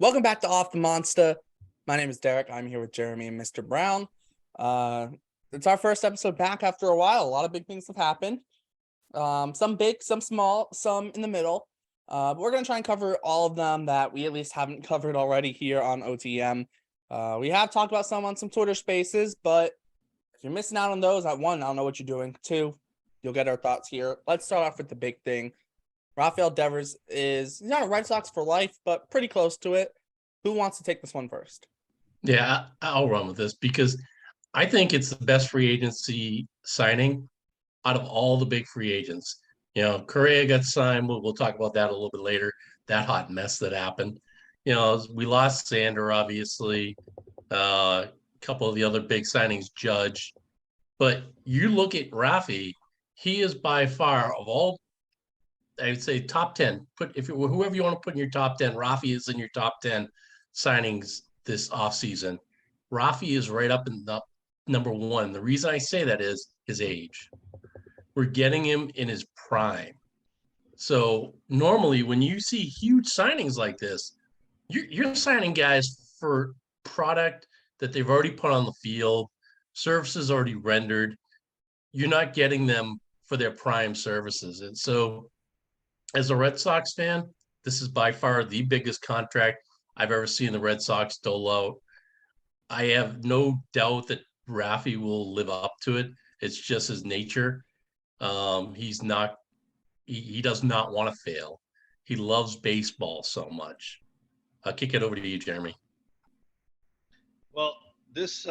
Welcome back to Off the Monster. My name is Derek. I'm here with Jeremy and Mr. Brown. It's our first episode back after a while. A lot of big things have happened. Some big, some small, some in the middle. But we're going to try and cover all of them that we at least haven't covered already here on OTM. We have talked about some on some Twitter spaces, but if you're missing out on those, one, I don't know what you're doing. Two, you'll get our thoughts here. Let's start off with the big thing. Rafael Devers he's not a Red Sox for life, but pretty close to it. Who wants to take this one first? Yeah, I'll run with this because I think it's the best free agency signing out of all the big free agents. Correa got signed. We'll talk about that a little bit later. That hot mess that happened. We lost Sander, obviously. A couple of the other big signings, Judge. But you look at Rafi, he is by far of all, I would say top 10. Whoever you want to put in your top 10, Rafi is in your top 10 signings this offseason. Rafi is right up in the number one. The reason I say that is his age. We're getting him in his prime. So normally when you see huge signings like this, you're signing guys for product that they've already put on the field, services already rendered. You're not getting them for their prime services. And so as a Red Sox fan, this is by far the biggest contract I've ever seen the Red Sox dole out. I have no doubt that Rafi will live up to it. It's just his nature. He's not. He does not want to fail. He loves baseball so much. I'll kick it over to you, Jeremy. Well, this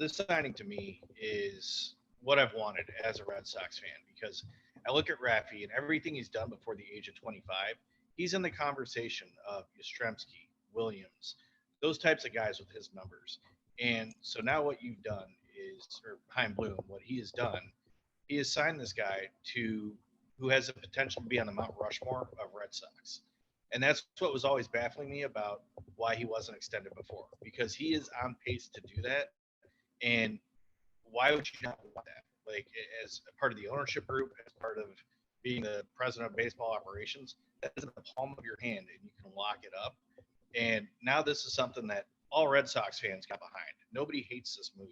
signing to me is what I've wanted as a Red Sox fan because I look at Rafi and everything he's done before the age of 25. He's in the conversation of Yastrzemski, Williams, those types of guys with his numbers. And so now what you've done is, or Chaim Bloom, what he has done, he has signed this guy who has the potential to be on the Mount Rushmore of Red Sox. And that's what was always baffling me about why he wasn't extended before, because he is on pace to do that. And why would you not want that? Like, as a part of the ownership group, as part of being the president of baseball operations, that is in the palm of your hand and you can lock it up. And now this is something that all Red Sox fans got behind. Nobody hates this move.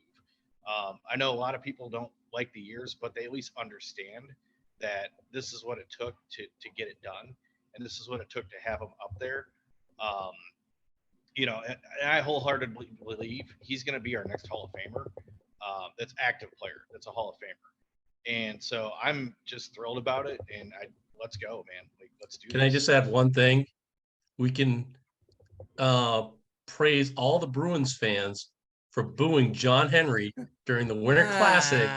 I know a lot of people don't like the years, but they at least understand that this is what it took to get it done. And this is what it took to have him up there. And I wholeheartedly believe he's going to be our next Hall of Famer. That's active player. That's a Hall of Famer. And so I'm just thrilled about it. And let's go, man. Like, let's do Can this. I just add one thing? We can praise all the Bruins fans for booing John Henry during the Winter Classic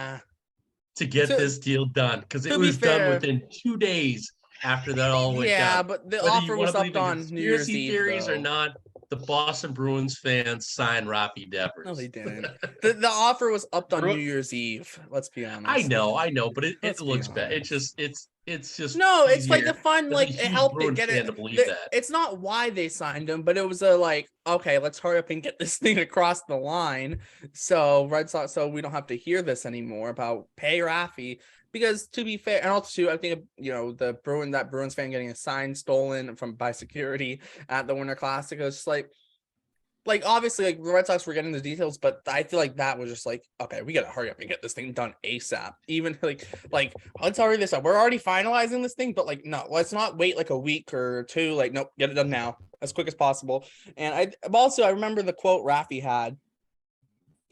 to get this deal done, because it was done within 2 days after that all went down. Yeah, but the offer was up on New Year's Eve. Theories or not, the Boston Bruins fans signed Rafi Devers. No, they didn't. the offer was up on New Year's Eve. Let's be honest. I know, but it looks bad. It's just no. It's like the fun, like it helped it get it. To believe that. It's not why they signed him, but it was okay, let's hurry up and get this thing across the line. So Red Sox, so we don't have to hear this anymore about pay Rafi. Because to be fair, and also I think that Bruins fan getting a sign stolen by security at the Winter Classic is just like obviously the Red Sox were getting the details, but I feel like that was just okay, we gotta hurry up and get this thing done ASAP. Even let's hurry this up. We're already finalizing this thing, but no, let's not wait a week or two. Nope, get it done now as quick as possible. And I remember the quote Rafi had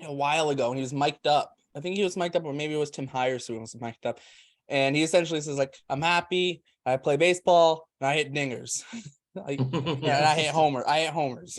a while ago, and he was mic'd up. I think he was mic'd up, or maybe it was Tim Hires who was mic'd up. And he essentially says, I'm happy, I play baseball, and I hit dingers. And I hit homers.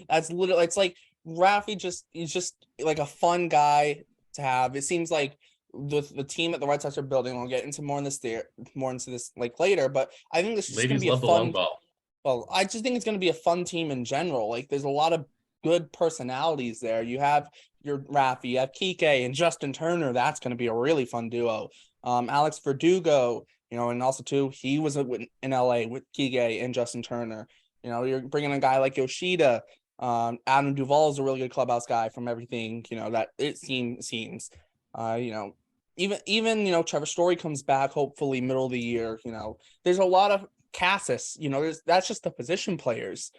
That's literally, it's like Rafi he's just like a fun guy to have. It seems like the team that the Red Sox are building, we'll get into more into this later, but I think this is going to be a fun ball. Well, I just think it's going to be a fun team in general. There's a lot of good personalities there. You have your Rafi, you have Kike and Justin Turner. That's going to be a really fun duo. Alex Verdugo, and also too, he was in LA with Kike and Justin Turner. You're bringing a guy like Yoshida. Adam Duvall is a really good clubhouse guy from everything, that it seems. Even Trevor Story comes back hopefully middle of the year. There's a lot of Cassis. That's just the position players.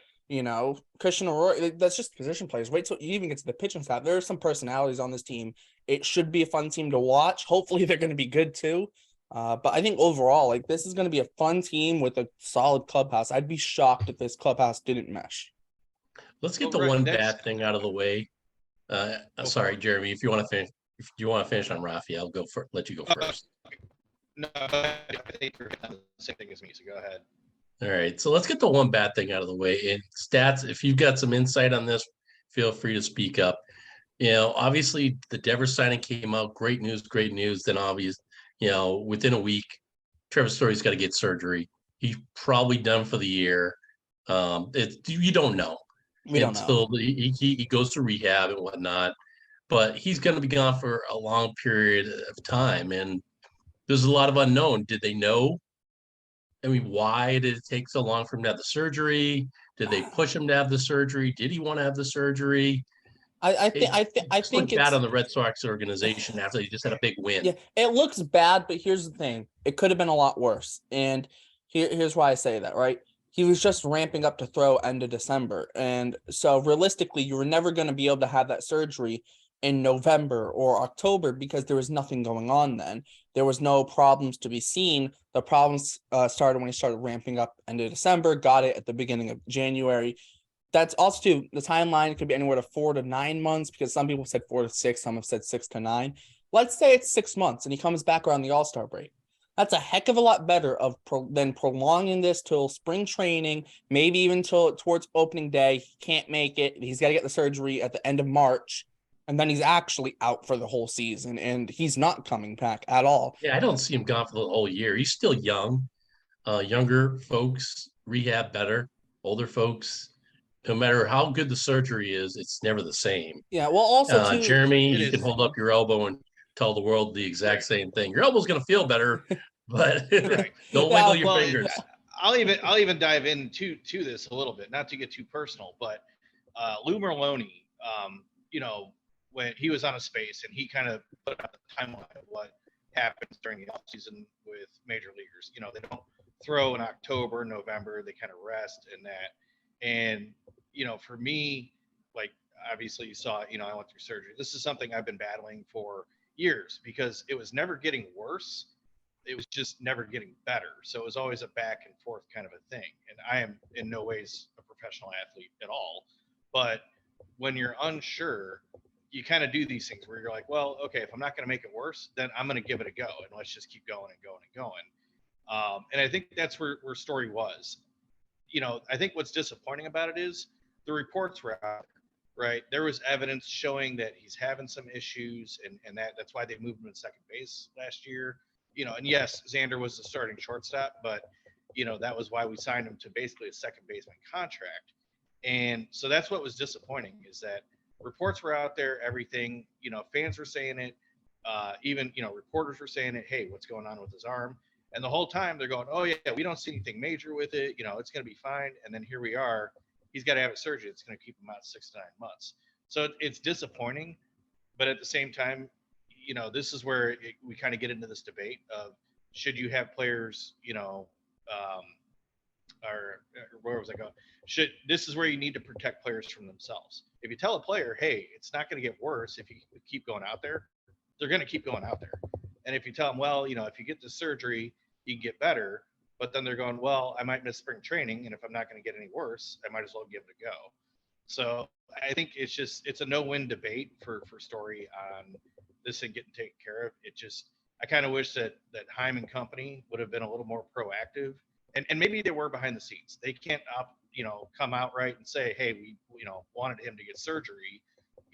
Christian Aurora, that's just position players. Wait till you even get to the pitching staff. There are some personalities on this team. It should be a fun team to watch. Hopefully they're going to be good too. But I think overall, like, this is going to be a fun team with a solid clubhouse. I'd be shocked if this clubhouse didn't mesh. Let's get Well, the one that's bad thing out of the way. Go for Sorry, it. Jeremy, if you want to finish, on Rafi, I'll let you go first. No, I think you're on the same thing as me, so go ahead. All right, so let's get the one bad thing out of the way. And stats, if you've got some insight on this, feel free to speak up. Obviously the Devers signing came out, great news. Then within a week, Trevor Story's got to get surgery. He's probably done for the year. You don't know We don't know. until he goes to rehab and whatnot, but he's going to be gone for a long period of time. And there's a lot of unknown. Did they know? I mean, why did it take so long for him to have the surgery? Did they push him to have the surgery? Did he want to have the surgery? I Just think looked bad it's on the Red Sox organization after they just had a big win. yeah, it looks bad, but here's the thing. It could have been a lot worse. And here's why I say that, right? He was just ramping up to throw end of December. And so realistically, you were never going to be able to have that surgery in November or October because there was nothing going on then. There was no problems to be seen. The problems started when he started ramping up end of December, got it at the beginning of January. That's also too, the timeline could be anywhere to 4 to 9 months because some people said 4 to 6, some have said 6 to 9. Let's say it's 6 months and he comes back around the All-Star break. That's a heck of a lot better than prolonging this till spring training, maybe even till towards opening day. He can't make it. He's got to get the surgery at the end of March, and then he's actually out for the whole season, and he's not coming back at all. Yeah, I don't see him gone for the whole year. He's still young. Younger folks rehab better. Older folks, no matter how good the surgery is, it's never the same. Yeah, well, also too, Jeremy, It you can is. hold up your elbow and tell the world the exact same thing. Your elbow's going to feel better, but Right. don't Yeah, wiggle your Well, fingers. I'll even dive into this a little bit, not to get too personal, but Lou Merlone, when he was on a space and he kind of put out the timeline of what happens during the offseason with major leaguers. They don't throw in October, November, they kind of rest and that. And, for me, like obviously you saw, I went through surgery. This is something I've been battling for years because it was never getting worse. It was just never getting better. So it was always a back and forth kind of a thing. And I am in no ways a professional athlete at all. But when you're unsure, you kind of do these things where you're like, well, okay, if I'm not going to make it worse, then I'm going to give it a go and let's just keep going and going and going. And I think that's where Story was. I think what's disappointing about it is the reports were out there, right? There was evidence showing that he's having some issues, and that's why they moved him to second base last year. And yes, Xander was the starting shortstop, but that was why we signed him to basically a second baseman contract. And so that's what was disappointing is that reports were out there, everything, fans were saying it, even, reporters were saying it, hey, what's going on with his arm? And the whole time they're going, oh yeah, we don't see anything major with it, it's going to be fine. And then here we are, he's got to have a surgery. It's going to keep him out 6 to 9 months. So it's disappointing, but at the same time, this is where we kind of get into this debate of should you have players, or where was I going? This is where you need to protect players from themselves. If you tell a player, hey, it's not going to get worse if you keep going out there, they're going to keep going out there. And if you tell them, well, if you get the surgery, you can get better, but then they're going, well, I might miss spring training, and if I'm not going to get any worse, I might as well give it a go. So I think it's a no-win debate for Story on this thing getting taken care of. I kind of wish that Heim and company would have been a little more proactive, and maybe they were behind the scenes. They can't come out right and say, hey, we wanted him to get surgery,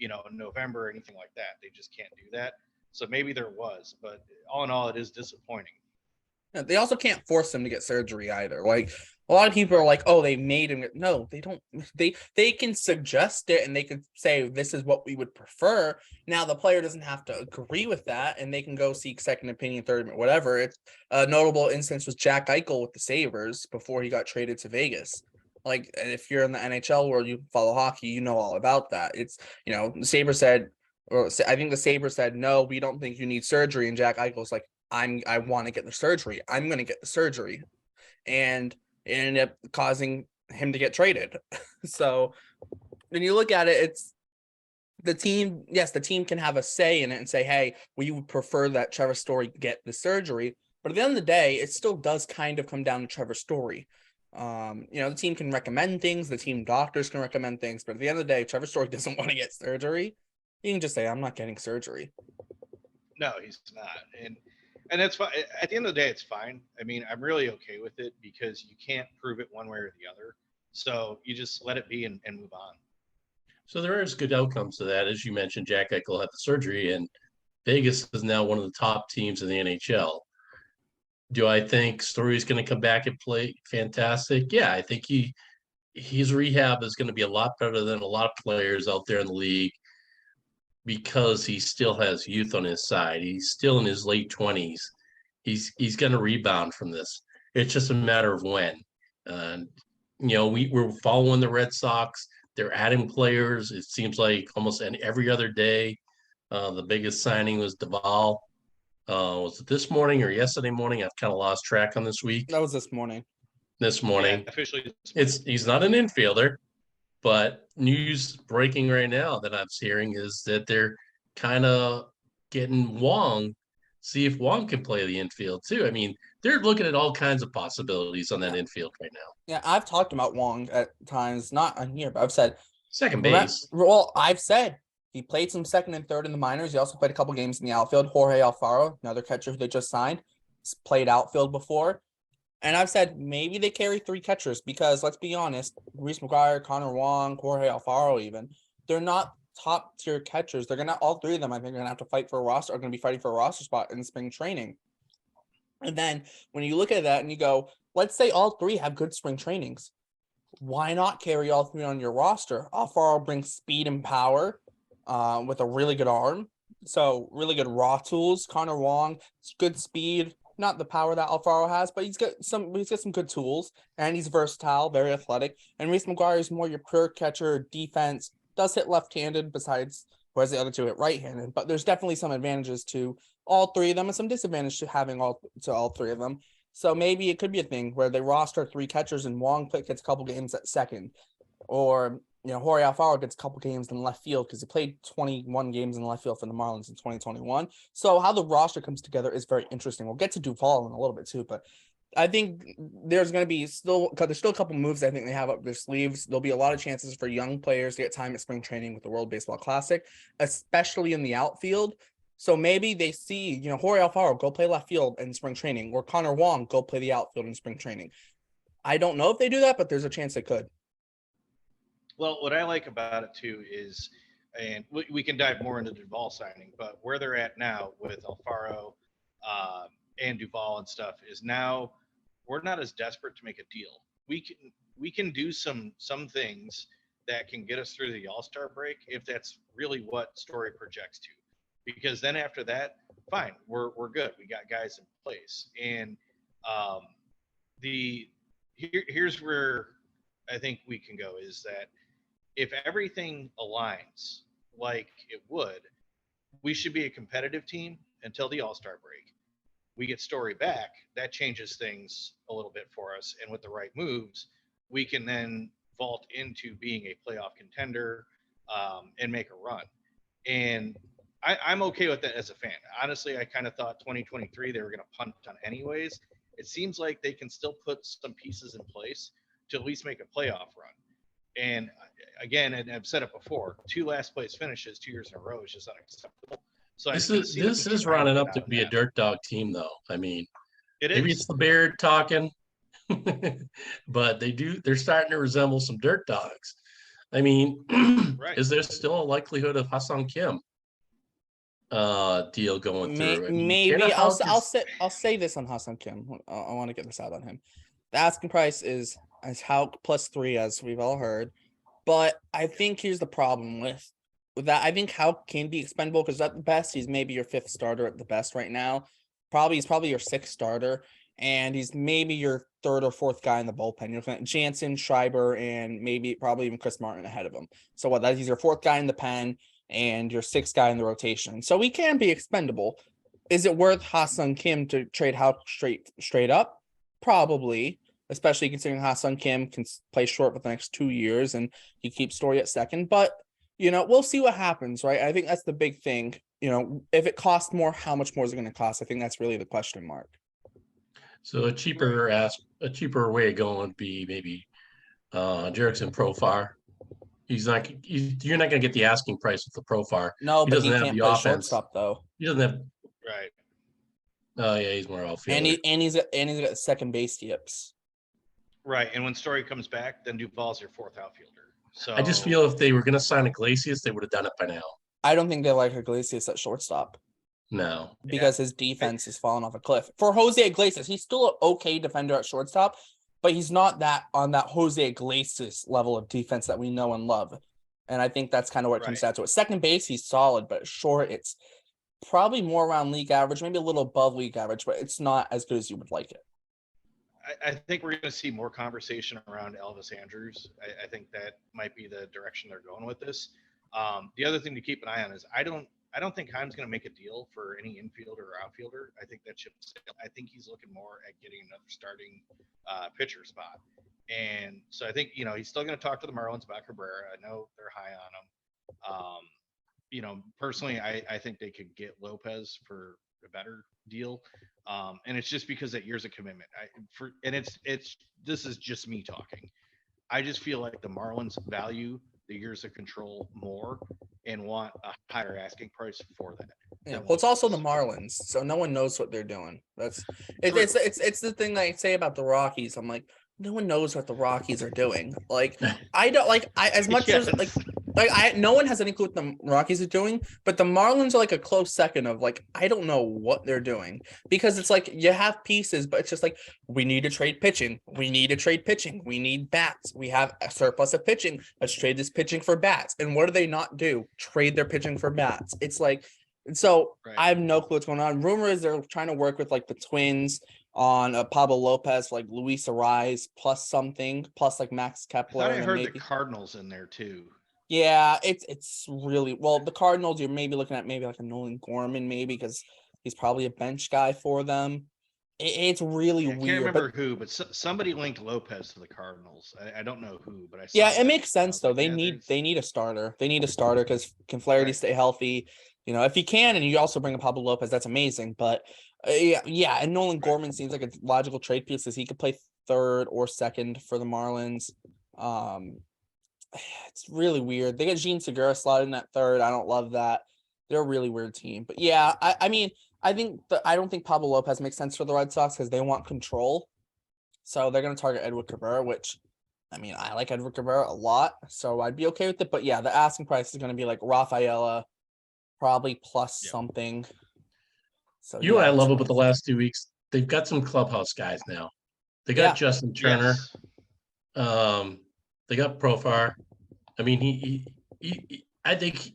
in November or anything like that. They just can't do that. So maybe there was, but all in all, it is disappointing. They also can't force him to get surgery either. Like, a lot of people are like, oh, they made him. No, they don't. They can suggest it and they can say, this is what we would prefer. Now, the player doesn't have to agree with that, and they can go seek second opinion, third, whatever. It's a notable instance was Jack Eichel with the Sabres before he got traded to Vegas. Like, if you're in the NHL world, you follow hockey, you know all about that. It's, the Sabres said, or I think the Sabres said, no, we don't think you need surgery. And Jack Eichel's like, I want to get the surgery. I'm going to get the surgery. And it ended up causing him to get traded. So when you look at it, it's the team. Yes, the team can have a say in it and say, hey, we would prefer that Trevor Story get the surgery. But at the end of the day, it still does kind of come down to Trevor Story. The team can recommend things, the team doctors can recommend things, but at the end of the day, Trevor Story doesn't want to get surgery. You can just say, I'm not getting surgery. No, he's not. And that's fine. At the end of the day, it's fine. I mean, I'm really okay with it because you can't prove it one way or the other. So you just let it be and move on. So there is good outcomes to that. As you mentioned, Jack Eichel had the surgery, and Vegas is now one of the top teams in the NHL. Do I think Story's going to come back and play fantastic? Yeah, I think his rehab is going to be a lot better than a lot of players out there in the league because he still has youth on his side. He's still in his late 20s. He's going to rebound from this. It's just a matter of when. We're following the Red Sox. They're adding players. It seems like almost every other day. The biggest signing was Duvall. Was it this morning or yesterday morning? I've kind of lost track on this week. That was this morning. This morning. Yeah, officially. He's not an infielder, but news breaking right now that I'm hearing is that they're kind of getting Wong, see if Wong can play the infield too. I mean, they're looking at all kinds of possibilities on that infield right now. Yeah, I've talked about Wong at times, not on here, but I've said second base. Well, I've said he played some second and third in the minors. He also played a couple games in the outfield. Jorge Alfaro, another catcher who they just signed, played outfield before. And I've said maybe they carry 3 catchers because let's be honest, Reese McGuire, Connor Wong, Jorge Alfaro even, they're not top tier catchers. They're gonna all 3 of them, I think, are gonna have to fight for a roster, are gonna be fighting for a roster spot in spring training. And then when you look at that and you go, let's say all 3 have good spring trainings. Why not carry all 3 on your roster? Alfaro brings speed and power with a really good arm. So really good raw tools. Connor Wong, good speed, not the power that Alfaro has, but he's got some good tools, and he's versatile, very athletic. And Reese McGuire is more your pure catcher, defense, does hit left-handed besides, whereas the other 2 hit right-handed. But there's definitely some advantages to all 3 of them and some disadvantage to having all 3 of them. So maybe it could be a thing where they roster 3 catchers and Wong gets a couple games at second, or Jorge Alfaro gets a couple games in left field because he played 21 games in left field for the Marlins in 2021. So how the roster comes together is very interesting. We'll get to Duvall in a little bit too, but I think there's going to be there's still a couple moves I think they have up their sleeves. There'll be a lot of chances for young players to get time at spring training with the World Baseball Classic, especially in the outfield. So maybe they see, Jorge Alfaro go play left field in spring training, or Connor Wong go play the outfield in spring training. I don't know if they do that, but there's a chance they could. Well, what I like about it too is, and we can dive more into the Duvall signing, but where they're at now with Alfaro and Duvall and stuff is now we're not as desperate to make a deal. We can do some things that can get us through the All-Star break if that's really what Story projects to. Because then after that, fine, we're good. We got guys in place. And here's where I think we can go is that if everything aligns like it would, we should be a competitive team until the All-Star break. We get Story back, that changes things a little bit for us. And with the right moves, we can then vault into being a playoff contender and make a run. And I'm okay with that as a fan. Honestly, I kind of thought 2023 they were going to punt on anyways. It seems like they can still put some pieces in place to at least make a playoff run. And again, and I've said it before, 2 last place finishes 2 years in a row is just unacceptable. So this is running up to be a dirt dog team, though. I mean, maybe it's the Beard talking, but they're starting to resemble some dirt dogs. I mean, right. Is there still a likelihood of Hassan Kim deal going through? Maybe I'll say this on Hassan Kim. I want to get this out on him. The asking price is how +3, as we've all heard, but I think here's the problem with that. I think how can be expendable because at the best he's maybe your 5th starter at the best right now. He's probably your 6th starter, and he's maybe your 3rd or 4th guy in the bullpen. You're looking at Jansen, Schreiber, and probably even Chris Martin ahead of him. So he's your 4th guy in the pen and your 6th guy in the rotation. So he can be expendable. Is it worth Hassan Kim to trade Houck straight up? Probably. especially considering Ha-Sung Kim can play short for the next 2 years and you keep Story at second. But, we'll see what happens, right? I think that's the big thing. If it costs more, how much more is it going to cost? I think that's really the question mark. So a cheaper way of going would be maybe Jerickson Profar. You're not going to get the asking price with the Profar. No, but he have can't the play offense. shortstop though. He doesn't have. Right. Oh yeah, he's more outfielder. And he's got second base yips. Right, and when Story comes back, then Duvall's your fourth outfielder. So I just feel if they were going to sign Iglesias, they would have done it by now. I don't think they like Iglesias at shortstop. No, because his defense has fallen off a cliff. For Jose Iglesias, he's still an okay defender at shortstop, but he's not that on that Jose Iglesias level of defense that we know and love. And I think that's kind of what it comes down to. At second base, he's solid, but short, it's probably more around league average, maybe a little above league average, but it's not as good as you would like it. I think we're going to see more conversation around Elvis Andrews. I think that might be the direction they're going with this. The other thing to keep an eye on is I don't think Heim's going to make a deal for any infielder or outfielder. I think that ship's sailed. I think he's looking more at getting another starting pitcher spot. And so I think, he's still going to talk to the Marlins about Cabrera. I know they're high on him. Personally, I think they could get Lopez for a better deal. And it's just because that year's a commitment. This is just me talking. I just feel like the Marlins value the years of control more and want a higher asking price for that. Yeah, well, it's also the Marlins, so no one knows what they're doing. It's the thing that I say about the Rockies. I'm like, no one knows what the Rockies are doing. Like, I don't like as much as no one has any clue what the Rockies are doing, but the Marlins are like a close second of like, I don't know what they're doing, because it's like you have pieces, but it's just like, we need to trade pitching. We need to trade pitching. We need bats. We have a surplus of pitching. Let's trade this pitching for bats. And what do they not do? Trade their pitching for bats. It's like, so right. I have no clue what's going on. Rumor is they're trying to work with like the Twins on Pablo Lopez, like Luis Ariz plus like Max Kepler. I heard the Cardinals in there too. Yeah, it's really well. The Cardinals, you're maybe looking at maybe like a Nolan Gorman, maybe because he's probably a bench guy for them. It's really weird. I can't remember who, but somebody linked Lopez to the Cardinals. I don't know who, but I saw it makes sense though. They need a starter. They need a starter because can Flaherty stay healthy? If he can, and you also bring a Pablo Lopez, that's amazing. But yeah, and Nolan Gorman seems like a logical trade piece because he could play third or second for the Marlins. It's really weird. They got Jean Segura slotted in at third. I don't love that. They're a really weird team. But yeah, I mean, I don't think Pablo Lopez makes sense for the Red Sox because they want control. So they're going to target Edward Cabrera, which, I mean, I like Edward Cabrera a lot. So I'd be okay with it. But yeah, the asking price is going to be like Rafaela, probably plus something. So what I love about the last 2 weeks, they've got some clubhouse guys now. They got Justin Turner. Yes. They got Profar. I mean, I think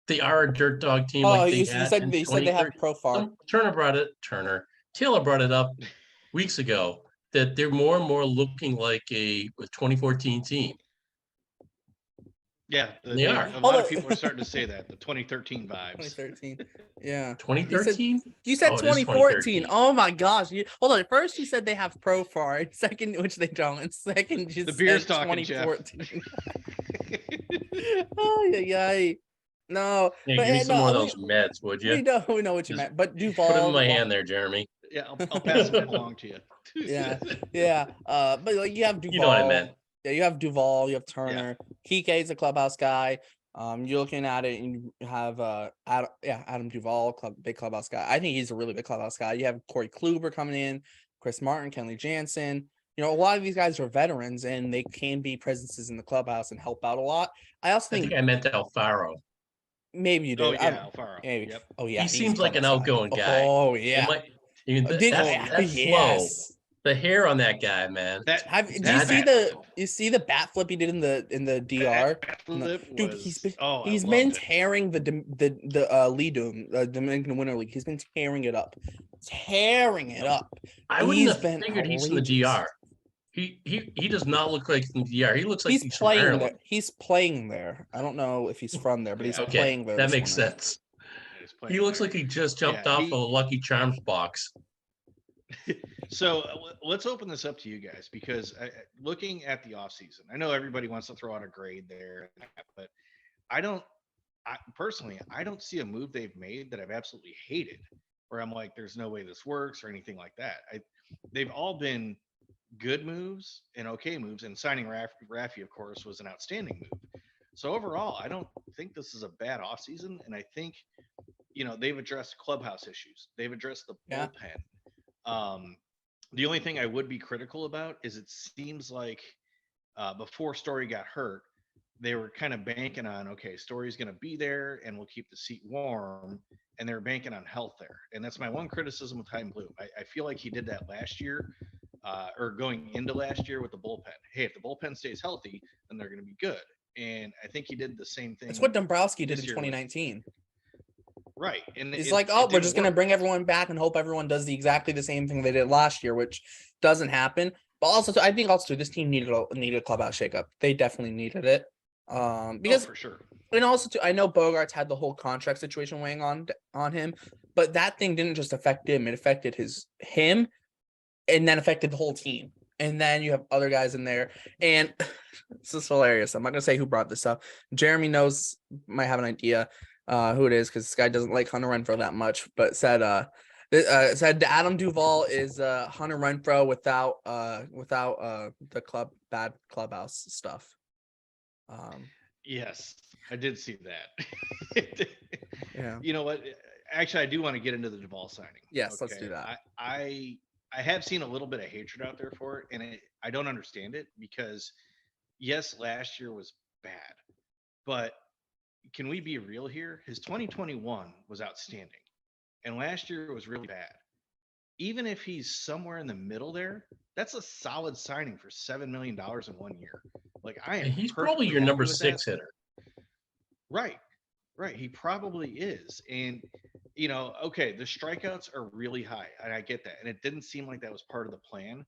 they are a dirt dog team. You said they have Profar. Taylor brought it up weeks ago that they're more and more looking like a 2014 team. Yeah, they are. A lot of people are starting to say that, the 2013 vibes. 2013, yeah. 2013? You said 2014. Oh my gosh. Hold on. First you said they have Profar. And second, which they don't. And second, you the said beer's talking, 2014. Oh, yeah. No. Yeah, give me some more of those meds, would you? We know what you meant. But Duvall. Put them in my hand there, Jeremy. Yeah, I'll pass them along to you. Yeah. But like you have Duvall. You know what I meant. Yeah, you have Duvall, you have Turner. Kike is a clubhouse guy. You're looking at it, and you have Adam Duvall, big clubhouse guy. I think he's a really big clubhouse guy. You have Corey Kluber coming in, Chris Martin, Kenley Jansen. A lot of these guys are veterans, and they can be presences in the clubhouse and help out a lot. I think I meant Alfaro. Maybe you did. Oh yeah, Alfaro. Maybe. Yep. Oh yeah, he seems like an outgoing guy. Oh yeah. That's slow. The hair on that guy, man. You see the bat flip he did in the DR? Dude, he's been tearing the Dominican Winter League. He's been tearing it up. I wouldn't have figured he's in the DR. He does not look like in the DR. He looks like he's playing there. He's playing there. I don't know if he's from there, but he's playing there. That makes sense. He looks like he just jumped off a Lucky Charms box. So let's open this up to you guys because looking at the offseason, I know everybody wants to throw out a grade there, but I don't. Personally, I don't see a move they've made that I've absolutely hated, where I'm like, "There's no way this works" or anything like that. They've all been good moves and okay moves, and signing Raffy, of course, was an outstanding move. So overall, I don't think this is a bad offseason, and I think they've addressed clubhouse issues, they've addressed the Yeah. bullpen. The only thing I would be critical about is it seems like before Story got hurt, they were kind of banking on, okay, Story's going to be there and we'll keep the seat warm. And they're banking on health there. And that's my one criticism with Time Blue. I feel like he did that last year or going into last year with the bullpen. Hey, if the bullpen stays healthy, then they're going to be good. And I think he did the same thing. That's what Dombrowski did in year 2019. Right. And he's like, oh, we're just going to bring everyone back and hope everyone does exactly the same thing they did last year, which doesn't happen. But also, I think this team needed a clubhouse shakeup. They definitely needed it. Because for sure. And also, I know Bogarts had the whole contract situation weighing on him, but that thing didn't just affect him; it affected him, and then affected the whole team. And then you have other guys in there, and this is hilarious. I'm not gonna say who brought this up. Jeremy might have an idea who it is because this guy doesn't like Hunter Renfroe that much, but said Adam Duvall is Hunter Renfroe without the bad clubhouse stuff. Yes, I did see that. Yeah. You know what? Actually, I do want to get into the Duvall signing. Yes, okay. Let's do that. I have seen a little bit of hatred out there for it, and I don't understand it because, yes, last year was bad, but can we be real here? His 2021 was outstanding, and last year was really bad. Even if he's somewhere in the middle there, that's a solid signing for $7 million in 1 year. Like he's probably your number 6 hitter. Right. He probably is. And, okay, the strikeouts are really high. And I get that. And it didn't seem like that was part of the plan.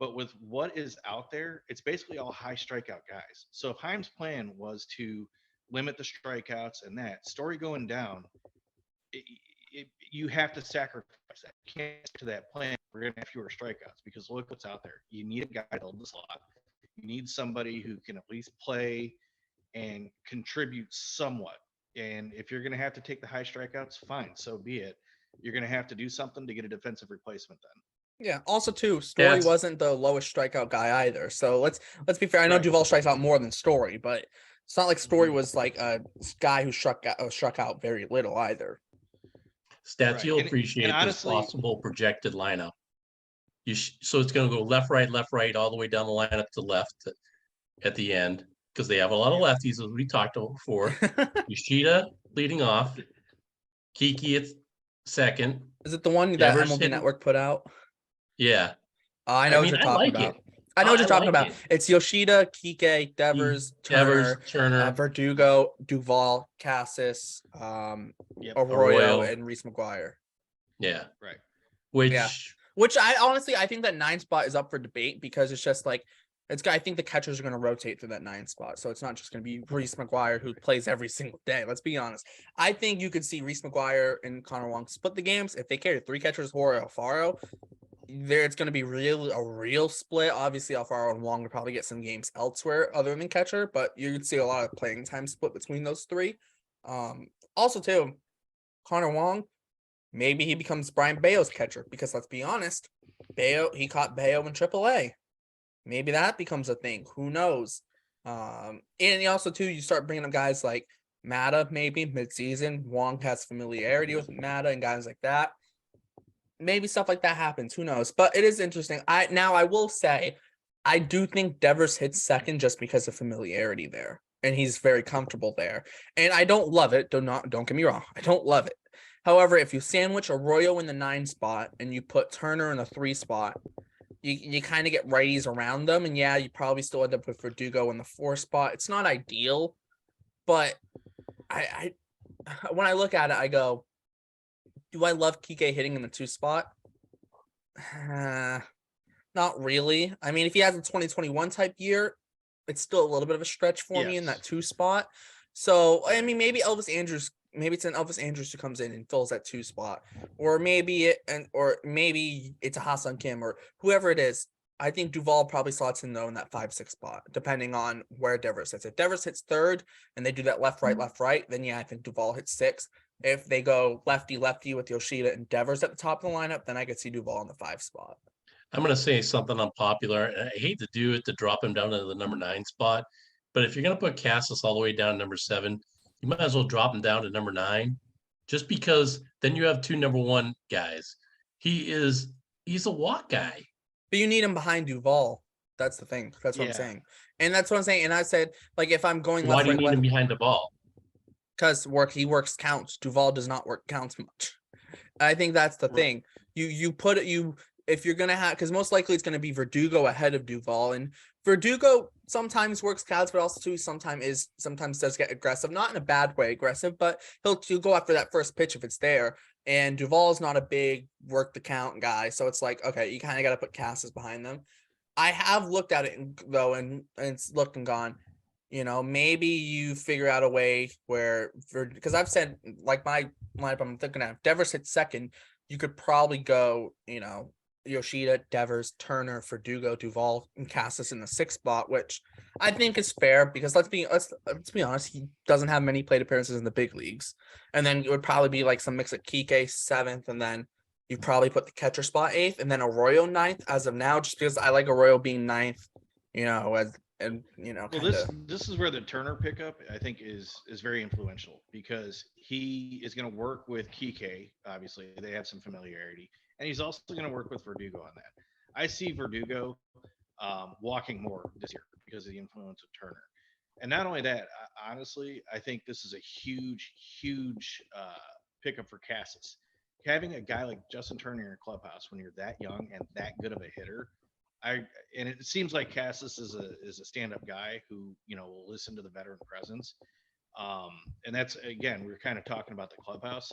But with what is out there, it's basically all high strikeout guys. So if Heim's plan was to limit the strikeouts and that story going down, you have to sacrifice that. You can't stick to that plan. We're going to have fewer strikeouts because look what's out there. You need a guy to hold the slot. You need somebody who can at least play and contribute somewhat. And if you're going to have to take the high strikeouts, fine, so be it. You're going to have to do something to get a defensive replacement then. Yeah. Also, too, Story wasn't the lowest strikeout guy either. So let's be fair. I know Duvall strikes out more than Story, but it's not like Story was like a guy who struck out very little either. Stats, you'll appreciate this possible projected lineup. So it's going to go left, right, all the way down the lineup to left at the end because they have a lot of lefties, as we talked about before. Yoshida leading off, Kiki at second. Is it the one that MLB Network put out? Yeah. I know what you're talking about. I know what you're talking about. It's Yoshida, Kike, Devers, Turner, Verdugo, Duvall, Cassis, Arroyo, and Reese McGuire. Yeah. Right. Which I think that 9 spot is up for debate because it's just like I think the catchers are going to rotate through that 9 spot. So it's not just going to be Reese McGuire who plays every single day. Let's be honest. I think you could see Reese McGuire and Connor Wong split the games. If they carry 3 catchers, Jorge Alfaro, it's going to be a real split. Obviously, Alfaro and Wong would probably get some games elsewhere other than catcher, but you'd see a lot of playing time split between those 3. Also, too, Connor Wong, maybe he becomes Brian Bayo's catcher because let's be honest, he caught Bayo in AAA. Maybe that becomes a thing. Who knows? And also, too, you start bringing up guys like Mata maybe midseason. Wong has familiarity with Mata and guys like that. Maybe stuff like that happens. Who knows? But it is interesting. I will say, I do think Devers hits second just because of familiarity there, and he's very comfortable there. And I don't love it. Don't get me wrong. I don't love it. However, if you sandwich Arroyo in the 9 spot and you put Turner in the 3 spot, you kind of get righties around them. And yeah, you probably still end up with Verdugo in the 4 spot. It's not ideal, but I when I look at it, I go, do I love Kike hitting in the 2 spot? Not really. I mean, if he has a 2021 type year, it's still a little bit of a stretch for me in that 2 spot. So, I mean, maybe Elvis Andrus maybe it's an Elvis Andrus who comes in and fills that 2 spot, or maybe it's a Ha-Seong Kim or whoever it is. I think Duvall probably slots in though in that 5-6 spot, depending on where Devers hits. If Devers hits 3rd and they do that left, right, then yeah, I think Duvall hits 6. If they go lefty with Yoshida and Devers at the top of the lineup, then I could see Duvall in the 5 spot. I'm going to say something unpopular, and I hate to do it to drop him down to the number 9 spot, but if you're going to put Cassis all the way down to number 7, you might as well drop him down to number 9, just because then you have 2 number 1 guys. He's a walk guy. But you need him behind Duvall. That's the thing. That's what I'm saying. And that's what I'm saying. And I said, like, if I'm going Why left, do you right, need left, him behind Duvall? because he works counts. Duvall does not work counts much. I think that's the thing. You put it, if you're gonna have, because most likely it's gonna be Verdugo ahead of Duvall, and Verdugo sometimes works counts, but also too sometimes does get aggressive, not in a bad way aggressive, but he'll go after that first pitch if it's there. And Duvall's not a big work the count guy, so it's like, okay, you kind of got to put Cassis behind them. I have looked at it though, and it's looked and gone, maybe you figure out a way where, because I've said, like, my lineup I'm thinking of, Devers hits 2nd, you could probably go, Yoshida, Devers, Turner, Verdugo, Duvall, and Cassis in the 6th spot, which I think is fair because let's be honest, he doesn't have many plate appearances in the big leagues. And then it would probably be like some mix of Kike 7th, and then you probably put the catcher spot 8th, and then Arroyo 9th as of now, just because I like Arroyo being 9th, this is where the Turner pickup I think is very influential, because he is going to work with Kike. Obviously, they have some familiarity, and he's also going to work with Verdugo on that. I see Verdugo walking more this year because of the influence of Turner. And not only that, honestly, I think this is a huge pickup for Cassis. Having a guy like Justin Turner in your clubhouse when you're that young and that good of a hitter, and it seems like Cassis is a stand-up guy who will listen to the veteran presence. And that's, again, we're kind of talking about the clubhouse.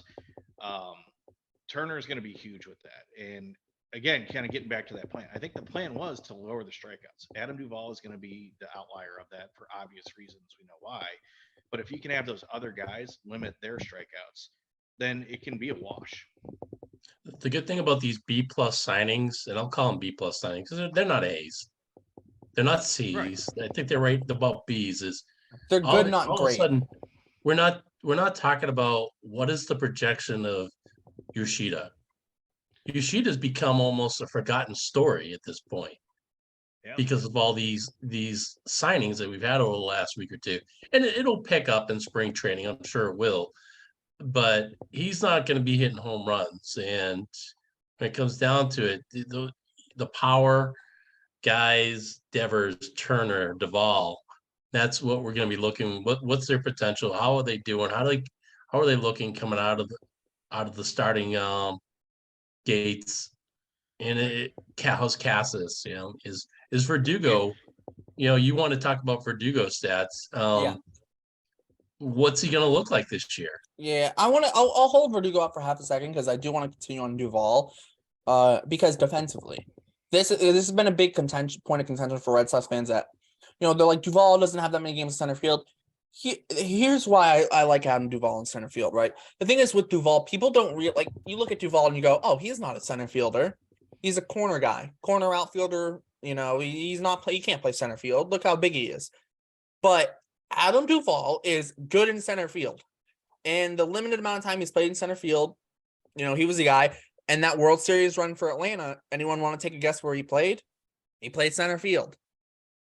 Turner is going to be huge with that. And again, kind of getting back to that plan, I think the plan was to lower the strikeouts. Adam Duvall is going to be the outlier of that for obvious reasons. We know why. But if you can have those other guys limit their strikeouts, then it can be a wash. The good thing about these B+ signings, and I'll call them B+ signings, because they're not A's. They're not C's. Right. I think they're right about B's. Is they're good, not all great. Of a sudden, we're not talking about what is the projection of Yoshida. Yoshida's become almost a forgotten story at this point, because of all these signings that we've had over the last week or two. And it'll pick up in spring training. I'm sure it will. But he's not going to be hitting home runs. And when it comes down to it, the power guys, Devers, Turner, Duvall, that's what we're going to be looking. What's their potential? How are they doing? How are they looking coming out of the starting gates? And how's Cassis? Is Verdugo? You want to talk about Verdugo stats? What's he going to look like this year? Yeah, I'll hold Verdugo up for half a second because I do want to continue on Duvall, because defensively, this has been a big point of contention for Red Sox fans that, they're like, Duvall doesn't have that many games in center field. Here's why I like Adam Duvall in center field, right? The thing is with Duvall, people don't you look at Duvall and you go, oh, he's not a center fielder. He's a corner guy, corner outfielder. He's not he can't play center field. Look how big he is. But Adam Duvall is good in center field. And the limited amount of time he's played in center field, he was the guy. And that World Series run for Atlanta, anyone want to take a guess where he played? He played center field.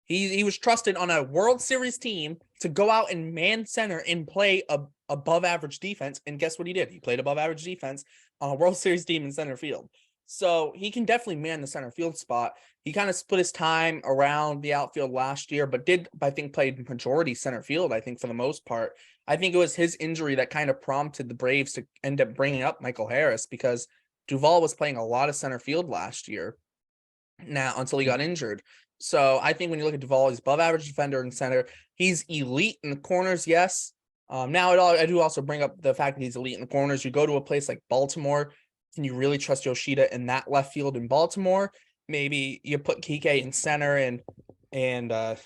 He was trusted on a World Series team to go out and man center and play above average defense. And guess what he did? He played above average defense on a World Series team in center field. So he can definitely man the center field spot. He kind of split his time around the outfield last year, but played majority center field, I think, for the most part. I think it was his injury that kind of prompted the Braves to end up bringing up Michael Harris, because Duvall was playing a lot of center field last year until he got injured. So I think when you look at Duvall, he's above average defender in center. He's elite in the corners, yes. I do also bring up the fact that he's elite in the corners. You go to a place like Baltimore, can you really trust Yoshida in that left field in Baltimore? Maybe you put Kike in center and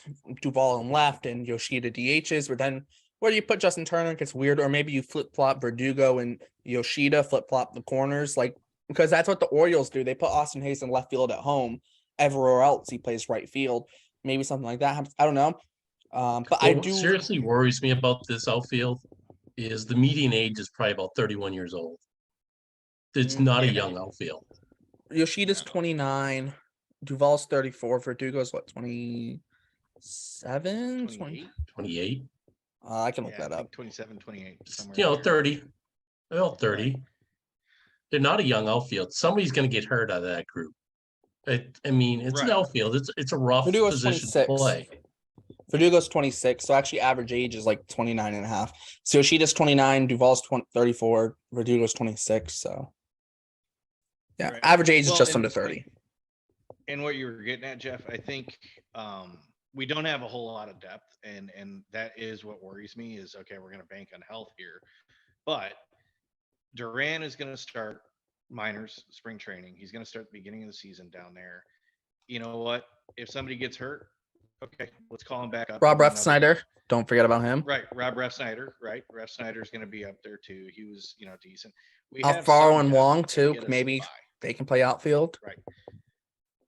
Duvall in left and Yoshida DHs. But then Where do you put Justin Turner? It gets weird, or maybe you flip flop Verdugo and Yoshida, flip flop the corners, like because that's what the Orioles do. They put Austin Hayes in left field at home. Everywhere else, he plays right field. Maybe something like that happens. I don't know. But I What do. seriously worries me about this outfield is the median age is probably about 31 years old. It's not a Yeah. young outfield. Yoshida's No. 29. Duvall's 34. Verdugo's what, 27? 28. 28. I can look Yeah, I that up. think 27, 28. Somewhere You know, in there. 30. Well, 30. They're not a young outfield. Somebody's going to get hurt out of that group. I mean, it's an Right. outfield. It's a rough Verdugo's position to 26. play. Verdugo's 26, so actually average age is like 29 and a half. So Yoshida's 29, Duvall's 34, Verdugo's 26. So yeah, Right. average age is Well, just under 30. And what you were getting at, Jeff, I think we don't have a whole lot of depth, and that is what worries me. Is okay, we're going to bank on health here, but Duran is going to start minors spring training. He's going to start the beginning of the season down there. You know what? If somebody gets hurt, okay, let's call him back up. Rob Give him Refsnyder, don't forget about him. Right, Rob Refsnyder. Right, Refsnyder's going to be up there too. He was, decent. We Alfaro some and depth Wong to too. get us Maybe by. they can play outfield. Right.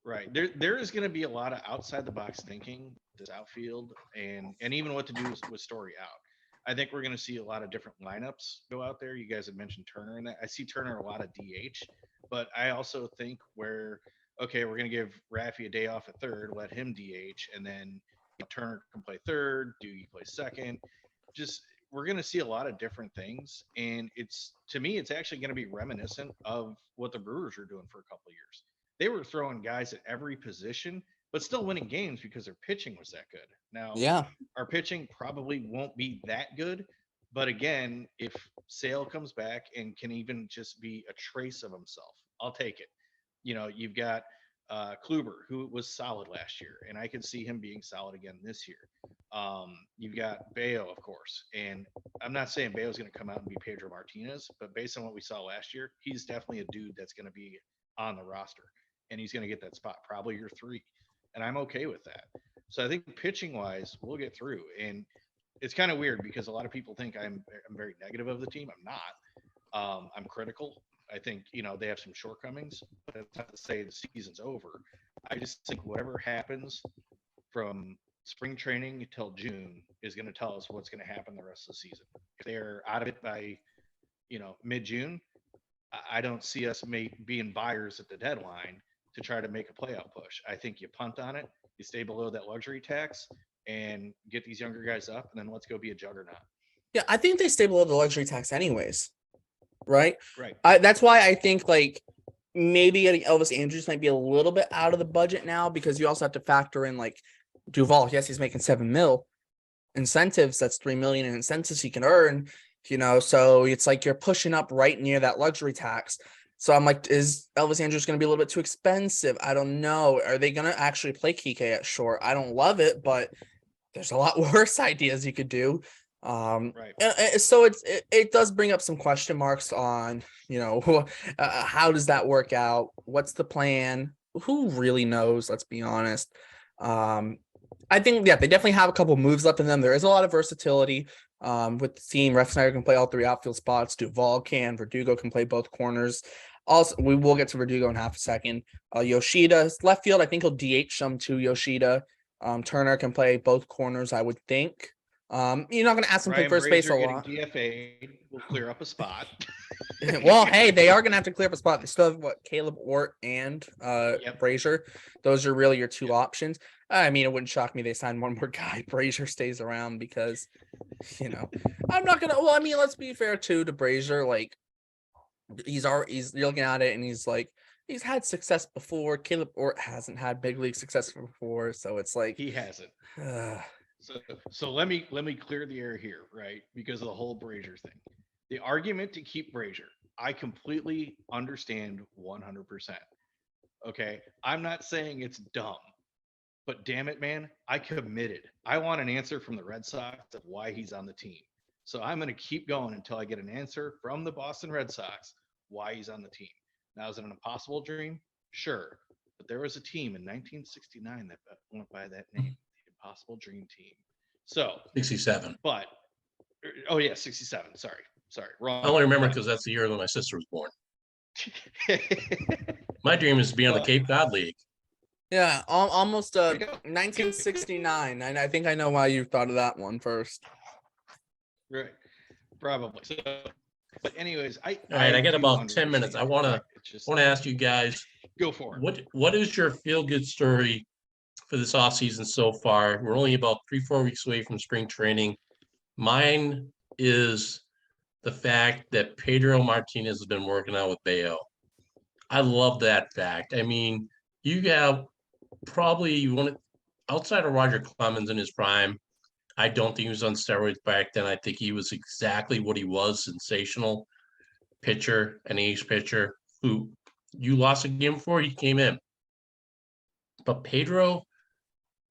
Right. There is going to be a lot of outside the box thinking this outfield and even what to do with Story out. I think we're going to see a lot of different lineups go out there. You guys had mentioned Turner in that. I see Turner a lot of DH, but I also think we're going to give Raffy a day off at third, let him DH, and then Turner can play third, Doogie plays second. Just we're going to see a lot of different things, and to me it's actually going to be reminiscent of what the Brewers were doing for a couple of years. They were throwing guys at every position, but still winning games because their pitching was that good. Now, Yeah, our pitching probably won't be that good, but again, if Sale comes back and can even just be a trace of himself, I'll take it. You've got Kluber, who was solid last year, and I can see him being solid again this year. You've got Bayo, of course, and I'm not saying Bayo's going to come out and be Pedro Martinez, but based on what we saw last year, he's definitely a dude that's going to be on the roster, and he's going to get that spot, probably your 3, and I'm okay with that. So I think pitching wise, we'll get through, and it's kind of weird because a lot of people think I'm very negative of the team. I'm not. I'm critical. I think they have some shortcomings, but that's not to say the season's over. I just think whatever happens from spring training until June is going to tell us what's going to happen the rest of the season. If they're out of it by mid-June, I don't see us being buyers at the deadline to try to make a playoff push. I think you punt on it, you stay below that luxury tax, and get these younger guys up, and then let's go be a juggernaut. yeah. I think they stay below the luxury tax anyways, right? Right. That's why I think like maybe getting Elvis Andrews might be a little bit out of the budget now because you also have to factor in like Duvall. Yes, he's making $7 million incentives. That's $3 million in incentives he can earn. So it's like you're pushing up right near that luxury tax. So I'm like, is Elvis Andrews going to be a little bit too expensive? I don't know. Are they going to actually play Kike at short? I don't love it, but there's a lot worse ideas you could do. Right. So it does bring up some question marks on, how does that work out? What's the plan? Who really knows? Let's be honest. I think, they definitely have a couple moves left in them. There is a lot of versatility with the team. Refsnyder can play all 3 outfield spots. Duvall can. Verdugo can play both corners. Also, we will get to Verdugo in half a second. Yoshida, left field, I think he'll DH some to Yoshida. Turner can play both corners, I would think. You're not going to ask him to play first base a lot. DFA will clear up a spot. Well, hey, they are going to have to clear up a spot. They still have Caleb Ort and Yep. Brazier. Those are really your 2 options. I mean, it wouldn't shock me they signed one more guy. Brazier stays around because, I'm not going to. Well, I mean, let's be fair too to Brazier. Like, he's looking at it and he's like, he's had success before. Caleb Ort hasn't had big league success before, so it's like He hasn't. So let me clear the air here, right? Because of the whole Brazier thing. The argument to keep Brazier, I completely understand 100%. Okay, I'm not saying it's dumb, but damn it, man, I committed. I want an answer from the Red Sox of why he's on the team. So I'm going to keep going until I get an answer from the Boston Red Sox why he's on the team. Now, is it an impossible dream? Sure. But there was a team in 1969 that went by that name, the Impossible Dream Team. So 67. But Oh yeah, 67. Sorry, wrong. I only remember because that's the year that my sister was born. My dream is to be on the Cape Cod League. Yeah, almost There you go. 1969, and I think I know why you thought of that one first. Right, probably. So, but anyways, All right, I got do about 10 minutes. I want to ask you guys, go for it. what is your feel good story for this offseason so far? We're only about 3-4 weeks away from spring training. Mine is the fact that Pedro Martinez has been working out with Bayo. I love that fact. I mean, you have probably one outside of Roger Clemens in his prime. I don't think he was on steroids back then. I think he was exactly what he was, sensational pitcher, an ace pitcher who you lost a game for, he came in. But Pedro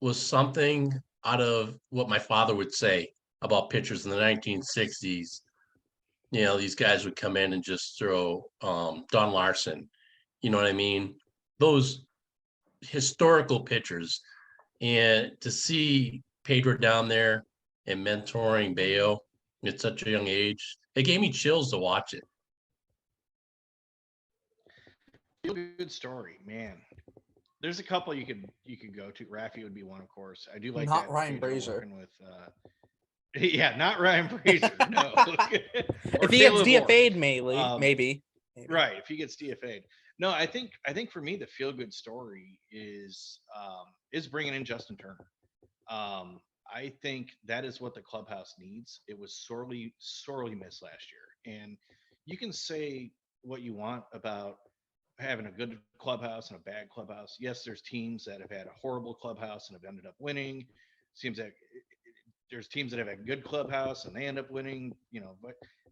was something out of what my father would say about pitchers in the 1960s. You know, these guys would come in and just throw Don Larson. You know what I mean? Those historical pitchers. And to see Pedro down there and mentoring Bayo at such a young age, it gave me chills to watch it. Good story, man. There's a couple you could go to. Raffy would be one, of course. I do like Not that. Ryan Pedro Brazier. working with, yeah, not Ryan Brazier. No. If he gets DFA'd, maybe. Right, if he gets DFA'd. No, I think for me the feel good story is bringing in Justin Turner. I think that is what the clubhouse needs. It was sorely missed last year, and you can say what you want about having a good clubhouse and a bad clubhouse. Yes, there's teams that have had a horrible clubhouse and have ended up winning. Seems like there's teams that have a good clubhouse and they end up winning,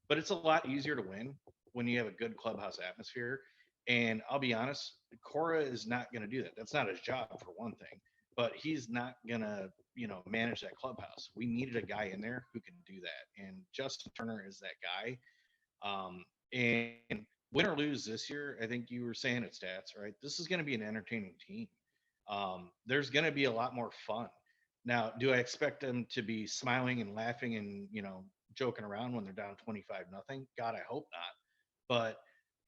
but it's a lot easier to win when you have a good clubhouse atmosphere. And I'll be honest, Cora is not going to do that. That's not his job for one thing, but he's not going to, manage that clubhouse. We needed a guy in there who can do that. And Justin Turner is that guy. And win or lose this year, I think you were saying it, Stats, right? This is going to be an entertaining team. There's going to be a lot more fun. Now, do I expect them to be smiling and laughing and, joking around when they're down 25-0? God, I hope not.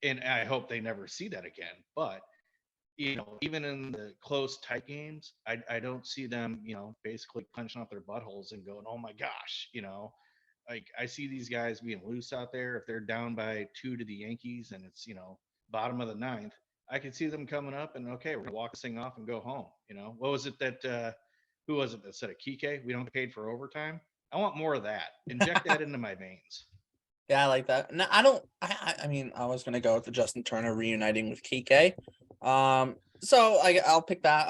And I hope they never see that again. But, even in the close, tight games, I don't see them, basically punching up their buttholes and going, oh my gosh, like I see these guys being loose out there. If they're down by 2 to the Yankees and it's, bottom of the 9th, I could see them coming up and, okay, we're going to walk this thing off and go home. What was it that, who was it that said a Kike? We don't get paid for overtime. I want more of that. Inject that into my veins. Yeah, I like that. No, I don't. I mean, I was gonna go with the Justin Turner reuniting with Kike. So I'll pick that.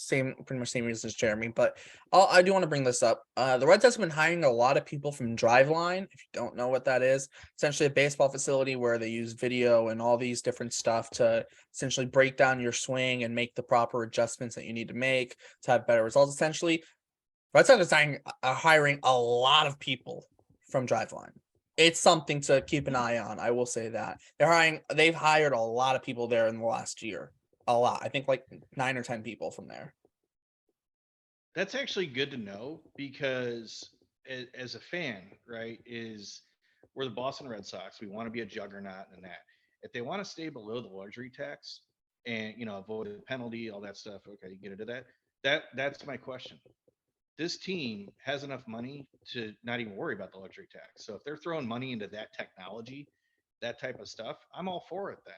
Pretty much same reason as Jeremy, but I do want to bring this up. The Red Sox have been hiring a lot of people from Driveline. If you don't know what that is, essentially a baseball facility where they use video and all these different stuff to essentially break down your swing and make the proper adjustments that you need to make to have better results. Essentially, Red Sox are hiring a lot of people from Driveline. It's something to keep an eye on. I will say that they've hired a lot of people there in the last year. A lot. I think like 9 or 10 people from there. That's actually good to know because as a fan, right, we're the Boston Red Sox. We want to be a juggernaut in that. If they want to stay below the luxury tax and, avoid the penalty, all that stuff, okay, you get into that. That's my question. This team has enough money to not even worry about the luxury tax. So if they're throwing money into that technology, that type of stuff, I'm all for it then.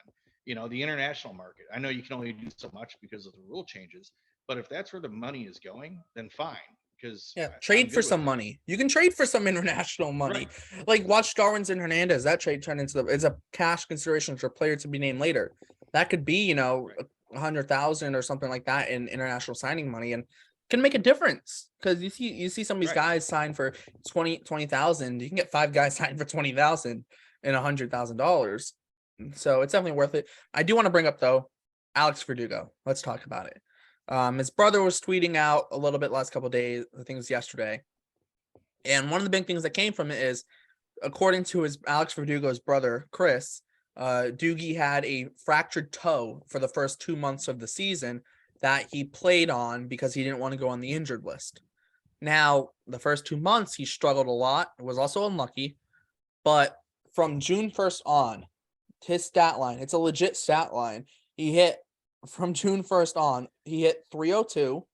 The international market. I know you can only do so much because of the rule changes, but if that's where the money is going, then fine. Because trade for some money. You can trade for some international money. Right. Like watch Darwin's and Hernandez. That trade turned into it's a cash consideration for a player to be named later. That could be, 100,000 or something like that in international signing money, and can make a difference because you see some of these guys sign for 20,000. You can get 5 guys signed for 20,000 and $100,000. So it's definitely worth it. I do want to bring up though, Alex Verdugo. Let's talk about it. His brother was tweeting out a little bit last couple of days. I think it was yesterday. And one of the big things that came from it is, according to Alex Verdugo's brother, Chris, Doogie had a fractured toe for the first 2 months of the season that he played on because he didn't want to go on the injured list. Now, the first 2 months, he struggled a lot. Was also unlucky. But from June 1st on, his stat line, it's a legit stat line. He hit from June 1st on, he hit 302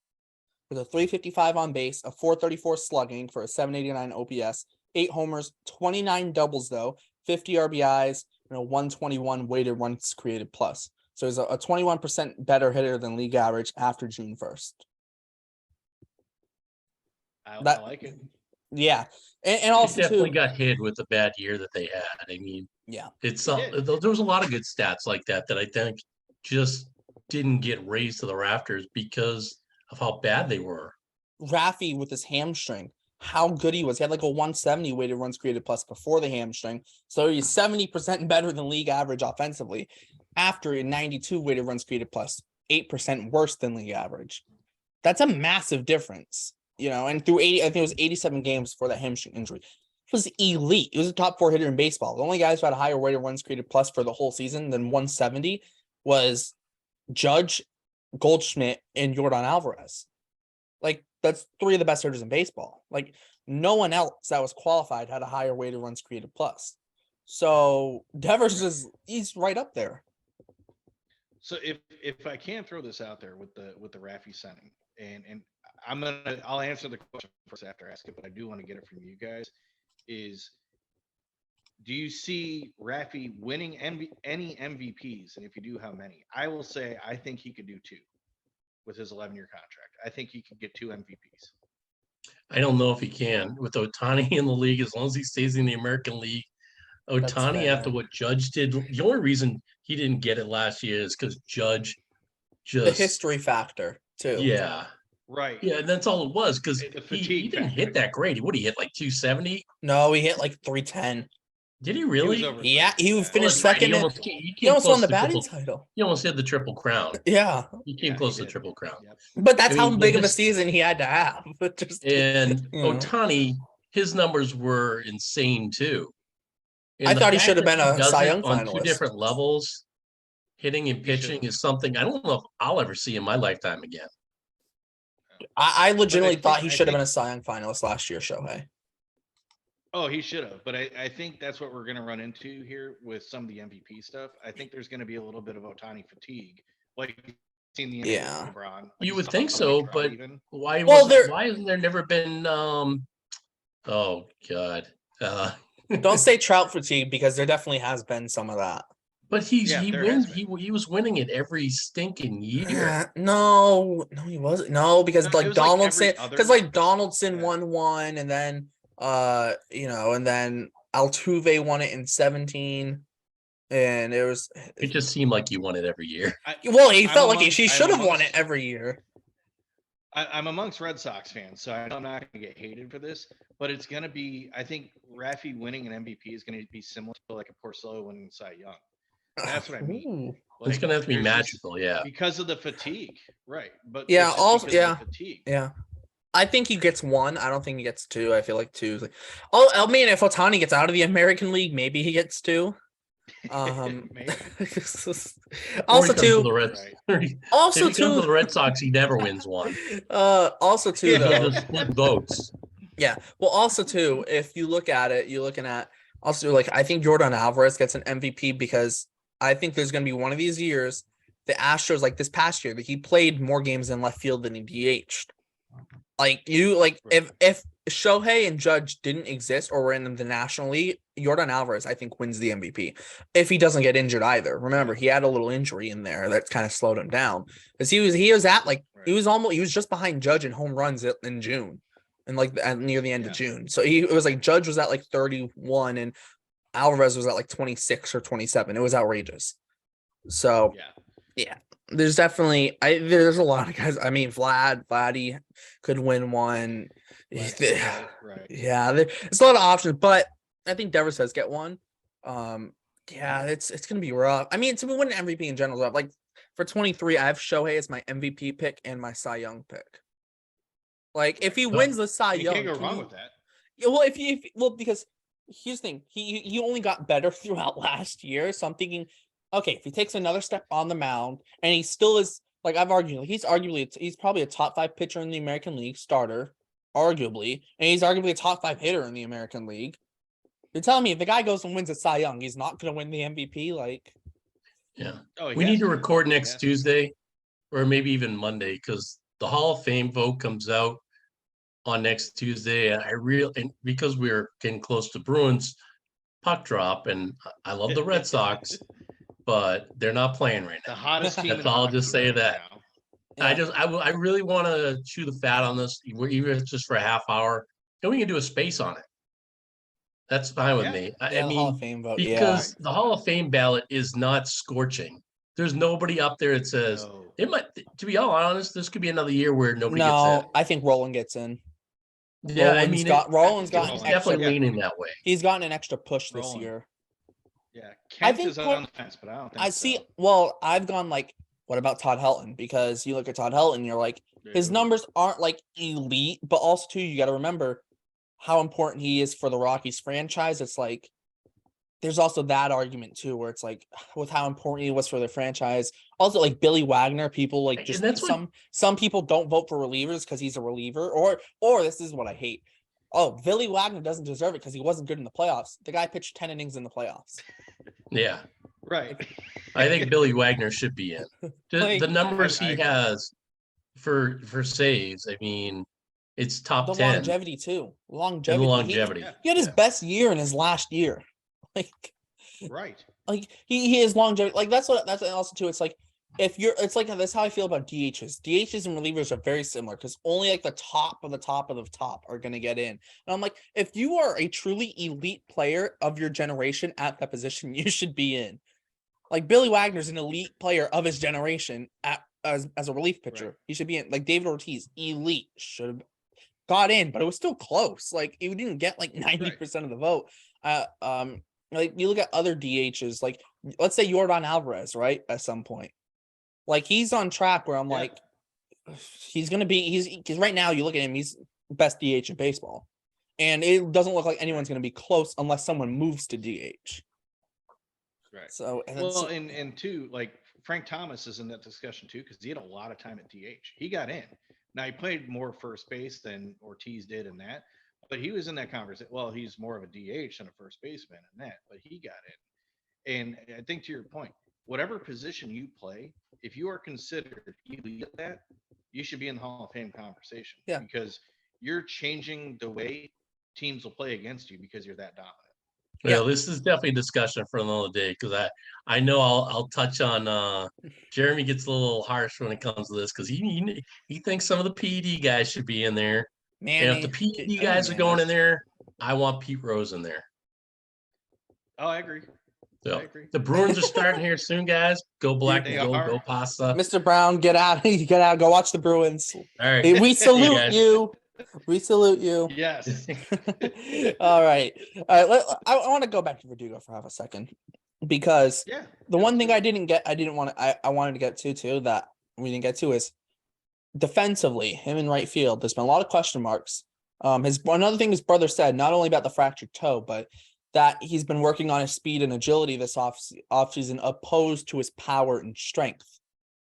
with a 355 on base, a 434 slugging for a 789 OPS, 8 homers, 29 doubles, though, 50 RBIs, and a 121 weighted runs created plus. So he's a 21% better hitter than league average after June 1st. I like it. Yeah. And He also, definitely too, got hit with the bad year that they had. I mean, yeah. it's He did. there was a lot of good stats like that I think just didn't get raised to the rafters because of how bad they were. Raffy with his hamstring, how good he was. He had like a 170 weighted runs created plus before the hamstring. So he's 70% better than league average offensively. After a 92 weighted runs created plus, 8% worse than league average. That's a massive difference, and through 80, I think it was 87 games before that hamstring injury. It was elite. He was a top 4 hitter in baseball. The only guys who had a higher weighted runs created plus for the whole season than 170 was Judge, Goldschmidt, and Yordan Alvarez. Like, that's 3 of the best hitters in baseball. Like, no one else that was qualified had a higher weighted runs created plus. So Devers he's right up there. So if I can throw this out there with the Raffy signing, and I'll answer the question first after I ask it, but I do want to get it from you guys. Do you see Raffy winning any MVPs? And if you do, how many? I will say I think he could do 2 with his 11-year contract. I think he could get 2 MVPs. I don't know if he can with Ohtani in the league as long as he stays in the American League. Ohtani, after what Judge did, the only reason he didn't get it last year is because Judge just the history factor too. Yeah. Right. Yeah, and that's all it was because The he didn't factor. hit that great. What, he hit like 270? No, he hit like 310. Did he really? Yeah, he finished that's right. second. He almost won the to batting title. He almost had the Triple Crown. Yeah. He came close to the Triple Crown. Yep. But that's how big of a season he had to have. And Ohtani, his numbers were insane too. And I thought he should have been a Cy Young on finalist. 2 different levels. Hitting and pitching is something I don't know if I'll ever see in my lifetime again. I legitimately thought he should have been a Cy Young finalist last year, Shohei. Oh, he should have. But I think that's what we're going to run into here with some of the MVP stuff. I think there's going to be a little bit of Ohtani fatigue. Like, seen the LeBron. Like, you would think so, but why hasn't there never been oh God. Don't say Trout fatigue because there definitely has been some of that. But he was winning it every stinking year. No, he wasn't. No, because like Donaldson, Donaldson won one, and then and then Altuve won it in 17, and it just seemed like you won it every year. He felt like he should have won it every year. I'm amongst Red Sox fans, so I'm not going to get hated for this, but it's going to be, I think Raffy winning an MVP is going to be similar to like a Porcello winning Cy Young. That's what I mean. Like, it's going to have to be magical, because of the fatigue, right? But fatigue. Yeah. I think he gets 1. I don't think he gets 2. I feel like 2 is like. Oh, I mean, if Ohtani gets out of the American League, maybe he gets 2. Also, too. Also, too. To the Red Sox, he never wins 1. Also, too, though. Split votes. Yeah. Well, also, too, if you look at it, you're looking at also like I think Yordan Alvarez gets an MVP because I think there's going to be one of these years, the Astros, like this past year, that he played more games in left field than he DH'd. If Shohei and Judge didn't exist or were in the National League, Yordan Alvarez, I think, wins the MVP if he doesn't get injured either. Remember, he had a little injury in there that kind of slowed him down because he was just behind Judge in home runs in June and near the end of June. So it was like Judge was at like 31 and Alvarez was at like 26 or 27. It was outrageous. So yeah. There's definitely there's a lot of guys. I mean, Vladdy could win one. Right. Yeah, there's a lot of options, but I think Devers says get one. It's gonna be rough. I mean, to win an MVP in general, like for 23, I have Shohei as my MVP pick and my Cy Young pick. Like if he wins the Cy Young, you can't go wrong with that. Well, because here's the thing, he only got better throughout last year, so I'm thinking, okay, if he takes another step on the mound and he still is, like I've argued, he's probably a top 5 pitcher in the American League starter. arguably, and he's arguably a top 5 hitter in the American League. You're telling me if the guy goes and wins a Cy Young, he's not going to win the MVP? Like, Yeah. Oh, We need to to. record He next has to. Tuesday or maybe even Monday because the Hall of Fame vote comes out on next Tuesday. And and because we're getting close to Bruins puck drop, and I love the Red Sox, but they're not playing right The now. hottest team That's in all I'll hockey just say right that. now. yeah. I really want to chew the fat on this, even if it's just for a half hour. And we can do a space on it. That's fine with Yeah. me. Yeah, I the Hall of mean, Fame vote. Yeah. because the Hall of Fame ballot is not scorching. There's nobody up there that says No. it might. To be all honest, this could be another year where nobody gets in. No, I think Roland gets in. Yeah, I mean, Roland's think got Roland- an it's definitely extra. leaning that way. He's gotten an extra push this Roland. year. Yeah. I Kent think is on the fence, but I don't think I see. so. Well, I've gone like, what about Todd Helton? Because you look at Todd Helton, you're like, his Dude. numbers aren't like elite, but also too, you got to remember how important he is for the Rockies franchise. It's like, there's also that argument too, where it's like, with how important he was for the franchise. Also, like Billy Wagner, people like And just that's what some people don't vote for relievers because he's a reliever, or this is what I hate. Oh, Billy Wagner doesn't deserve it because he wasn't good in the playoffs. The guy pitched 10 innings in the playoffs. yeah. Right. I think Billy Wagner should be in. The Like, numbers I he agree. has for saves, I mean, it's top the 10 longevity too. in the Longevity. longevity. Yeah. He had his best year in his last year. Right. Like he is longevity. Like that's also too. It's like if you're, it's like that's how I feel about DHs. DHs and relievers are very similar because only like the top of the top of the top are gonna get in. And I'm like, if you are a truly elite player of your generation at that position, you should be in. Like Billy Wagner's an elite player of his generation as a relief pitcher. Right. He should be in. Like David Ortiz, elite, should have got in, but it was still close. Like he didn't get like 90% of the vote. Like you look at other DHs, like let's say Yordan Alvarez, right? At some point, like he's on track where I'm Yeah. like, he's gonna be. He's because right now you look at him, he's best DH in baseball, and it doesn't look like anyone's gonna be close unless someone moves to DH. Right. So and Well, and two, like Frank Thomas is in that discussion too because he had a lot of time at DH. He got in. Now he played more first base than Ortiz did in that, but he was in that conversation. Well, he's more of a DH than a first baseman in that, but he got in. And I think to your point, whatever position you play, if you are considered elite at that, you should be in the Hall of Fame conversation. Yeah. Because you're changing the way teams will play against you because you're that dominant. Well, this is definitely a discussion for another day because I know I'll touch on Jeremy gets a little harsh when it comes to this because he thinks some of the PED guys should be in there. man, And if the PED guys are going in there, I want Pete Rose in there. Oh, I agree. So I agree. the Bruins are starting here soon, guys. Go black They and gold, are. go pasta. Mr. Brown, get out! Get out! Go watch the Bruins. All right. We See you salute guys. you. We salute you. Yes. All right. I want to go back to Verdugo for half a second because Yeah. the one thing let's do it. I wanted to get to too that we didn't get to is defensively, him in right field. There's been a lot of question marks. Another thing his brother said, not only about the fractured toe, but that he's been working on his speed and agility this offseason opposed to his power and strength.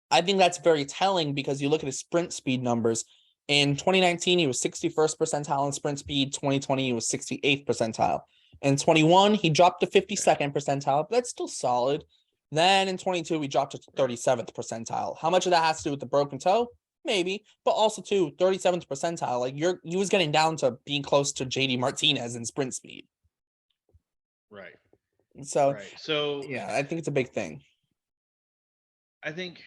I think that's very telling because you look at his sprint speed numbers. In 2019, he was 61st percentile in sprint speed. 2020, he was 68th percentile. In 21, he dropped to 52nd percentile, but that's still solid. Then in 22, he dropped to 37th percentile. How much of that has to do with the broken toe? Maybe, but also too 37th percentile. Like he was getting down to being close to JD Martinez in sprint speed. Right. So Right. So yeah, I think it's a big thing. I think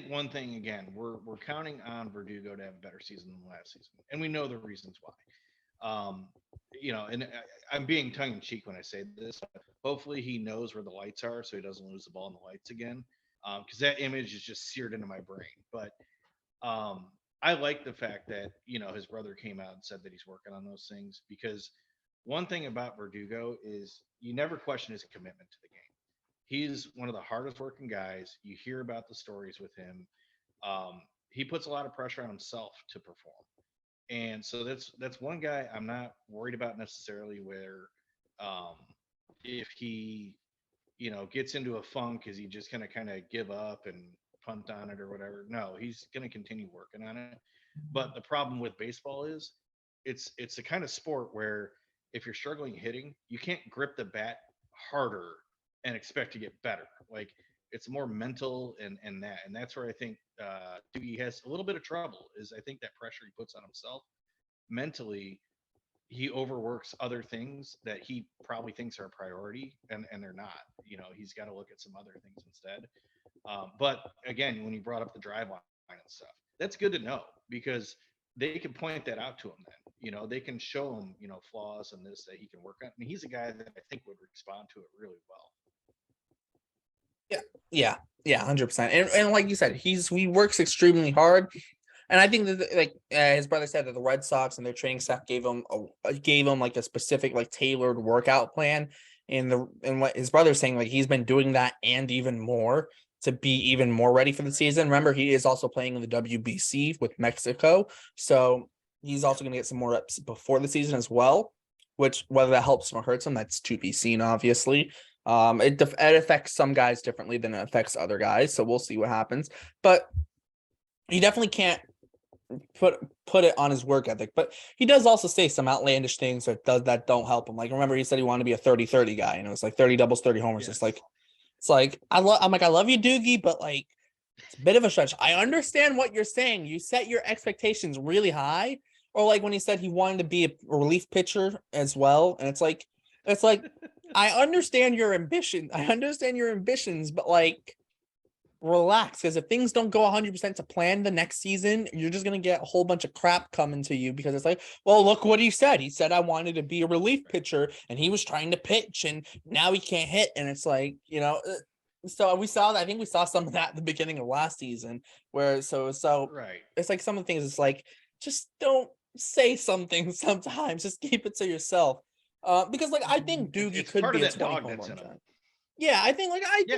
one thing again, we're counting on Verdugo to have a better season than last season, and we know the reasons why. And I'm being tongue in cheek when I say this. But hopefully, he knows where the lights are, so he doesn't lose the ball in the lights again. Because that image is just seared into my brain. But I like the fact that his brother came out and said that he's working on those things. Because one thing about Verdugo is you never question his commitment to the game. He's one of the hardest working guys. You hear about the stories with him. He puts a lot of pressure on himself to perform. And so that's one guy I'm not worried about necessarily where if he gets into a funk, is he just gonna kind of give up and punt on it or whatever? No, he's gonna continue working on it. But the problem with baseball is it's a kind of sport where if you're struggling hitting, you can't grip the bat harder and expect to get better. Like it's more mental and that's where I think Doogie has a little bit of trouble. Is I think that pressure he puts on himself mentally, he overworks other things that he probably thinks are a priority and they're not. You know, he's got to look at some other things instead. But again, when you brought up the drive line and stuff, that's good to know because they can point that out to him then. You know, they can show him, you know, flaws and this that he can work on. And he's a guy that I think would respond to it really well. Yeah, 100%. And like you said, he works extremely hard. And I think that like his brother said that the Red Sox and their training staff gave him like a specific like tailored workout plan. And what his brother's saying, like he's been doing that and even more to be even more ready for the season. Remember, he is also playing in the WBC with Mexico, so he's also going to get some more reps before the season as well. Which whether that helps or hurts him, that's to be seen. Obviously, it affects some guys differently than it affects other guys, so we'll see what happens. But he definitely can't put it on his work ethic, but he does also say some outlandish things that don't help him. Like remember he said he wanted to be a 30-30 guy, and it was like 30 doubles, 30 homers. Yes. It's like I love you, Doogie, but like it's a bit of a stretch. I understand what you're saying. You set your expectations really high, or like when he said he wanted to be a relief pitcher as well, and it's like I understand your ambition. I understand your ambitions, but like relax, because if things don't go 100% to plan the next season, you're just going to get a whole bunch of crap coming to you because it's like, well, look what he said. He said I wanted to be a relief pitcher and he was trying to pitch and now he can't hit. And it's like, you know, so I think we saw some of that at the beginning of last season where so Right. it's like some of the things it's like, just don't say something sometimes, just keep it to yourself. Because like I think Doogie It's could part be of a that 20 dog home that's run in him. guy. Yeah, I think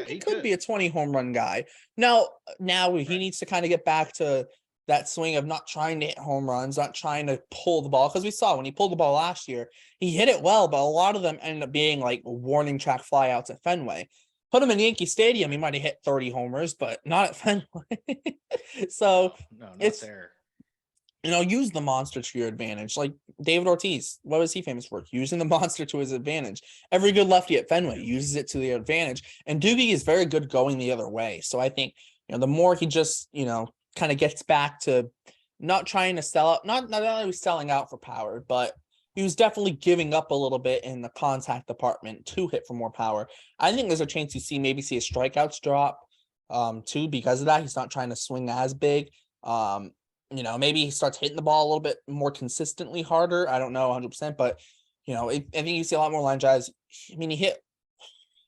he could be a 20 home run guy. Now he Right. needs to kind of get back to that swing of not trying to hit home runs, not trying to pull the ball. Because we saw when he pulled the ball last year, he hit it well, but a lot of them ended up being like warning track flyouts at Fenway. Put him in Yankee Stadium, he might have hit 30 homers, but not at Fenway. So no, not it's there. you know, use the monster to your advantage. Like David Ortiz, what was he famous for? Using the monster to his advantage. Every good lefty at Fenway uses it to their advantage. And Doogie is very good going the other way. So I think, you know, the more he just, you know, kind of gets back to not trying to sell out, not only selling out for power, but he was definitely giving up a little bit in the contact department to hit for more power. I think there's a chance you maybe see his strikeouts drop too because of that. He's not trying to swing as big. You know, maybe he starts hitting the ball a little bit more consistently harder. I don't know 100%, but, you know, I think you see a lot more line drives. I mean, he hit,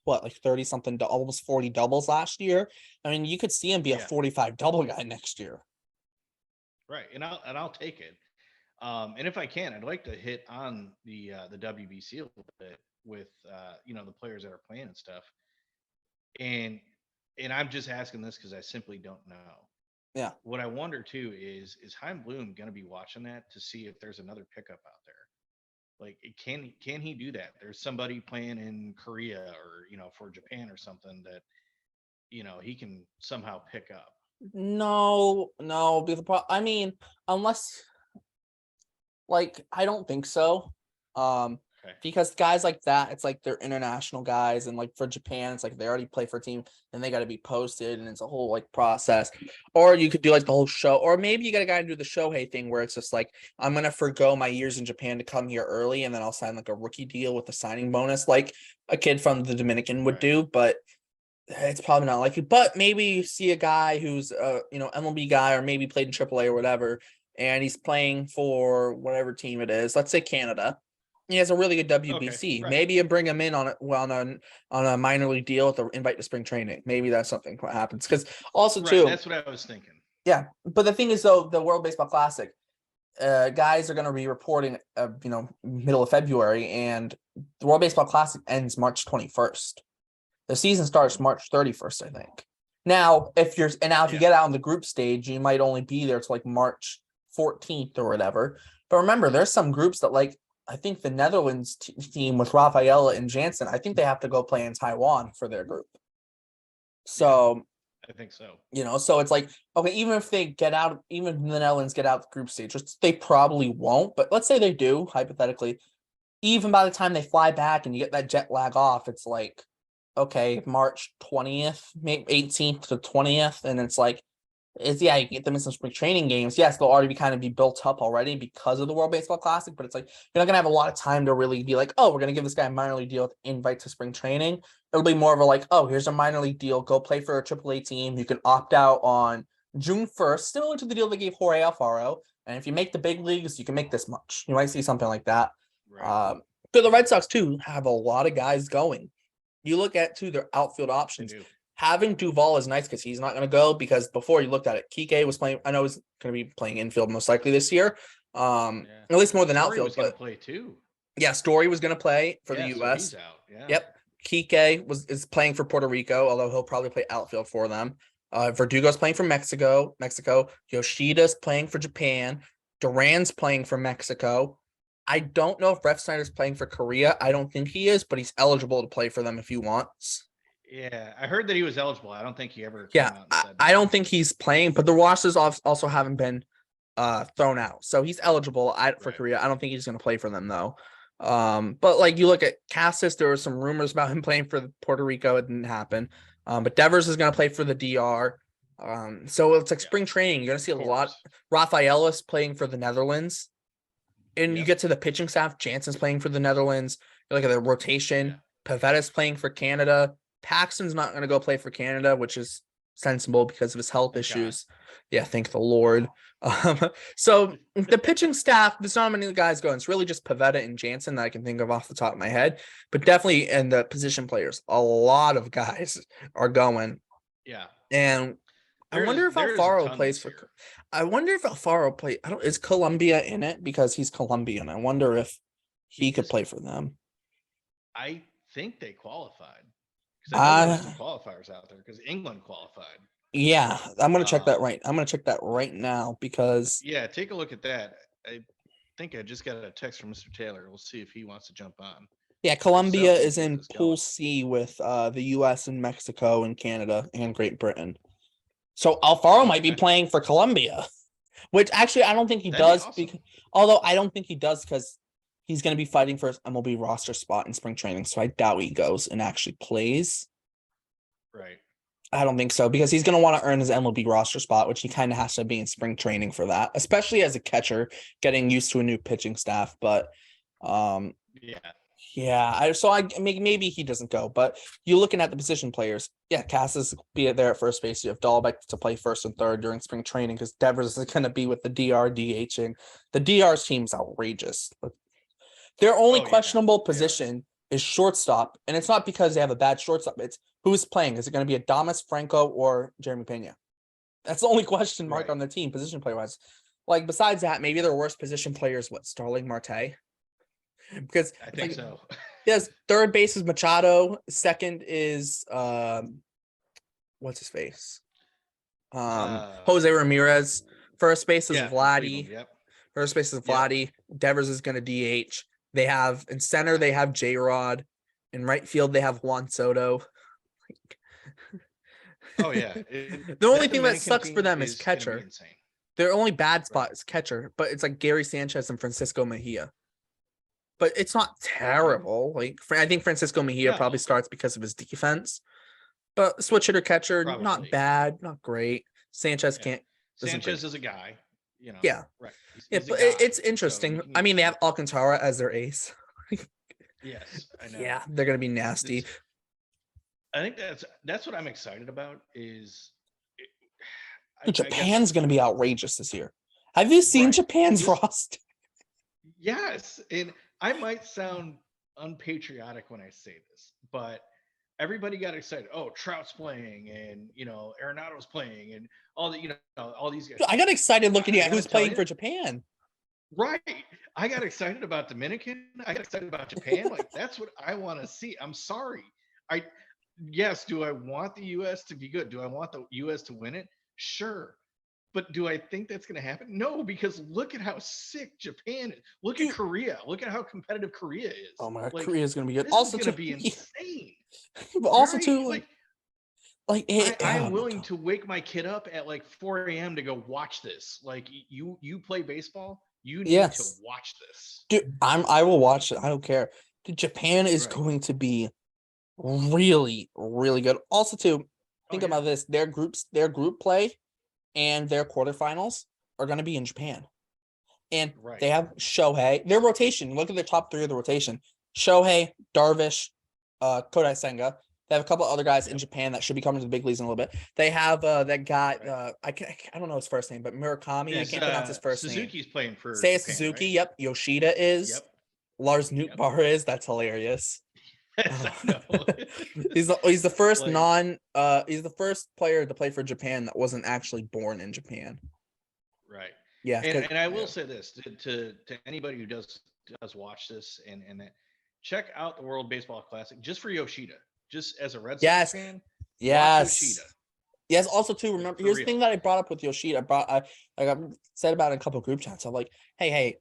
what, like 30 something, almost 40 doubles last year. I mean, you could see him be a 45 double guy next year. Right. And I'll take it. And if I can, I'd like to hit on the WBC a little bit with, you know, the players that are playing and stuff. And I'm just asking this because I simply don't know. Yeah. What I wonder too is Heim Bloom going to be watching that to see if there's another pickup out there? Like, can he do that? There's somebody playing in Korea or, you know, for Japan or something that, you know, he can somehow pick up. No, I mean, unless, like, I don't think so. Okay. Because guys like that, it's like they're international guys, and like for Japan, it's like they already play for a team, and they got to be posted, and it's a whole like process. Or you could do like the whole show, or maybe you got a guy to do the Shohei thing where it's just like I'm gonna forgo my years in Japan to come here early, and then I'll sign like a rookie deal with a signing bonus, like a kid from the Dominican would do. But it's probably not likely. But maybe you see a guy who's you know, MLB guy, or maybe played in AAA or whatever, and he's playing for whatever team it is. Let's say Canada. He has a really good WBC. Okay, right. Maybe you bring him in on a minor league deal with the invite to spring training. Maybe that's something what happens. Because also too, That's what I was thinking. yeah. But the thing is though, the World Baseball Classic, guys are going to be reporting, you know, middle of February, and the World Baseball Classic ends March 21st. The season starts March 31st, I think. Now, if you get out on the group stage, you might only be there till like March 14th or whatever. But remember, there's some groups that, like, I think the Netherlands team with Rafaela and Jansen, I think they have to go play in Taiwan for their group. So I think so. You know, so it's like, okay, even if they get out, even if the Netherlands get out the group stage, which they probably won't, but let's say they do, hypothetically, even by the time they fly back and you get that jet lag off, it's like, okay, March 20th, maybe 18th to 20th, and it's like, you get them in some spring training games. Yes, they'll already be built up already because of the World Baseball Classic, but it's like you're not gonna have a lot of time to really be like, oh, we're gonna give this guy a minor league deal with invite to spring training. It'll be more of a like, oh, here's a minor league deal. Go play for a AAA team. You can opt out on June 1st, similar to the deal they gave Jorge Alfaro. And if you make the big leagues, you can make this much. You might see something like that. Right. But the Red Sox too have a lot of guys going. You look at too their outfield options. Having Duvall is nice because he's not going to go, because before you looked at it, Kike was playing. I know he's going to be playing infield most likely this year. At least more than Story outfield. Was going to play too. Yeah, Story was going to play for the So U.S. he's out. Yeah. Yep. Kike is playing for Puerto Rico, although he'll probably play outfield for them. Verdugo's playing for Mexico. Yoshida's playing for Japan. Duran's playing for Mexico. I don't know if Refsnyder's playing for Korea. I don't think he is, but he's eligible to play for them if he wants. Yeah, I heard that he was eligible. I don't think he ever. Yeah, I don't think he's playing, but the rosters also haven't been thrown out, so he's eligible for Korea. I don't think he's going to play for them though. But like you look at Cassis, there were some rumors about him playing for Puerto Rico. It didn't happen. But Devers is going to play for the DR. So it's like spring training. You're going to see a lot. Rafaelis playing for the Netherlands. And you get to the pitching staff. Jansen's playing for the Netherlands. You look at the rotation. Pavetta's playing for Canada. Paxton's not going to go play for Canada, which is sensible because of his health issues. Yeah, thank the Lord. So the pitching staff, there's not many guys going. It's really just Pavetta and Jansen that I can think of off the top of my head. But definitely in the position players, a lot of guys are going. Yeah. And I wonder if Alfaro plays for. I wonder if Alfaro play. Is Colombia in it because he's Colombian? I wonder if he could play for them. I think they qualified. Because I know there's some qualifiers out there because England qualified. Yeah, I'm gonna check that right. I'm gonna check that right now because. Yeah, take a look at that. I think I just got a text from Mr. Taylor. We'll see if he wants to jump on. Yeah, Colombia is in Pool C with the U.S. and Mexico and Canada and Great Britain. So Alfaro might be playing for Colombia, which actually I don't think he does. Awesome. Although I don't think he does because he's going to be fighting for his MLB roster spot in spring training. So I doubt he goes and actually plays. Right. I don't think so because he's going to want to earn his MLB roster spot, which he kind of has to be in spring training for that, especially as a catcher getting used to a new pitching staff. But maybe he doesn't go, but you're looking at the position players. Yeah, Cassis be it there at first base. You have Dahlbeck to play first and third during spring training because Devers is going to be with the DR DHing. The DR's team's outrageous. Their only questionable position is shortstop, and it's not because they have a bad shortstop. It's who's playing. Is it going to be Adames, Franco, or Jeremy Pena? That's the only question mark on the team, position player wise. Like besides that, maybe their worst position player is Starling Marte. Because I think so. Yes, third base is Machado. Second is what's his face? Jose Ramirez. First base is Vladdy. Yep. First base is Vladdy. Devers is going to DH. They have in center. They have J-Rod. In right field, they have Juan Soto. Oh yeah. The only thing that sucks for them is catcher. Their only bad spot is catcher, but it's like Gary Sanchez and Francisco Mejia. But it's not terrible. Like I think Francisco Mejia probably starts because of his defense. But switch hitter catcher, not bad, not great. Sanchez can't. Sanchez is a guy. You know. Yeah. Right. But it's interesting. So I mean, they have Alcantara as their ace. Yes, I know. Yeah, they're gonna be nasty. I think that's what I'm excited about. Is Japan's gonna be outrageous this year. Have you seen Japan's roster? Yes, and I might sound unpatriotic when I say this, but everybody got excited. Oh, Trout's playing, and Arenado's playing, and all the all these guys. I got excited looking at who's playing for Japan. Right, I got excited about Dominican. I got excited about Japan. Like that's what I want to see. I'm sorry. Do I want the U.S. to be good? Do I want the U.S. to win it? Sure. But do I think that's going to happen? No, because look at how sick Japan is. Look at Korea. Look at how competitive Korea is. Oh my God, Korea is going to be good. Also, going to be insane. But also too, Like I'm willing to wake my kid up at like 4 a.m. to go watch this. Like you play baseball, you need to watch this. Dude, I will watch it. I don't care. Dude, Japan is going to be really, really good. Also, too, think about this: their group play, and their quarterfinals are going to be in Japan, and they have Shohei. Their rotation. Look at their top 3 of the rotation: Shohei, Darvish, Kodai Senga. They have a couple other guys in Japan that should be coming to the big leagues in a little bit. They have that guy. I don't know his first name, but Murakami. I can't pronounce his first name. Suzuki's playing for Seiya Japan, Suzuki. right? Yep. Yoshida is. Yep. Lars Nootbaar is. That's hilarious. I know. he's the first he's the first player to play for Japan that wasn't actually born in Japan. Right. Yeah. And I will say this to anybody who does watch this and check out the World Baseball Classic just for Yoshida. Just as a Red Sox fan, watch Yoshida. Yes. Also, too, remember, here's the thing that I brought up with Yoshida. I said about it in a couple of group chats. I'm like, hey,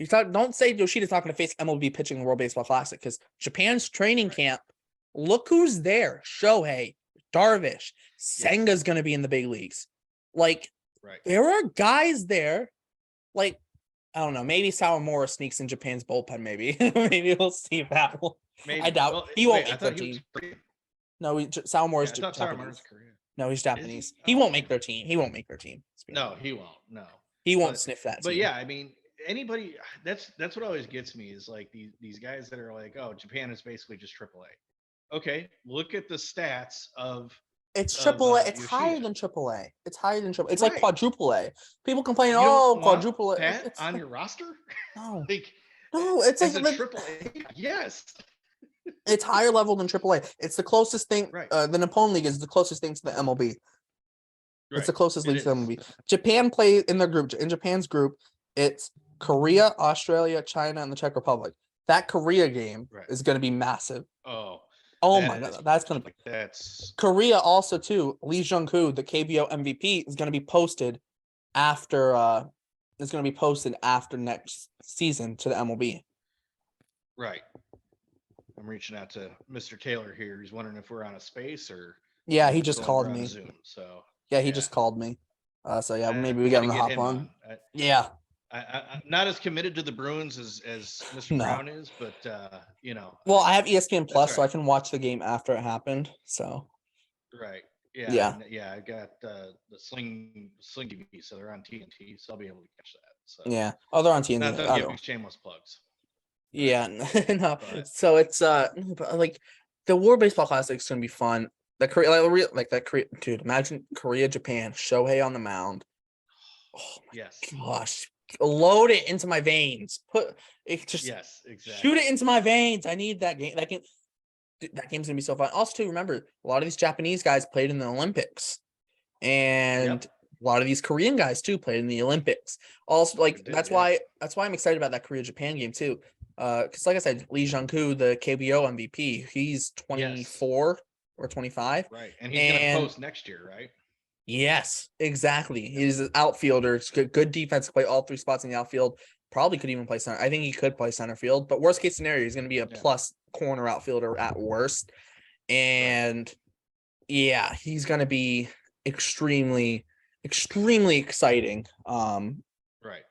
don't say Yoshida's not going to face MLB pitching in the World Baseball Classic because Japan's training camp. Look who's there: Shohei, Darvish, Senga's going to be in the big leagues. Like, there are guys there. Like, I don't know. Maybe Sawamura sneaks in Japan's bullpen. Maybe we'll see that one. Maybe. I doubt he won't make their team. No, Sawamura's Japanese. No, he's Japanese. He won't make their team. He won't make their team. No, he won't. No, he won't sniff that. But yeah, I mean, anybody. That's what always gets me is like these guys that are like, oh, Japan is basically just AAA. Okay, look at the stats of. It's AAA. It's higher than AAA. It's higher than AAA. It's like quadruple A. People complain, quadruple A. Pat on your roster? No, no, it's like AAA. Yes. It's higher level than AAA. It's the closest thing. The Nippon League is the closest thing to the MLB. It's the closest league to the MLB. Japan play in their group. In Japan's group, it's Korea, Australia, China, and the Czech Republic. That Korea game is going to be massive. Oh my god, that's gonna be. That's Korea also too. Lee Jung-koo, the KBO MVP, is gonna be posted after. Is gonna be posted after next season to the MLB. Right. I'm reaching out to Mr. Taylor here. He's wondering if we're on a space or. Yeah, he just called me. Zoom, so. Yeah, he just called me. So yeah, maybe we got him to hop on. Yeah. I'm not as committed to the Bruins as Mr. Brown is, but you know. Well, I have ESPN Plus, so I can watch the game after it happened. So. Right. Yeah. Yeah. I got the Sling TV, so they're on TNT, so I'll be able to catch that. So. Yeah. Oh, they're on TNT. Not that giving shameless plugs. Yeah. No. So it's like the World Baseball Classic is gonna be fun. The Korea, dude. Imagine Korea, Japan, Shohei on the mound. Oh my gosh. Load it into my veins. Put it just exactly. Shoot it into my veins. I need that game. That game's gonna be so fun. Also, too, remember a lot of these Japanese guys played in the Olympics, and a lot of these Korean guys too played in the Olympics. Also, that's why I'm excited about that Korea Japan game too. Because like I said, Lee Jung-koo, the KBO MVP, he's 24 or 25, right? And he's gonna post next year, right? Yes, exactly. He's an outfielder. It's good defense to play all 3 spots in the outfield. Probably could even play center. I think he could play center field, but worst case scenario, he's going to be a plus corner outfielder at worst. And yeah, he's going to be extremely, extremely exciting. Right.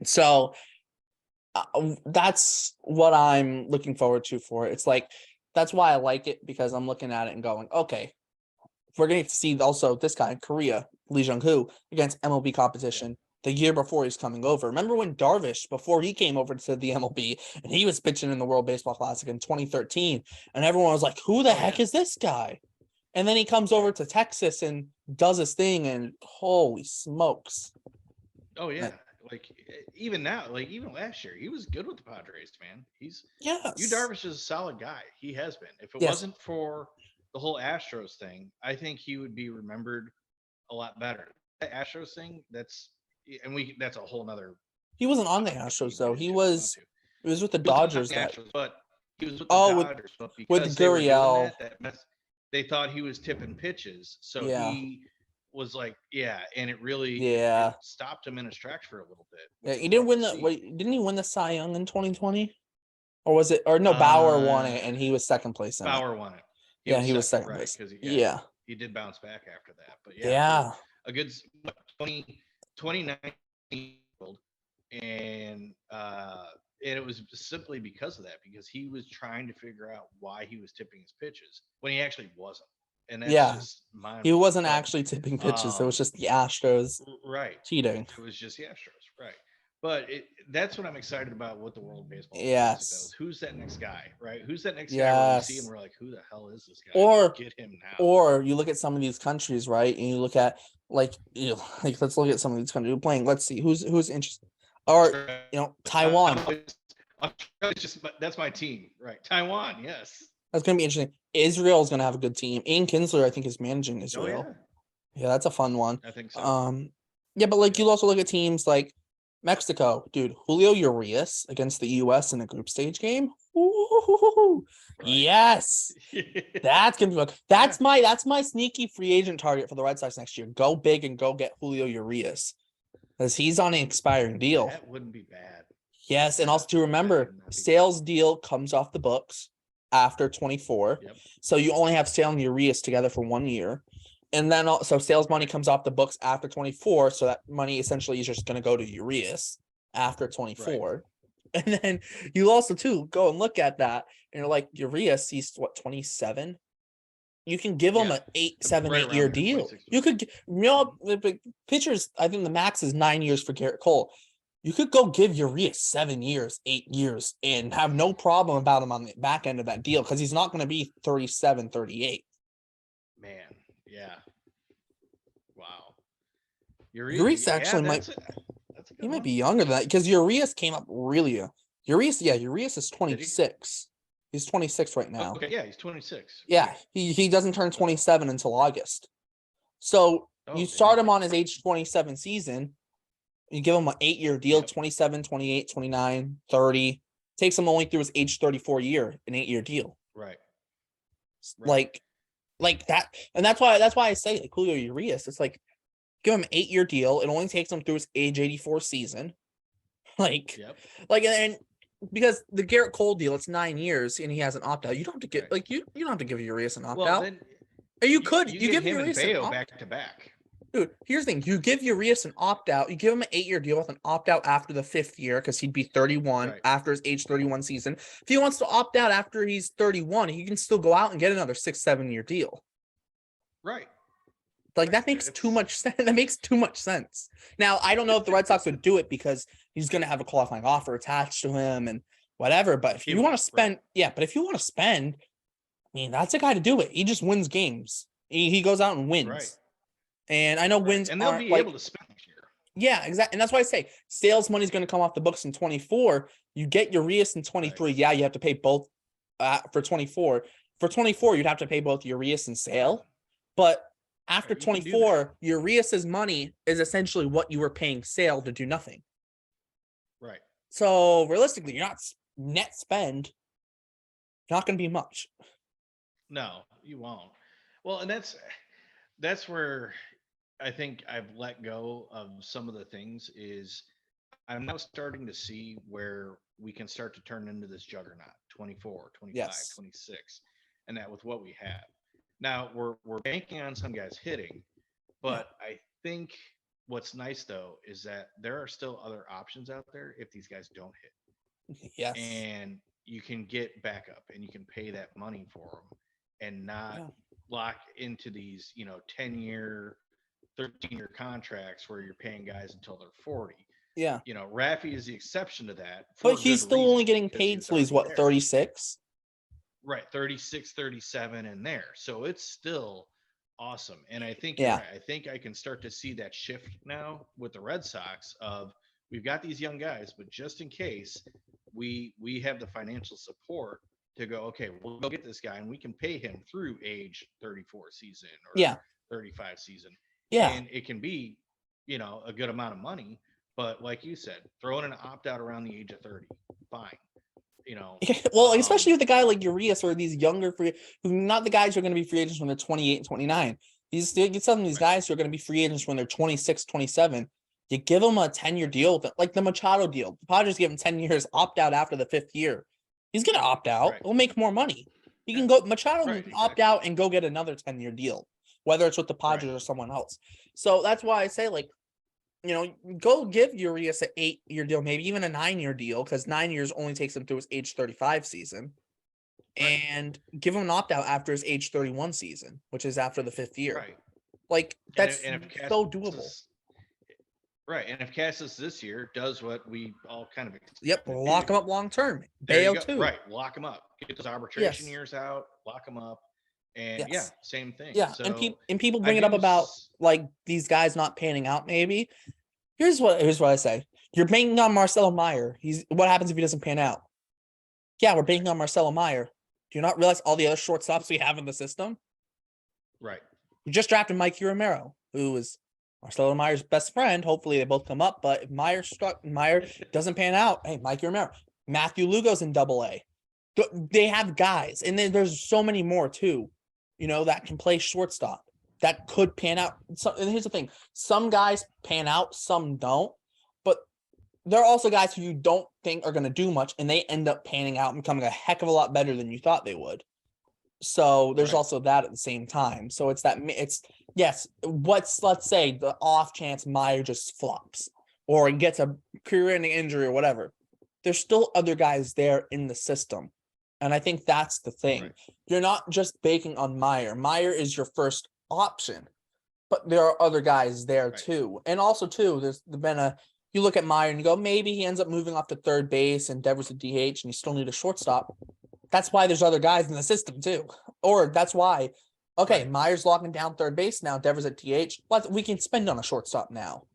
So that's what I'm looking forward to for it. It's like, that's why I like it, because I'm looking at it and going, okay, we're going to see also this guy in Korea, Lee Jung-koo, against MLB competition the year before he's coming over. Remember when Darvish, before he came over to the MLB, and he was pitching in the World Baseball Classic in 2013, and everyone was like, who the heck is this guy? And then he comes over to Texas and does his thing, and holy smokes. Oh, yeah. Like, even now, like, even last year, he was good with the Padres, man. Yu Darvish is a solid guy. He has been. If it wasn't for the whole Astros thing, I think he would be remembered a lot better. The Astros thing, that's a whole nother. He wasn't on the Astros though. He was with the Dodgers. But he was with the Dodgers. But with Gurriel, they thought he was tipping pitches, so he was like, and it really it stopped him in his tracks for a little bit. Yeah, he didn't win didn't he win the Cy Young in 2020? Or was it? Or no, Bauer won it, and he was second place. Bauer won it. He was second place. he did bounce back after that. But Yeah. a good 29-year-old, and it was simply because of that, because he was trying to figure out why he was tipping his pitches when he actually wasn't, and that's just He wasn't but, actually tipping pitches. It was just the Astros right. cheating. It was just the Astros, right? But that's what I'm excited about. What the World of Baseball Yes. does. Who's that next guy, right? Who's that next guy where we see him, Yes. we're like, who the hell is this guy? Or Get him now. Or you look at some of these countries, right? And you look at like let's look at some of these countries playing. Let's see who's interested. Or Taiwan. That's my team, right? Taiwan, yes. That's gonna be interesting. Israel's gonna have a good team. Ian Kinsler, I think, is managing Israel. Oh, yeah, that's a fun one. I think so. Yeah, but like you also look at teams like Mexico, dude. Julio Urias against the U.S. in a group stage game. Ooh, right. Yes, that's gonna be fun. That's my sneaky free agent target for the Red Sox next year. Go big and go get Julio Urias, because he's on an expiring deal. That wouldn't be bad. Yes, and also to remember, Sale's deal comes off the books after 24. Yep. So you only have Sale and Urias together for 1 year. And then also Sale's money comes off the books after 24. So that money essentially is just going to go to Urias after 24. Right. And then you also too go and look at that and you're like, Urias, he's what, 27? You can give him an 8 year deal. You could, the pitchers, I think the max is 9 years for Garrett Cole. You could go give Urias 7 years, 8 years, and have no problem about him on the back end of that deal, because he's not going to be 37, 38. Man, yeah. Wow. Urias actually he might be younger than that, because Urias came up really. Urias is 26. He's 26 right now. Okay, yeah, he's 26. Yeah, he doesn't turn 27 until August. So you start him on his age 27 season. You give him an 8 year deal, 27, 28, 29, 30. Takes him only through his age 34 year, an 8 year deal. Right. Like that. And that's why I say like Julio Urias, it's like give him an 8 year deal. It only takes him through his age 84 season. And because the Garrett Cole deal, it's 9 years and he has an opt out. You don't have to get you don't have to give Urias an opt out. Or you give him Urias and Bayo back to back. Dude, here's the thing. You give Urias an opt-out. You give him an 8 year deal with an opt-out after the 5th year, because he'd be 31 after his age 31 season. If he wants to opt out after he's 31, he can still go out and get another 6-7 year deal. Right. Like that makes too much sense. That makes too much sense. Now, I don't know if the Red Sox would do it, because he's going to have a qualifying offer attached to him and whatever. But if you want to spend, I mean, that's a guy to do it. He just wins games. He goes out and wins. Right. And I know wins and they'll aren't be able to spend next year. Yeah, exactly. And that's why I say sales money is going to come off the books in 24. You get Urias in 23. Right. Yeah, you have to pay both for 24. For 24, you'd have to pay both Urias and Sale. But after 24, Urias's money is essentially what you were paying Sale to do nothing. Right. So realistically, you're not net spend. Not going to be much. No, you won't. Well, and that's where I think I've let go of some of the things. Is I'm now starting to see where we can start to turn into this juggernaut, 24, 25, 26, and that with what we have. Now we're banking on some guys hitting, but I think what's nice though is that there are still other options out there if these guys don't hit. Yes. And you can get backup and you can pay that money for them and not lock into these, 10-year, 13-year contracts where you're paying guys until they're 40. Yeah. Raffy is the exception to that. But he's still only getting paid till he's what, 36? Right, 36, 37 in there. So it's still awesome. And I think you're right. I think I can start to see that shift now with the Red Sox of we've got these young guys, but just in case we have the financial support to go, okay, we'll go get this guy and we can pay him through age 34 season or 35 season. Yeah. And it can be, a good amount of money. But like you said, throw in an opt-out around the age of 30, fine. Well, especially with a guy like Urias or these younger not the guys who are going to be free agents when they're 28 and 29. Get some of these guys who are going to be free agents when they're 26, 27. You give them a 10-year deal, like the Machado deal. The Padres give him 10 years, opt out after the 5th year. He's going to opt out. He'll make more money. He can go Machado opt out and go get another 10-year deal. whether it's with the Padres or someone else. So that's why I say, like, go give Urias an 8-year deal, maybe even a 9-year deal, because 9 years only takes him through his age 35 season. Right. And give him an opt-out after his age 31 season, which is after the 5th year. Right. Like, that's so doable. Right. And if Cassis this year does what we all kind of lock him up long term. Bayo too. Right. Lock him up. Get those arbitration years out, lock him up. And same thing. Yeah. So, and people bring it up about like these guys not panning out, maybe. Here's what I say. You're banking on Marcelo Meyer. What happens if he doesn't pan out? Yeah, we're banking on Marcelo Meyer. Do you not realize all the other shortstops we have in the system? Right. We just drafted Mike Romero, who is Marcelo Meyer's best friend. Hopefully they both come up, but if Meyer doesn't pan out, hey, Mike Romero. Matthew Lugo's in Double-A. They have guys, and then there's so many more too, that can play shortstop that could pan out. So, and here's the thing: some guys pan out, some don't. But there are also guys who you don't think are going to do much, and they end up panning out and becoming a heck of a lot better than you thought they would. So there's also that at the same time. So let's say the off chance Meyer just flops or gets a career-ending injury or whatever. There's still other guys there in the system. And I think that's the thing. Right. You're not just banking on Meyer. Meyer is your first option, but there are other guys there too. And also too, there's been you look at Meyer and you go, maybe he ends up moving off to third base and Devers at DH and you still need a shortstop. That's why there's other guys in the system too. Or that's why, Meyer's locking down third base now, Devers at DH. We can spend on a shortstop now,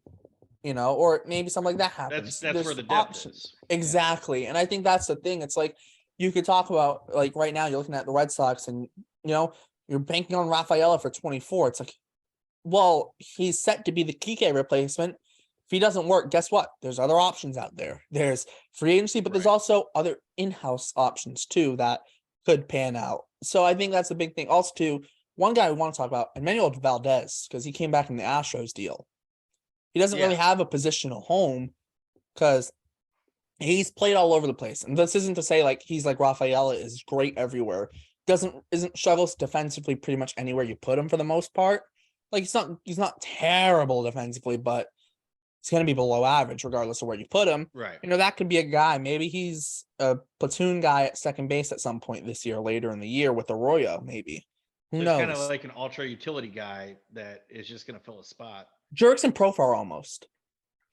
or maybe something like that happens. That's where the depth is. Exactly. And I think that's the thing. It's like, you could talk about, like, right now you're looking at the Red Sox and, you're banking on Rafaela for 24. It's like, well, he's set to be the Kike replacement. If he doesn't work, guess what? There's other options out there. There's free agency, but there's also other in-house options too that could pan out. So I think that's the big thing. Also, too, one guy we want to talk about, Emmanuel Valdez, because he came back in the Astros deal. He doesn't really have a positional home because he's played all over the place. And this isn't to say like he's like Rafaela is great everywhere. Isn't struggles defensively pretty much anywhere you put him for the most part. Like he's not terrible defensively, but he's going to be below average regardless of where you put him. Right. That could be a guy. Maybe he's a platoon guy at second base at some point this year, later in the year with Arroyo, maybe. Who knows? Kind of like an ultra utility guy that is just going to fill a spot. Jurickson Profar almost.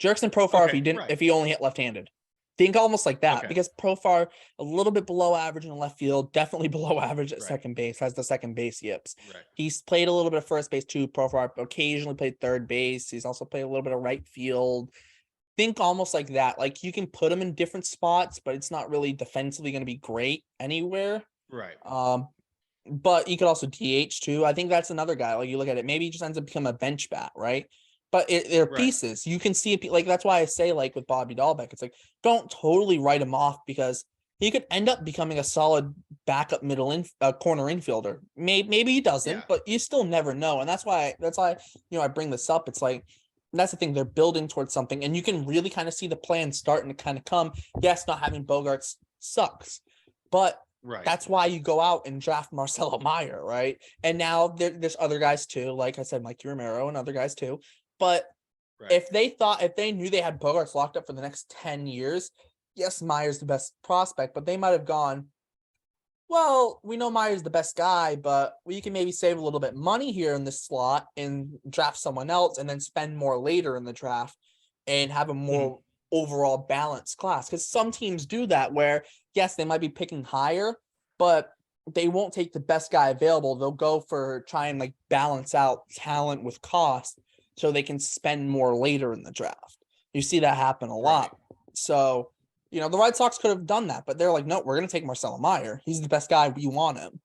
Jurickson Profar if he only hit left-handed. Think almost like that because Profar a little bit below average in the left field, definitely below average at second base, has the second base yips. Right. He's played a little bit of first base too. Profar occasionally played third base. He's also played a little bit of right field. Think almost like that. Like you can put him in different spots, but it's not really defensively going to be great anywhere. Right. But you could also DH too. I think that's another guy. Like you look at it, maybe he just ends up becoming a bench bat, right? But they're pieces. You can see it. Like that's why I say, like with Bobby Dahlbeck, it's like don't totally write him off because he could end up becoming a solid backup corner infielder. Maybe he doesn't, but you still never know. And that's why I bring this up. It's like that's the thing. They're building towards something, and you can really kind of see the plan starting to kind of come. Yes, not having Bogarts sucks, but that's why you go out and draft Marcelo Meyer, right? And now there's other guys too. Like I said, Mike Romero and other guys too. But if they knew they had Bogarts locked up for the next 10 years, yes, Meyer's the best prospect, but they might have gone, well, we know Meyer's the best guy, but we can maybe save a little bit money here in this slot and draft someone else and then spend more later in the draft and have a more overall balanced class. Because some teams do that where, yes, they might be picking higher, but they won't take the best guy available. They'll go for try and like balance out talent with cost so they can spend more later in the draft. You see that happen a lot. So, the Red Sox could have done that, but they're like, no, we're going to take Marcelo Meyer. He's the best guy. We want him.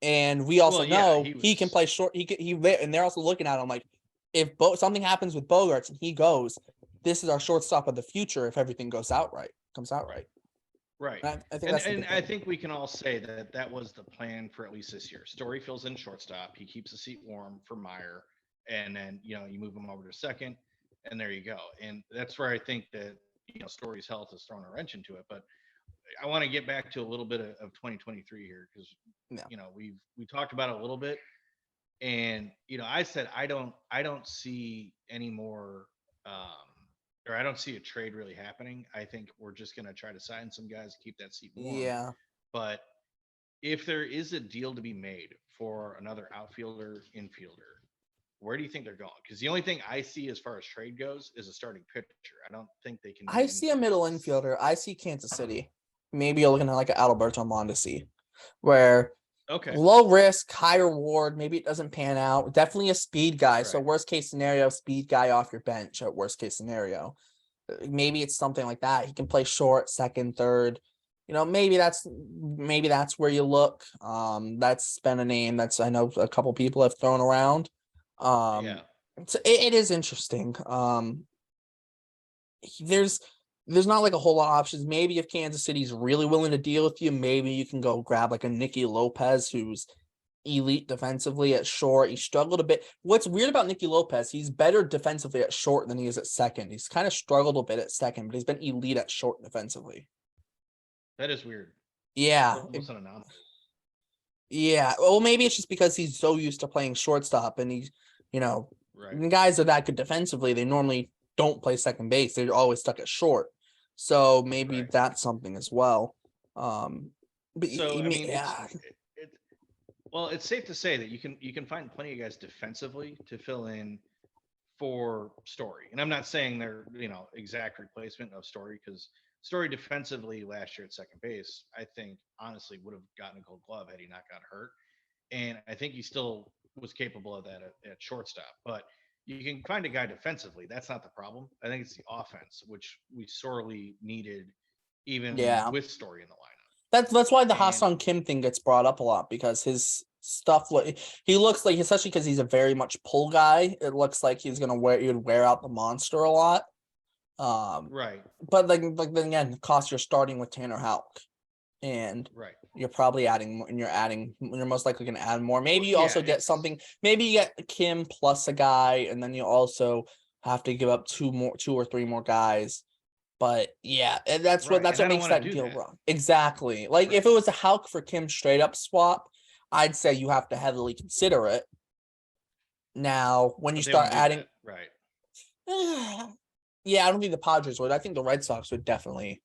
And we also know he can play short. And they're also looking at him like, if something happens with Bogarts and he goes, this is our shortstop of the future if everything comes out right. Right. I think we can all say that was the plan for at least this year. Story fills in shortstop. He keeps the seat warm for Meyer. And then, you move him over to second, and there you go. And that's where I think that, Story's health has thrown a wrench into it. But I want to get back to a little bit of 2023 here because, we talked about it a little bit. And I said I don't see any more, or I don't see a trade really happening. I think we're just gonna try to sign some guys to keep that seat warm. Yeah. But if there is a deal to be made for another outfielder, infielder, where do you think they're going? Because the only thing I see as far as trade goes is a starting pitcher. I don't think they can do I see a anything middle else. infielder. I see Kansas City. Maybe you're looking at like an Adalberto Mondesi, where Okay. low risk, high reward. Maybe it doesn't pan out. Definitely a speed guy. So Right. worst case scenario, speed guy off your bench at worst case scenario. Maybe it's something like that. He can play short, second, third. Maybe that's where you look. That's been a name that's I know a couple people have thrown around. Yeah. So it is interesting. There's not like a whole lot of options. Maybe if Kansas City's really willing to deal with you, maybe you can go grab like a Nicky Lopez who's elite defensively at short. He struggled a bit. What's weird about Nicky Lopez, he's better defensively at short than he is at second. He's kind of struggled a bit at second, but he's been elite at short defensively. That is weird. Yeah. Almost an anomaly. Yeah. Well, maybe it's just because he's so used to playing shortstop and he's, Right. when guys are that good defensively, they normally don't play second base. They're always stuck at short. So maybe Right. that's something as well. But So I mean, yeah. it's safe to say that you can find plenty of guys defensively to fill in for Story. And I'm not saying they're, exact replacement of Story, because Story defensively last year at second base, I think honestly would have gotten a gold glove had he not got hurt. And I think he still was capable of that at shortstop. But you can find a guy defensively. That's not the problem. I think it's the offense, which we sorely needed even Yeah. with Story in the lineup. That's why the And Ha-Sung Kim thing gets brought up a lot, because his stuff, he looks like, especially because he's a very much pull guy, it looks like he's gonna wear out the monster a lot. right, But like then again, cost you're starting with Tanner Houck, and right. you're probably adding more, and you're most likely gonna add more. Maybe you Yeah, also get something. Maybe you get Kim plus a guy, and then you also have to give up two or three more guys. But yeah, and that's right. what And I don't makes want to that do deal that. wrong. Exactly. Like if Right. it was a Hulk for Kim straight up swap, I'd say you have to heavily consider it. Now, when you But they start won't do adding, that. Right. yeah, I don't think the Padres would. I think the Red Sox would definitely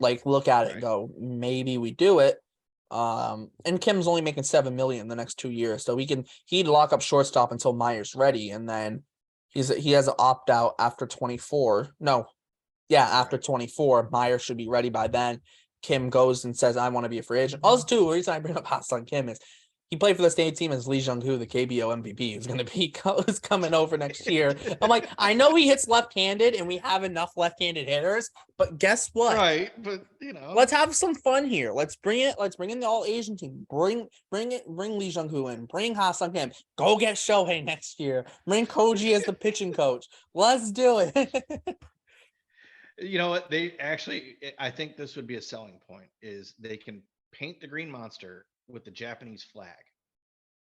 like look at it and Right. go, maybe we do it. And Kim's only making $7 million the next 2 years, so he'd lock up shortstop until Meyer's ready, and then he has an opt out after 24. No, yeah, after Right. 24, Meyer should be ready by then. Kim goes and says, I want to be a free agent. Also, too, the reason I bring up Ha-Sung Kim is he played for the state team as Lee Jung-hoo, the KBO MVP, who's going to be who's coming over next year. I'm like, I know he hits left-handed and we have enough left-handed hitters, but guess what? Right. But Let's have some fun here. Let's bring in the all Asian team. Bring Lee Jung-hoo in. Bring Ha-Sung Kim. Go get Shohei next year. Bring Koji as the pitching coach. Let's do it. you know what? I think this would be a selling point, is they can paint the green monster with the Japanese flag.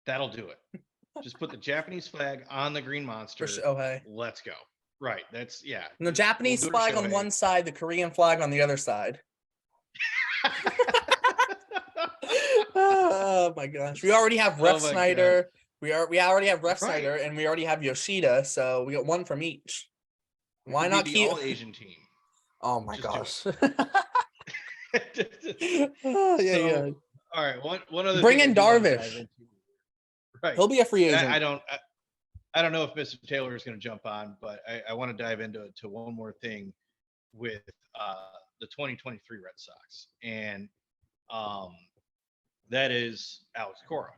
That'll do it. Just put the Japanese flag on the green For monster. Shohei. Let's go. Right. That's, yeah. And the Japanese We'll do it flag to on Shohei. one side, the Korean flag on the other side. Oh my gosh. We already have Ref Oh my Snyder. We already have Ref Right. Snyder, and we already have Yoshida, so we got one from each. Why We'll be not the keep all Asian team? Oh my Just gosh. do Oh, yeah, yeah. So, all right. One other Bring thing in I do want to dive Darvish. into. Right. He'll be a free And agent. I don't know if Mr. Taylor is going to jump on, but I want to dive into one more thing with the 2023 Red Sox, and that is Alex Cora,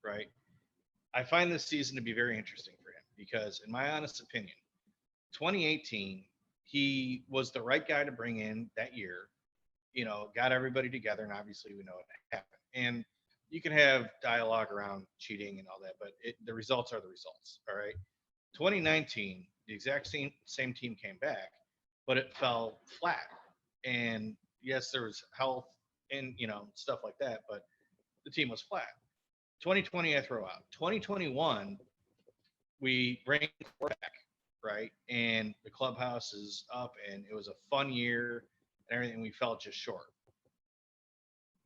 right? I find this season to be very interesting for him because, in my honest opinion, 2018 he was the right guy to bring in that year. Got everybody together, and obviously we know it happened. And you can have dialogue around cheating and all that, but the results are the results. All right. 2019, the exact same team came back, but it fell flat. And yes, there was health and stuff like that, but the team was flat. 2020, I throw out. 2021, we bring back, right? And the clubhouse is up, and it was a fun year and everything. We fell just short.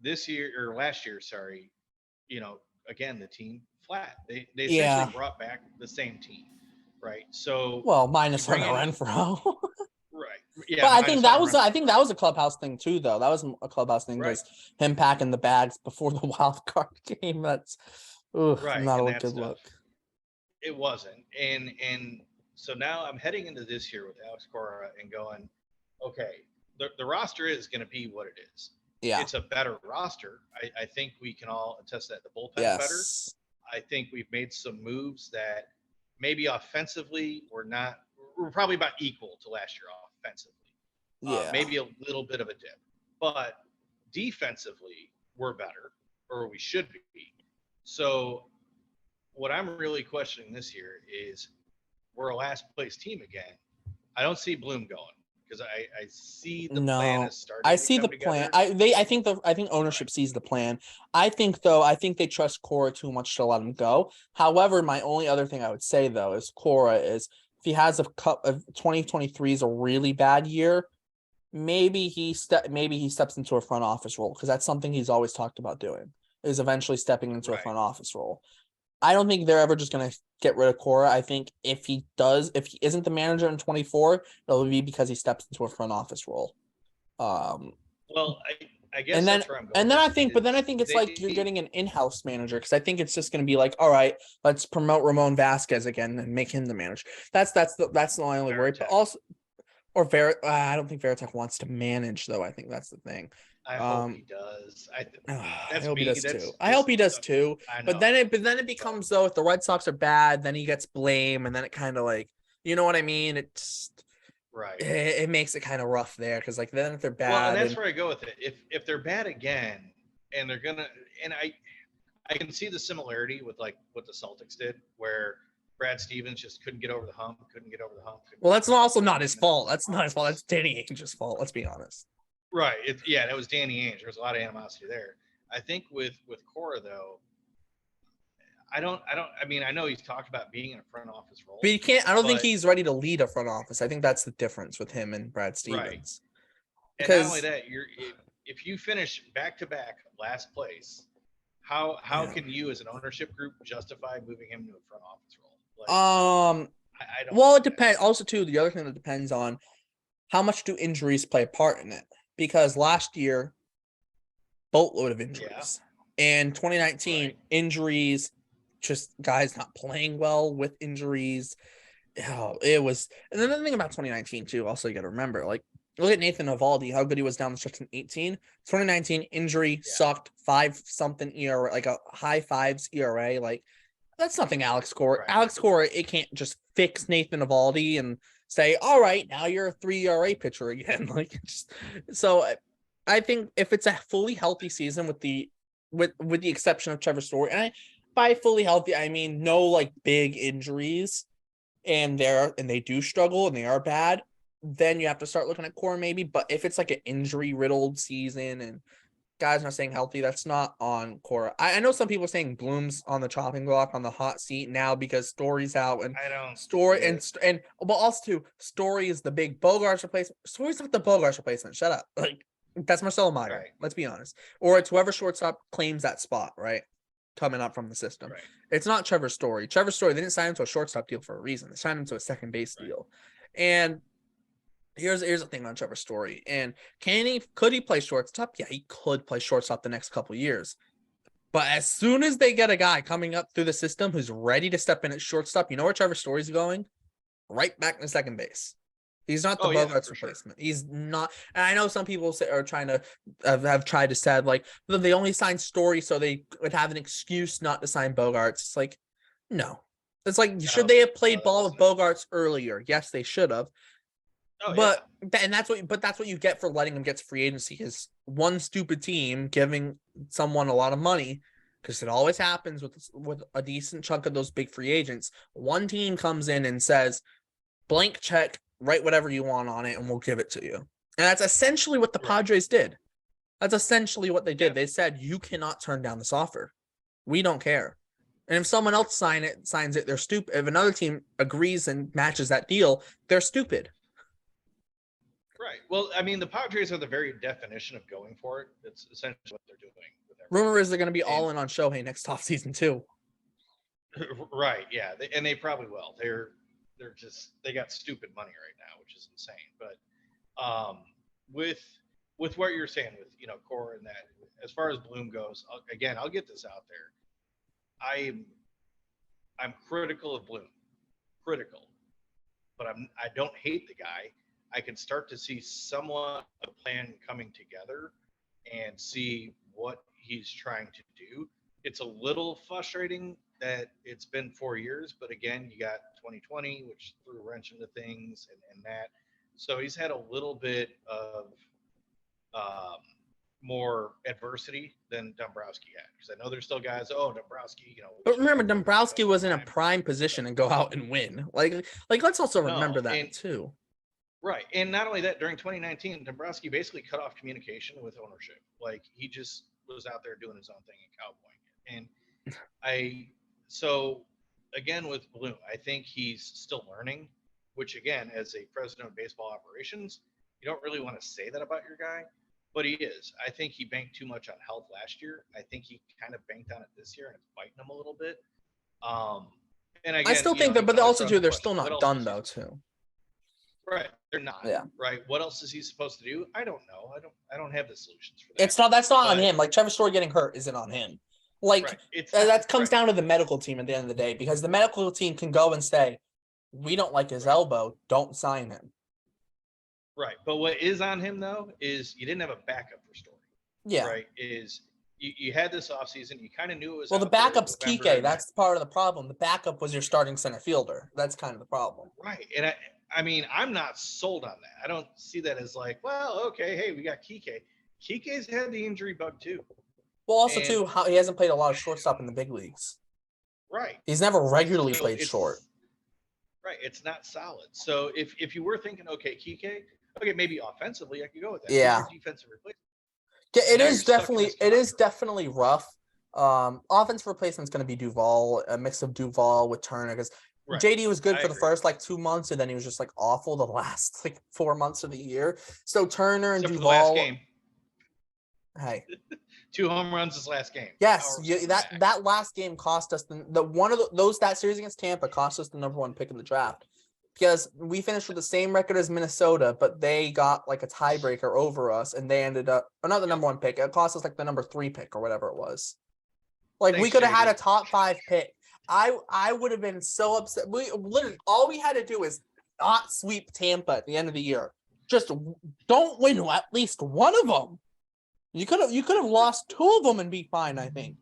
This year, or last year, sorry, again the team flat. They essentially Yeah. brought back the same team, right? So Well, you minus bring Hunter in Renfro. right, yeah, But I minus think that Hunter was Renfrow, I think that was a clubhouse thing too, though. That was a clubhouse thing right, because him packing the bags before the wild card game. That's right, not and a that good stuff. look. It wasn't, and so now I'm heading into this year with Alex Cora and going, okay, the roster is going to be what it is. Yeah. It's a better roster. I think we can all attest that the bullpen's better. Yes. I think we've made some moves that maybe offensively we're probably about equal to last year offensively. Yeah. Maybe a little bit of a dip, but defensively we're better, or we should be. So what I'm really questioning this year is we're a last place team again. I don't see Bloom going because I see the plan is starting I to see come the together. plan. I think ownership sees the plan. I think they trust Cora too much to let him go. However, my only other thing I would say though is Cora is if he has a cup of 2023 is a really bad year, maybe he steps into a front office role because that's something he's always talked about doing is eventually stepping into a Right. front office role. I don't think they're ever just going to get rid of Cora. I think if he isn't the manager in 24, it'll be because he steps into a front office role. Well, I guess and then that's where I'm going. and then I with think, it but then I is think it's like you're getting an in-house manager because I think it's just going to be like, all right, let's promote Ramon Vasquez again and make him the manager. That's the only worry. But Veritek. also, I don't think Veritek wants to manage though. I think that's the thing. I hope he does. I hope me. he does That's too. I hope he does too. I know. But then it becomes though if the Red Sox are bad, then he gets blamed, and then it kind of like you know what I mean. It's right. it makes it kind of rough there because like then if they're bad, Well, and that's where I go with it. If they're bad again, and they're gonna, and I can see the similarity with like what the Celtics did, where Brad Stevens just couldn't get over the hump. Well, that's also not his fault. That's not his fault. That's Danny Ainge's fault. Let's be honest. Right. That was Danny Ainge. There was a lot of animosity there. I think with Cora though, I mean, I know he's talked about being in a front office role. But you can't. I don't think he's ready to lead a front office. I think that's the difference with him and Brad Stevens. Right. And not only that, if you finish back to back last place, how can you as an ownership group justify moving him to a front office role? Like, I don't. Well, it depends. Also, too, the other thing that depends on how much do injuries play a part in it? Because last year, boatload of injuries, and 2019 injuries, just guys not playing well with injuries. It was, and then the thing about 2019 too. Also, you got to remember, like, look at Nathan Eovaldi, how good he was down the stretch in 18. 2019 injury sucked 5-something ERA, like a high 5s ERA, like. That's nothing Alex Cora. Right. Alex Cora, it can't just fix Nathan Eovaldi and say, all right, now you're a 3 ERA pitcher again. Like, so I think if it's a fully healthy season with the exception of Trevor Story, and by fully healthy, I mean no like big injuries, and they do struggle and they are bad, then you have to start looking at Cora maybe. But if it's like an injury riddled season and guys not staying healthy, that's not on Cora. I know some people are saying Bloom's on the chopping block on the hot seat now because Story's out and I don't Story and but also too, Story is the big Bogarts replacement. Story's not the Bogarts replacement. Shut up. Like that's Marcelo Meyer. Right. Let's be honest. Or it's whoever shortstop claims that spot, right? Coming up from the system. Right. It's not Trevor Story. Trevor Story, they didn't sign him to a shortstop deal for a reason. They signed him to a second base deal. And here's the thing on Trevor Story. And could he play shortstop? Yeah, he could play shortstop the next couple of years. But as soon as they get a guy coming up through the system who's ready to step in at shortstop, you know where Trevor Story's going? Right back to second base. He's not the Bogarts replacement. Sure. He's not. And I know some people are trying to have tried to say like they only signed Story so they would have an excuse not to sign Bogarts. It's like, no. It's like, should they have played ball with Bogarts earlier? Yes, they should have. That's what you get for letting him get to free agency is one stupid team giving someone a lot of money, because it always happens with a decent chunk of those big free agents. One team comes in and says, blank check, write whatever you want on it, and we'll give it to you. And that's essentially what the Padres did. That's essentially what they did. They said, you cannot turn down this offer. We don't care. And if someone else signs it, they're stupid. If another team agrees and matches that deal, they're stupid. Right. Well, I mean, the Padres are the very definition of going for it. It's essentially what they're doing with everything. Rumor is they're going to be all in on Shohei next offseason too. Right. Yeah. And they probably will. They got stupid money right now, which is insane. But with what you're saying with Cora and that, as far as Bloom goes, I'll get this out there. I'm critical of Bloom, but I don't hate the guy. I can start to see somewhat a plan coming together and see what he's trying to do. It's a little frustrating that it's been 4 years, but again, you got 2020, which threw a wrench into things and that. So he's had a little bit of more adversity than Dombrowski had. Because I know there's still guys, Dombrowski, But remember, Dombrowski was in a prime position and go out and win. Like let's also remember that too. Right. And not only that, during 2019, Dombrowski basically cut off communication with ownership. Like, he just was out there doing his own thing and cowboying it. And so again, with Bloom, I think he's still learning, which again, as a president of baseball operations, you don't really want to say that about your guy, but he is. I think he banked too much on health last year. I think he kind of banked on it this year, and it's biting him a little bit. And again, I still think that, but also too, they're still not done though too. Right, they're not. Yeah. Right. What else is he supposed to do? I don't know. I don't have the solutions for that. That's not on him. Like, Trevor Story getting hurt isn't on him. Like, right. That comes down to the medical team at the end of the day, because the medical team can go and say, we don't like his elbow, don't sign him. Right. But what is on him though is you didn't have a backup for Story. Yeah. Right. You had this offseason, you kind of knew it was. Well, the backup's Kike. That's part of the problem. The backup was your starting center fielder. That's kind of the problem. Right. And I mean, I'm not sold on that. I don't see that as like, well, okay, hey, we got Kike. Kike's had the injury bug too. Well, also too, he hasn't played a lot of shortstop in the big leagues. Right. He's never regularly played short. Right. It's not solid. So if you were thinking, okay, Kike, okay, maybe offensively, I could go with that. Yeah. Defensive replacement. It is definitely rough. Offensive replacement's going to be Duvall, a mix of Duvall with Turner, because right. JD was good for the first 2 months, and then he was just awful the last 4 months of the year. So Turner and Duvall. Last game. Hey. 2 home runs this last game. Yes, that last game cost us that series against Tampa cost us the #1 pick in the draft, because we finished with the same record as Minnesota, but they got a tiebreaker over us, and they ended up not the #1 pick. It cost us the #3 pick or whatever it was. We could have had a top 5 pick. I would have been so upset. We literally all we had to do is not sweep Tampa at the end of the year. Just don't win at least one of them. You could have lost 2 of them and be fine. I think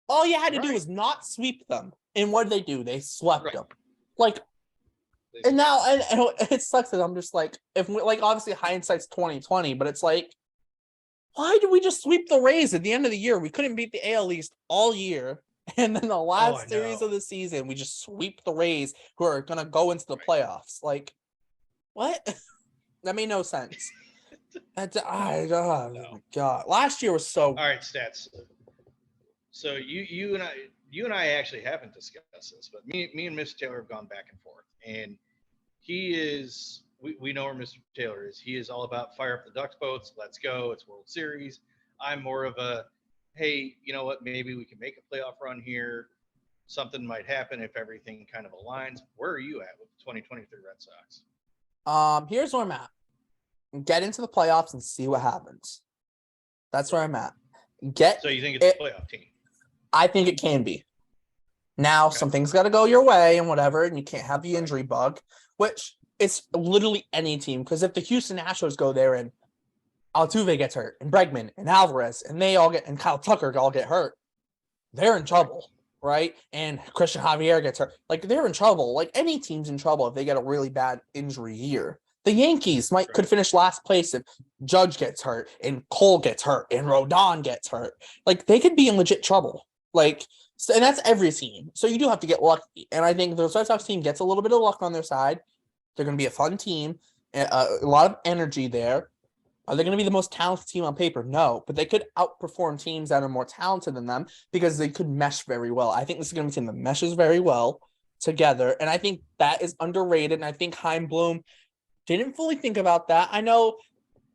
all you had to do was not sweep them. And what did they do? They swept them. And now and it sucks that I'm just if obviously hindsight's 2020, but it's why did we just sweep the Rays at the end of the year? We couldn't beat the AL East all year. And then the last series of the season, we just sweep the Rays, who are going to go into the playoffs. What? That made no sense. Oh my God. Last year was so. All right, stats. So you and I actually haven't discussed this, but me and Mr. Taylor have gone back and forth. And he is, we know where Mr. Taylor is. He is all about fire up the Ducks boats. Let's go. It's World Series. I'm more of a, hey, you know what? Maybe we can make a playoff run here. Something might happen if everything kind of aligns. Where are you at with the 2023 Red Sox? Here's where I'm at. Get into the playoffs and see what happens. That's where I'm at. So you think it's a playoff team? I think it can be. Now, some things got to go your way and whatever, and you can't have the injury bug, which it's literally any team. Because if the Houston Astros go there and Altuve gets hurt, and Bregman, and Alvarez, and Kyle Tucker all get hurt, they're in trouble, right? And Christian Javier gets hurt. They're in trouble. Any team's in trouble if they get a really bad injury year. The Yankees could finish last place if Judge gets hurt, and Cole gets hurt, and Rodon gets hurt. They could be in legit trouble. And that's every team. So you do have to get lucky. And I think the Red Sox team gets a little bit of luck on their side. They're going to be a fun team, a lot of energy there. Are they going to be the most talented team on paper? No, but they could outperform teams that are more talented than them because they could mesh very well. I think this is going to be a team that meshes very well together, and I think that is underrated. And I think Chaim Bloom, Didn't fully think about that. I know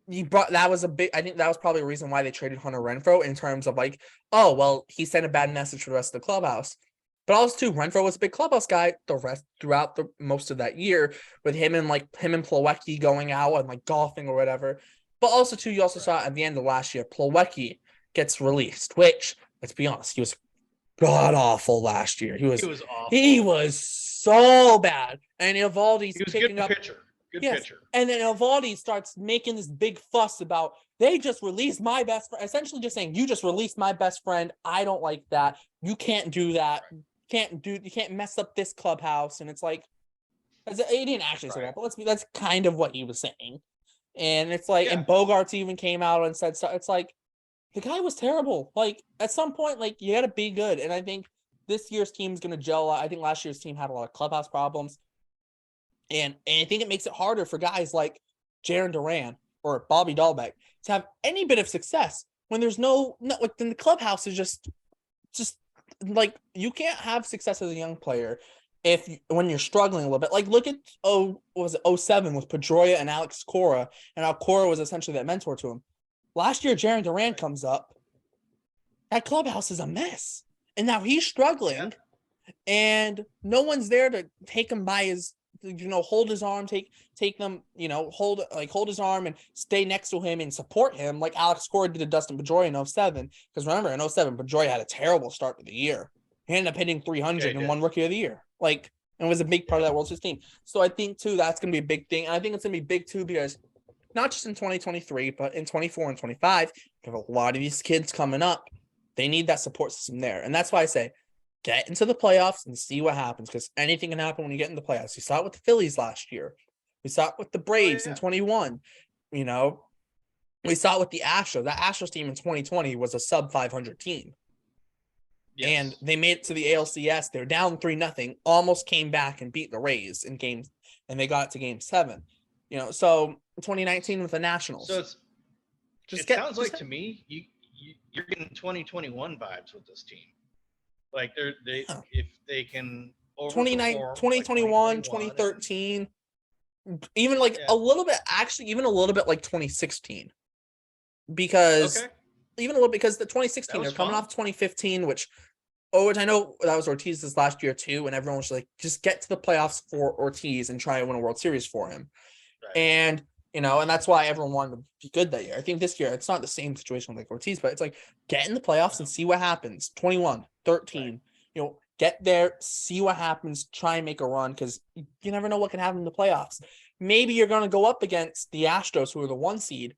you brought that was a big. I think that was probably a reason why they traded Hunter Renfroe in terms of like, oh well, he sent a bad message for the rest of the clubhouse. But also too, Renfroe was a big clubhouse guy the rest throughout the most of that year with him and Plawecki going out and like golfing or whatever. But also too, you also saw at the end of last year, Plawecki gets released, which let's be honest, he was god awful last year. He was awful. He was so bad. And Evaldi's He was picking good up pitcher. Good yes. pitcher. And then Evaldi starts making this big fuss about they just released my best friend, essentially just saying, you just released my best friend. I don't like that. You can't do that. You can't mess up this clubhouse. And it's like, he didn't actually say that, but that's kind of what he was saying. And it's like, and Bogarts even came out and said so. It's like, the guy was terrible. Like, at some point, like, you gotta be good. And I think this year's team's gonna gel. I think last year's team had a lot of clubhouse problems. And I think it makes it harder for guys like Jarren Duran or Bobby Dahlbeck to have any bit of success when there's no like then the clubhouse is just like you can't have success as a young player when you're struggling a little bit. Like look at what was it 07 with Pedroia and Alex Cora, and how Cora was essentially that mentor to him. Last year, Jarren Duran comes up. That clubhouse is a mess, and now he's struggling, and no one's there to take him by his. Hold his arm, take them, hold his arm and stay next to him and support him like Alex Cora did to Dustin Pedroia in 07. Because remember, in 07, Pedroia had a terrible start to the year. He ended up hitting 300 and won Rookie of the Year. Like, and was a big part of that World Series team. So I think, too, that's going to be a big thing. And I think it's going to be big, too, because not just in 2023, but in 24 and 25, we have a lot of these kids coming up. They need that support system there. And that's why I say, get into the playoffs and see what happens, because anything can happen when you get in the playoffs. You saw it with the Phillies last year. We saw it with the Braves in 21. We saw it with the Astros. That Astros team in 2020 was a sub 500 team. Yes. And they made it to the ALCS. They're down 3-0, almost came back and beat the Rays in games, and they got it to game 7. So 2019 with the Nationals. So sounds like to me, you're getting 2021 vibes with this team. Like if they can 2021, 2013, even like a little bit, actually, even a little bit like 2016, because even a little because the 2016 they're coming off 2015, which I know that was Ortiz's last year too, and everyone was like, just get to the playoffs for Ortiz and try and win a World Series for him, and and that's why everyone wanted to be good that year. I think this year it's not the same situation like Ortiz, but it's like get in the playoffs and see what happens. 21, 13, get there, see what happens, try and make a run, because you never know what can happen in the playoffs. Maybe you're going to go up against the Astros, who are the 1 seed,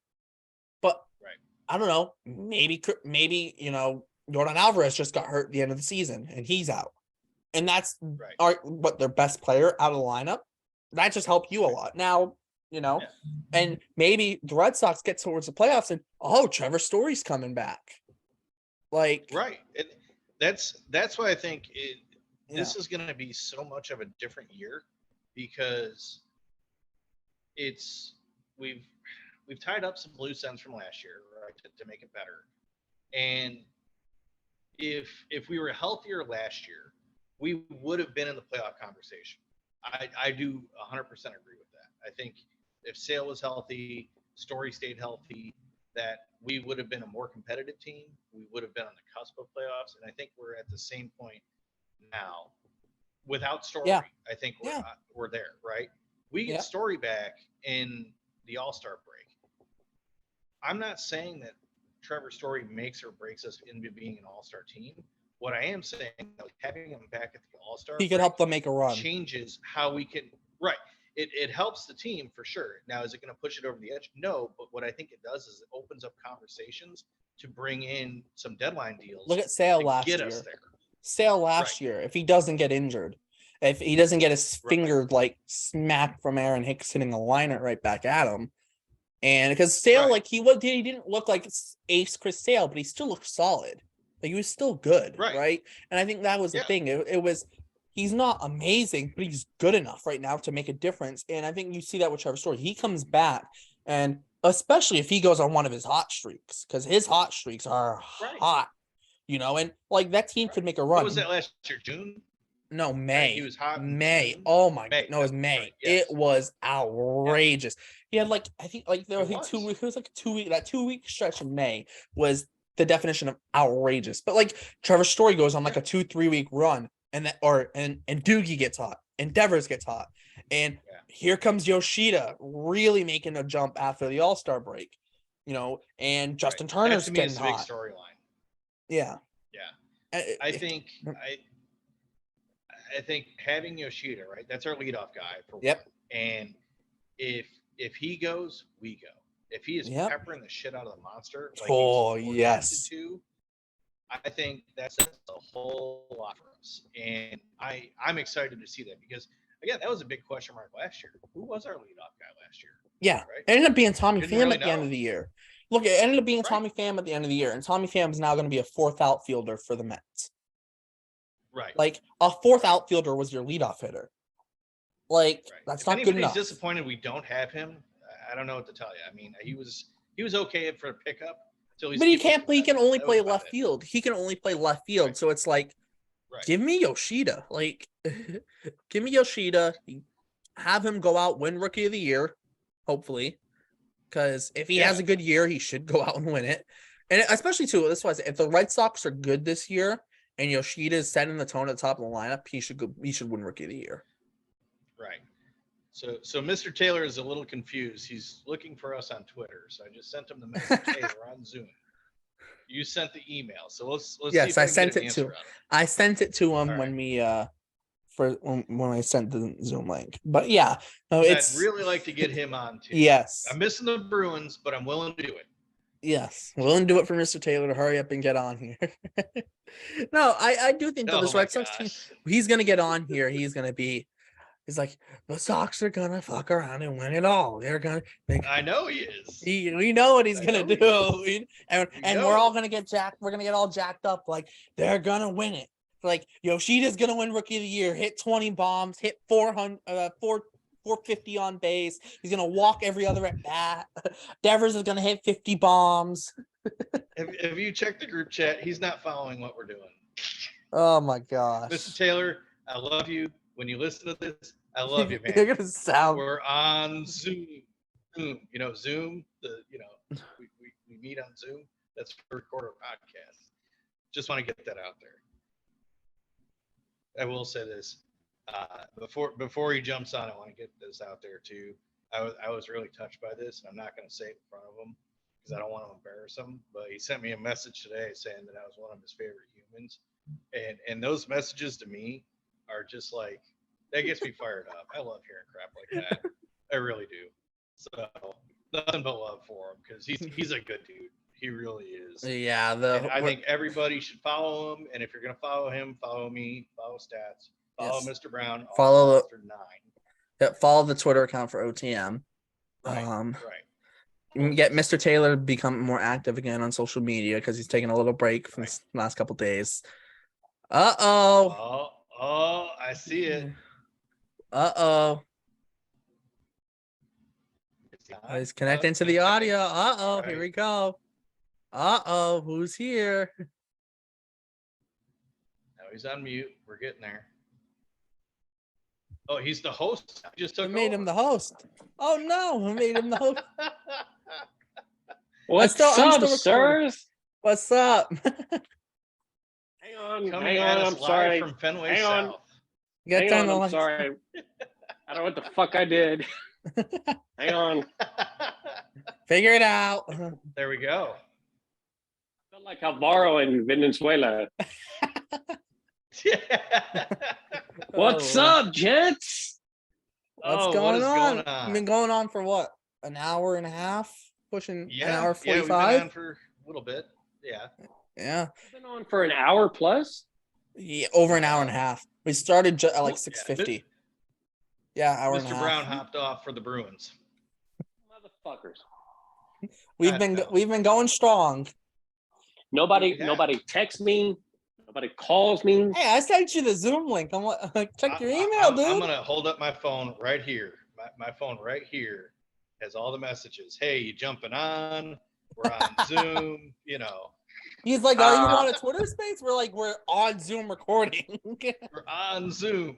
but I don't know. Maybe Yordan Alvarez just got hurt at the end of the season and he's out, and that's their best player out of the lineup. That just helped you a lot. Now. And maybe the Red Sox get towards the playoffs and Trevor Story's coming back. That's why I think this is going to be so much of a different year, because we've tied up some loose ends from last year, right, to make it better. And if we were healthier last year, we would have been in the playoff conversation. I do 100% agree with that. I think if Sale was healthy, Story stayed healthy, that we would have been a more competitive team. We would have been on the cusp of playoffs. And I think we're at the same point now without Story. Yeah. I think we're there, right? We get Story back in the All-Star break. I'm not saying that Trevor Story makes or breaks us into being an All-Star team. What I am saying, having him back at the All-Star he could help them make a run. Changes how we can It helps the team for sure. Now, is it going to push it over the edge? No, but what I think it does is it opens up conversations to bring in some deadline deals. Look at Sale last year. Sale last year, if he doesn't get injured, if he doesn't get his finger smacked from Aaron Hicks hitting a liner right back at him, and because Sale he didn't look like ace Chris Sale, but he still looked solid. Like he was still good, right? And I think that was the thing. It was. He's not amazing, but he's good enough right now to make a difference. And I think you see that with Trevor Story. He comes back, and especially if he goes on one of his hot streaks, because his hot streaks are hot, and like that team could make a run. What was that last year, June? No, Right? May. He was hot. in May. June. Oh my May. no, it was That's May. right, yes. It was outrageous. He had like I think like there It was like 2 was. weeks. It was like 2 week. That 2 week stretch in May was the definition of outrageous. But like Trevor Story goes on like a 2-3 week run, and and Doogie gets hot, and Devers gets hot, and here comes Yoshida really making a jump after the All-Star break, and Justin That Turner's to me getting is the big hot. storyline. Yeah. Yeah. I think having Yoshida, right? That's our leadoff guy for Yep. one. And if he goes, we go. If he is peppering the shit out of the monster, like he's yes. to, I think that says a whole lot for us. And I'm excited to see that because again, that was a big question mark last year. Who was our leadoff guy last year? Yeah. Right? It ended up being Tommy Didn't Pham really at the end know. of the year. Look, it ended up being Right. Tommy Pham at the end of the year, and Tommy Pham is now going to be a fourth outfielder for the Mets. Right. Like a fourth outfielder was your leadoff hitter. Like that's if not good enough. Disappointed we don't have him. I don't know what to tell you. I mean, he was okay for a pickup until But he can't play. He can only play left field. He can only play left field. Right. So it's like, give me Yoshida. Like, give me Yoshida. Have him go out, win Rookie of the Year, hopefully. Because if he has a good year, he should go out and win it. And especially too, this was if the Red Sox are good this year and Yoshida is setting the tone at the top of the lineup, he should win Rookie of the Year. Right. So Mr. Taylor is a little confused. He's looking for us on Twitter. So I just sent him the message. Hey, we're on Zoom. You sent the email. So let's yes, see if I sent it to him. I sent it to him when we when I sent the Zoom link. But yeah, no, I'd really like to get him on too. Yes. I'm missing the Bruins, but I'm willing to do it. Yes, willing to do it for Mr. Taylor to hurry up and get on here. No, I do think that this Red Sox team, he's gonna get on here. He's like, the Sox are gonna fuck around and win it all. They're gonna. I know he is. We know what he's gonna do, and we're all gonna get jacked. We're gonna get all jacked up. Like they're gonna win it. Like Yoshida's gonna win Rookie of the Year. Hit 20 bombs. Hit 450 on base. He's gonna walk every other at bat. Devers is gonna hit 50 bombs. Have you checked the group chat? He's not following what we're doing. Oh my gosh, Mr. Taylor, I love you. When you listen to this, I love you, man. You're gonna sound. We're on Zoom. Zoom. We meet on Zoom. That's for record a podcast. Just want to get that out there. I will say this. Before he jumps on, I want to get this out there too. I was really touched by this, and I'm not going to say it in front of him because I don't want to embarrass him. But he sent me a message today saying that I was one of his favorite humans, and those messages to me are just like that gets me fired up. I love hearing crap like that. I really do. So nothing but love for him because he's a good dude. He really is. Yeah, I think everybody should follow him. And if you're gonna follow him, follow me, follow Stats, follow Mr. Brown, follow Monster 9. Yeah, follow the Twitter account for OTM. Right. You can get Mr. Taylor to become more active again on social media because he's taking a little break from the last couple days. Oh, I see it. He's connecting to the audio. Here we go. Who's here? Now he's on mute. We're getting there. Oh, he's the host. I just took made him the host. Oh no, who made him the host? What's up, sirs? What's up? Hang on. I'm sorry. From Fenway South. I'm sorry. I don't know what the fuck I did. Hang on. Figure it out. There we go. I felt like Alvaro in Venezuela. What's up, gents? What's going on? We've been going on for what? An hour and a half? Pushing an hour 45? We've been on for a little bit. Yeah. Been on for an hour plus? Yeah, over an hour and a half. We started at like 6:50. Yeah, hour and a half. Mr. Brown hopped off for the Bruins. Motherfuckers. We've been going strong. Nobody texts me. Nobody calls me. Hey, I sent you the Zoom link. I'm like, check your email, dude. I'm gonna hold up my phone right here. My phone right here has all the messages. Hey, you jumping on? We're on Zoom. He's like, "Are you on a Twitter space?" We're like, "We're on Zoom recording." We're on Zoom.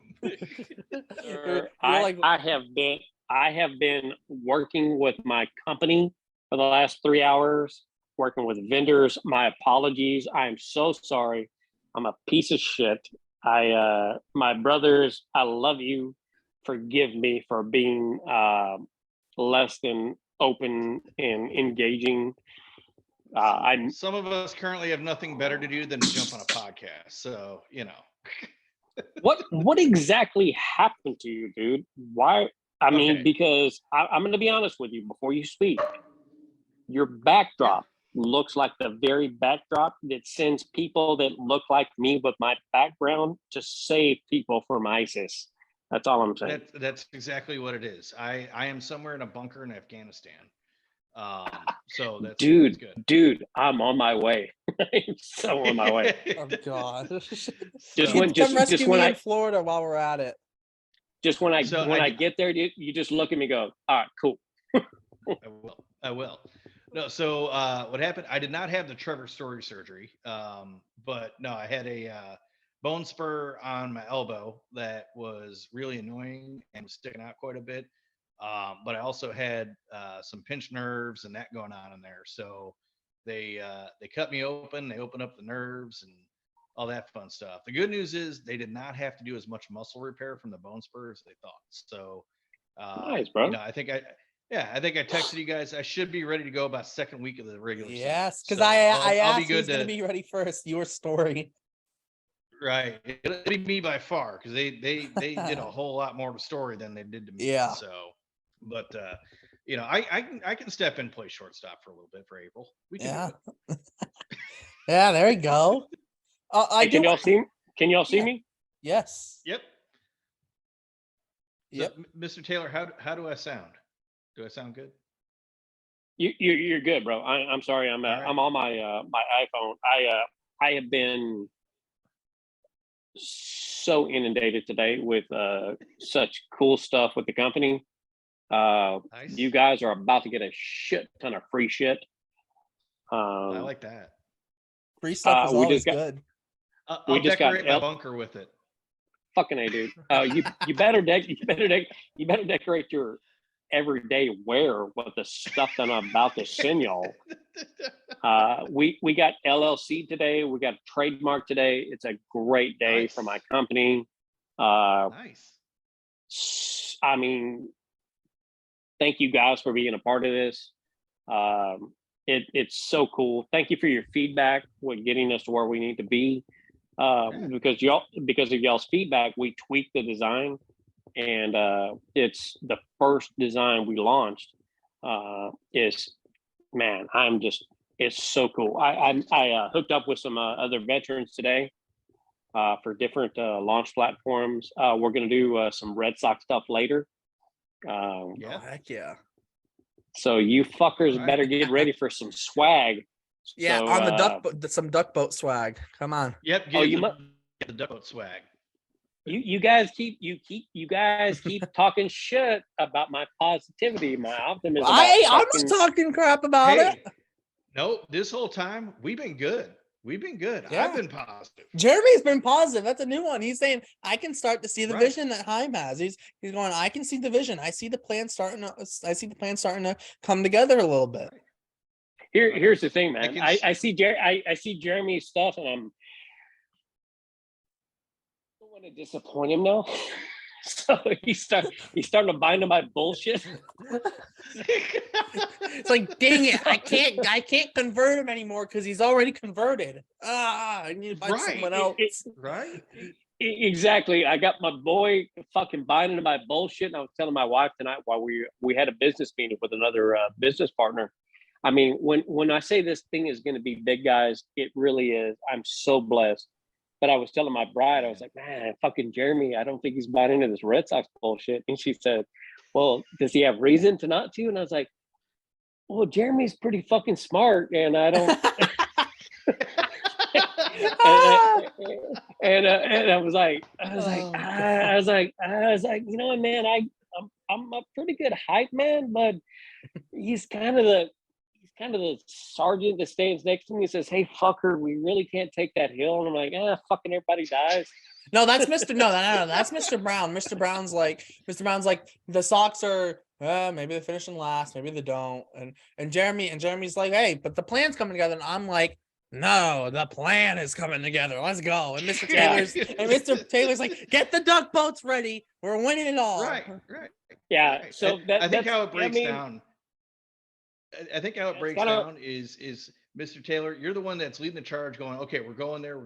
I have been working with my company for the last 3 hours, working with vendors. My apologies. I am so sorry. I'm a piece of shit. My brothers, I love you. Forgive me for being less than open and engaging. Some of us currently have nothing better to do than to jump on a podcast. So, What exactly happened to you, dude? Why? I mean, because I'm going to be honest with you before you speak. Your backdrop looks like the very backdrop that sends people that look like me with my background to save people from ISIS. That's all I'm saying. That's exactly what it is. I am somewhere in a bunker in Afghanistan. So that's dude, I'm on my way. I'm so on my way. Oh God! Come rescue me in Florida while we're at it. Just when I get there, you just look at me and go, all right, cool. I will. No, so what happened? I did not have the Trevor Story surgery, but no, I had a bone spur on my elbow that was really annoying and was sticking out quite a bit. But I also had some pinched nerves and that going on in there. So they cut me open. They opened up the nerves and all that fun stuff. The good news is they did not have to do as much muscle repair from the bone spur as they thought. So nice, bro. I think I texted you guys. I should be ready to go about second week of the regular season. Yes, because so I asked who's going to be ready first. Your story. Right. It'll be me by far because they did a whole lot more of a story than they did to me. Yeah. So, but I can step in and play shortstop for a little bit for April. We can do it. Yeah, there you go. Can y'all see? Can y'all see me? Yes. Yep. Yep. So, Mr. Taylor, how do I sound? Do I sound good? You're good, bro. I'm sorry. I'm on my my iPhone. I have been so inundated today with such cool stuff with the company. Nice. You guys are about to get a shit ton of free shit. I like that. Free stuff is always good. I'll decorate my bunker with it. Fucking A, dude. You better decorate your everyday wear with the stuff that I'm about to send y'all. We got LLC today. We got trademark today. It's a great day for my company. Nice. I mean, thank you guys for being a part of this. It's so cool. Thank you for your feedback with getting us to where we need to be. Because of y'all's feedback, we tweaked the design, and it's the first design we launched. It's so cool. I hooked up with some other veterans today for different launch platforms. We're gonna do some Red Sox stuff later. Heck yeah. So you fuckers better get ready for some swag. Yeah, so, on the some duck boat swag. Come on. Yep. Get the duck boat swag. You guys keep talking shit about my positivity, my optimism. I'm not talking crap about it. No, this whole time we've been good. Yeah. I've been positive. Jeremy's been positive. That's a new one. He's saying I can start to see the vision that Heim has. He's going. I can see the vision. I see the plan starting to come together a little bit. Here's the thing, man. I see Jeremy's stuff, and I don't want to disappoint him now. So he's starting to buy into my bullshit. It's like, dang it, I can't convert him anymore because he's already converted. I need to find someone else. Right. Exactly. I got my boy fucking buying into my bullshit, and I was telling my wife tonight while we had a business meeting with another business partner. I mean, when I say this thing is going to be big, guys, it really is. I'm so blessed. But I was telling my bride, I was like, man, fucking Jeremy, I don't think he's buying into this Red Sox bullshit. And she said, well, does he have reason to not to? And I was like, well, Jeremy's pretty fucking smart, and I don't. and I was like, you know what, man, I'm a pretty good hype man, but he's kind of kind of the sergeant that stands next to me and says, "Hey, fucker, we really can't take that hill." And I'm like, fucking everybody dies. No, that's Mr. No, that's Mr. Brown. Mr. Brown's like the Sox are maybe they finish in last, maybe they don't. And Jeremy's like, hey, but the plan's coming together. And I'm like, no, the plan is coming together. Let's go. And Mr. Taylor's like, get the duck boats ready. We're winning it all. Right. Yeah. Right. So I think how it breaks down. I think how it breaks down is Mr. Taylor, you're the one that's leading the charge going, okay, we're going there.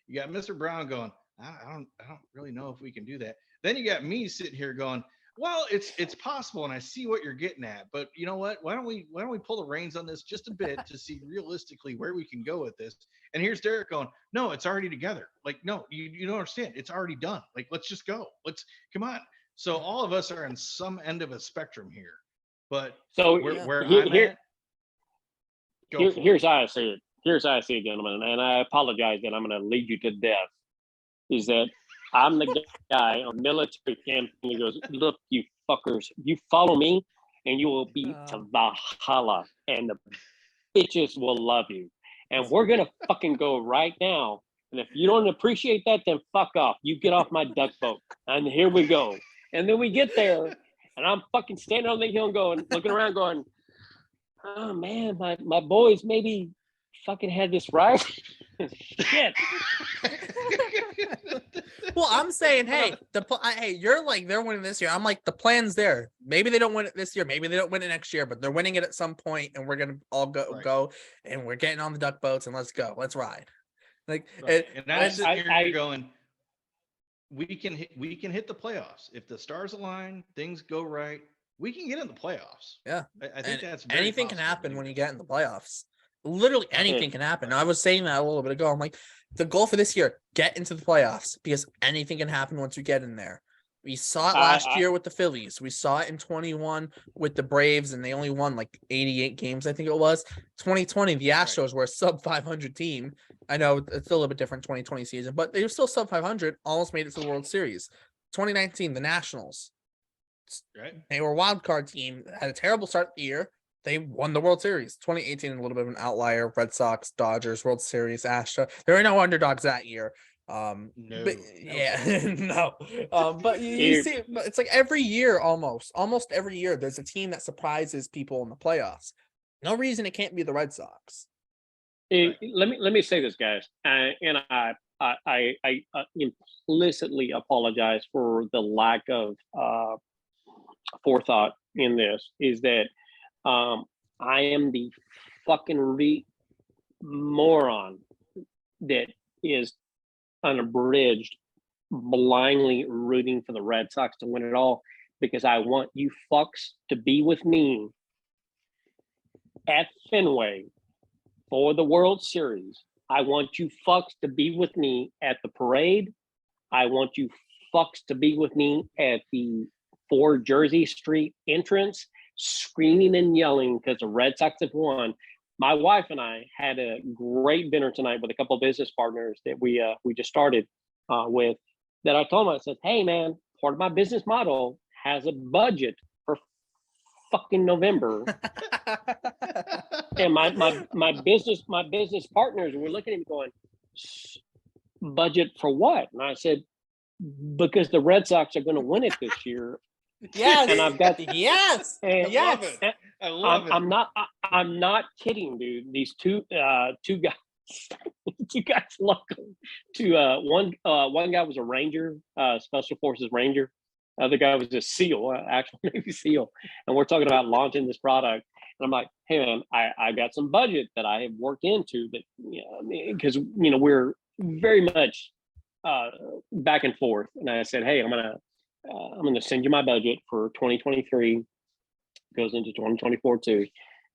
You got Mr. Brown going, I don't really know if we can do that. Then you got me sitting here going, well, it's possible, and I see what you're getting at, but you know what? Why don't we pull the reins on this just a bit to see realistically where we can go with this? And here's Derek going, no, it's already together. Like, no, you don't understand. It's already done. Like, let's just go. Come on. So all of us are in some end of a spectrum here. But so where here's how I see it. Here's how I see it, gentlemen, and I apologize that I'm going to lead you to death. Is that I'm the guy on military camp and he goes, look, you fuckers, you follow me and you will be to Valhalla and the bitches will love you. And we're going to fucking go right now. And if you don't appreciate that, then fuck off. You get off my duck boat. And here we go. And then we get there and I'm fucking standing on the hill and looking around going, oh man, my boys maybe fucking had this right. Shit. Well, I'm saying, hey, you're like they're winning this year. I'm like the plan's there. Maybe they don't win it this year. Maybe they don't win it next year, but they're winning it at some point, and we're gonna all go, and we're getting on the duck boats and let's go, let's ride. Like, and I'm sitting here going, we can hit the playoffs if the stars align, things go right. We can get in the playoffs. Yeah, I think that's anything can happen when you get in the playoffs. Literally anything can happen. I was saying that a little bit ago. I'm like, the goal for this year, get into the playoffs because anything can happen once you get in there. We saw it last year with the Phillies. We saw it in 21 with the Braves, and they only won like 88 games, I think it was. 2020, the Astros were a sub 500 team. I know it's still a little bit different 2020 season, but they were still sub 500, almost made it to the World Series. 2019, the Nationals. Right. They were a wild card team, had a terrible start of the year. They won the World Series. 2018, a little bit of an outlier. Red Sox, Dodgers, World Series, Astros. There were no underdogs that year. No. But, yeah, no. But you see, it's like every year, almost every year, there's a team that surprises people in the playoffs. No reason it can't be the Red Sox. Let me say this, guys, and I implicitly apologize for the lack of forethought in this. Is that I am the fucking moron that is unabridged, blindly rooting for the Red Sox to win it all because I want you fucks to be with me at Fenway for the World Series. I want you fucks to be with me at the parade. I want you fucks to be with me at the 4 Jersey Street entrance, screaming and yelling because the Red Sox have won. My wife and I had a great dinner tonight with a couple of business partners that we just started with. That I told them, I said, "Hey man, part of my business model has a budget for fucking November." And my business partners were looking at me going, "Budget for what?" And I said, "Because the Red Sox are going to win it this year." Yes, and I've got yes, yes. I love it. I'm not kidding, dude. These two guys, two guys local. One guy was a Ranger, Special Forces Ranger. Other guy was a SEAL, actual Navy SEAL. And we're talking about launching this product. And I'm like, hey man, I got some budget that I have worked into that, because we're very much back and forth. And I said, hey, I'm gonna send you my budget for 2023. Goes into 2024 too.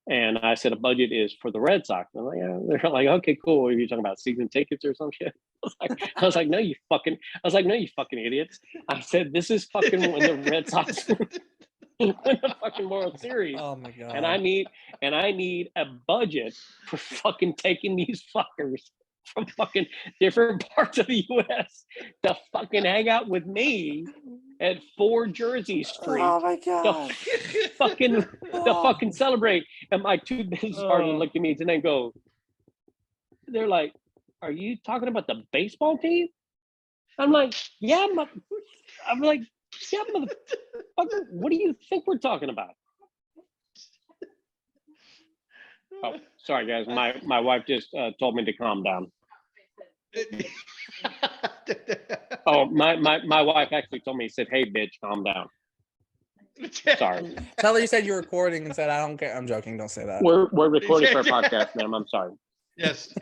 And I said a budget is for the Red Sox. And I'm like, yeah. They're like, okay, cool. Are you talking about season tickets or some shit? I was like, no, you fucking idiots. I said, this is fucking when the Red Sox win the fucking World Series. Oh my god. And I need a budget for fucking taking these fuckers from fucking different parts of the US to fucking hang out with me at 4 Jersey Street. Oh my god! The fucking celebrate. And my 2 business partners looked at me and they go, they're like, "Are you talking about the baseball team?" I'm like, "Yeah, I'm like, yeah, motherfucker. What do you think we're talking about?" Oh, sorry, guys. My wife just told me to calm down. Oh, my wife actually told me, said, "Hey, bitch, calm down." Sorry. Tell her you said you're recording and said, "I don't care." I'm joking. Don't say that. We're recording for a podcast, ma'am. I'm sorry. Yes,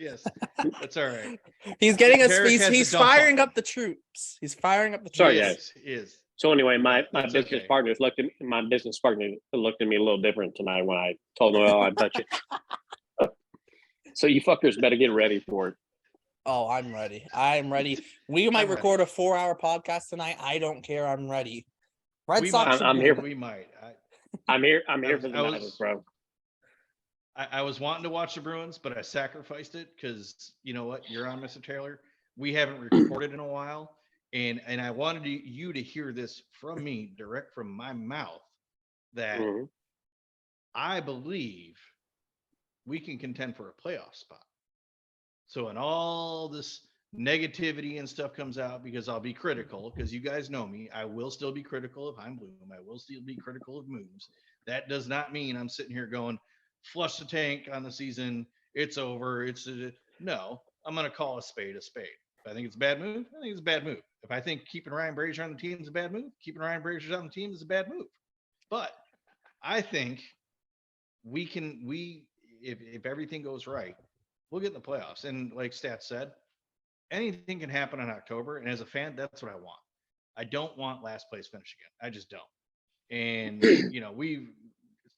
that's all right. He's getting us. Derek has He's to dump firing on. up the troops. He's firing up the troops. Sorry, guys. He is. So anyway, my That's business okay. partners looked at my business partner looked at me a little different tonight when I told them, "Well, I bet you." So you fuckers better get ready for it. Oh, I'm ready. I'm ready. We might record a 4-hour podcast tonight. I don't care. I'm ready. Red Sox. I'm here. We might. I'm here for the night, bro. I was wanting to watch the Bruins, but I sacrificed it because you know what? You're on, Mr. Taylor. We haven't recorded in a while, and I wanted you to hear this from me, direct from my mouth, that I believe we can contend for a playoff spot. So when all this negativity and stuff comes out, because I'll be critical, because you guys know me, I will still be critical of Heim Bloom. I will still be critical of moves. That does not mean I'm sitting here going, flush the tank on the season. It's over. No, I'm going to call a spade a spade. If I think it's a bad move, I think it's a bad move. If I think keeping Ryan Brazier on the team is a bad move, keeping Ryan Brazier on the team is a bad move. But I think if everything goes right, we'll get in the playoffs. And like Stats said, anything can happen in October. And as a fan, that's what I want. I don't want last place finish again. I just don't. And,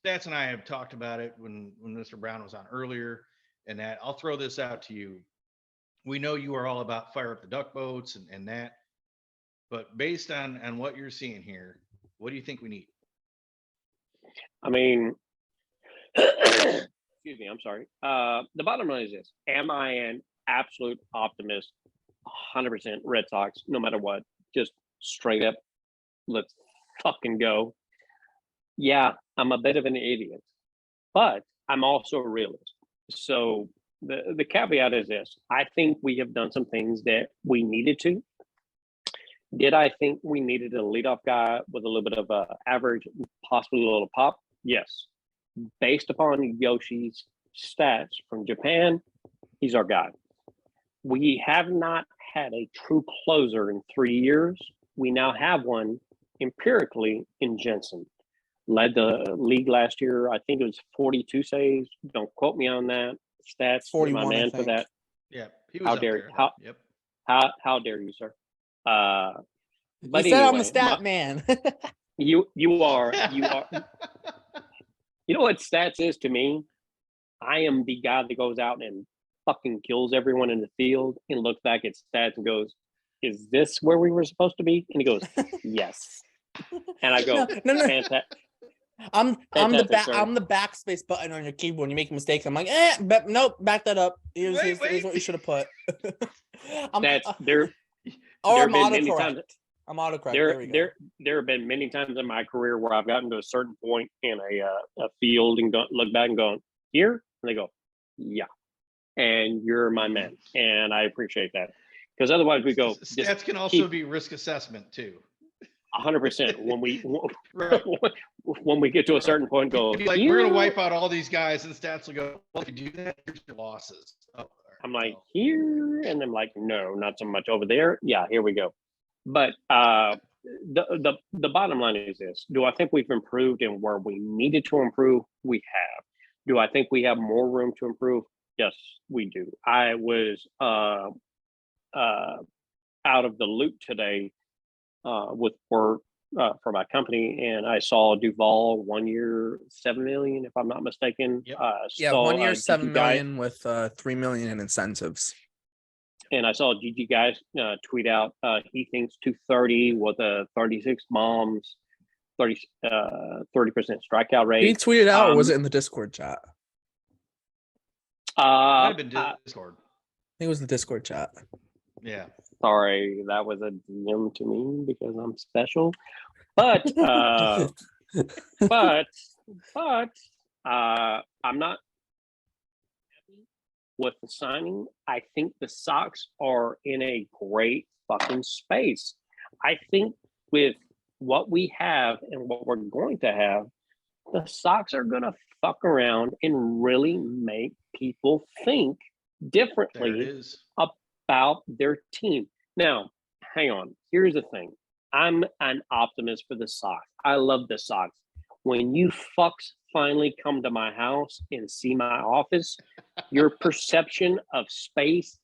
Stats and I have talked about it when Mr. Brown was on earlier, and that I'll throw this out to you. We know you are all about fire up the duck boats and that, but based on what you're seeing here, what do you think we need? I mean, excuse me, I'm sorry. The bottom line is this: am I an absolute optimist? 100% Red Sox, no matter what. Just straight up, let's fucking go. Yeah, I'm a bit of an idiot, but I'm also a realist. So the caveat is this: I think we have done some things that we needed to. Did I think we needed a leadoff guy with a little bit of average, possibly a little pop? Yes. Based upon Yoshi's stats from Japan, he's our guy. We have not had a true closer in 3 years. We now have one empirically in Jensen. Led the league last year. I think it was 42 saves. Don't quote me on that. Stats, 41, my man for that. Yeah, he was How up dare there. how, Yep. how dare you, sir? But You anyway, said I'm the stat man. you are. You know what Stats is to me? I am the guy that goes out and fucking kills everyone in the field and looks back at Stats and goes, "Is this where we were supposed to be?" And he goes, "Yes." And I go, No. "Fantastic." I'm the Fantastic, sir. I'm the backspace button on your keyboard when you make mistakes. I'm like, nope, back that up. Here's what you should have put. That's there. Or I'm There have been many autocorrect. times- I'm autocorrect. There we go. There have been many times in my career where I've gotten to a certain point in a field and look back and go, "Here," and they go, "Yeah," and you're my man, and I appreciate that, because otherwise we go. Stats can also be risk assessment too. 100%. When we Right. when we get to a certain point, go, Like, we're gonna wipe out all these guys, and Stats will go, "Well, if you do that, here's your losses." Oh, all right, I'm like, well. here, and I'm like, no, not so much over there. Yeah, here we go. But the bottom line is this: do I think we've improved in where we needed to improve? We have. Do I think we have more room to improve? Yes, we do. I was out of the loop today with work for my company, and I saw Duvall 1 year, $7 million, if I'm not mistaken. Yep. Yeah, 1 year, $7 million with $3 million in incentives. And I saw GG guys tweet out he thinks 230 with a 36 bombs, 30% strikeout rate. He tweeted out, or was it in the Discord chat? Might have been Discord. I think it was the Discord chat. Yeah. Sorry, that was a DM to me because I'm special. But but I'm not happy with the signing. I think the Sox are in a great fucking space. I think with what we have and what we're going to have, the Sox are going to fuck around and really make people think There it differently is. about their team. Now, hang on. Here's the thing. I'm an optimist for the Sox. I love the Sox. When you fucks finally come to my house and see my office, your perception of space,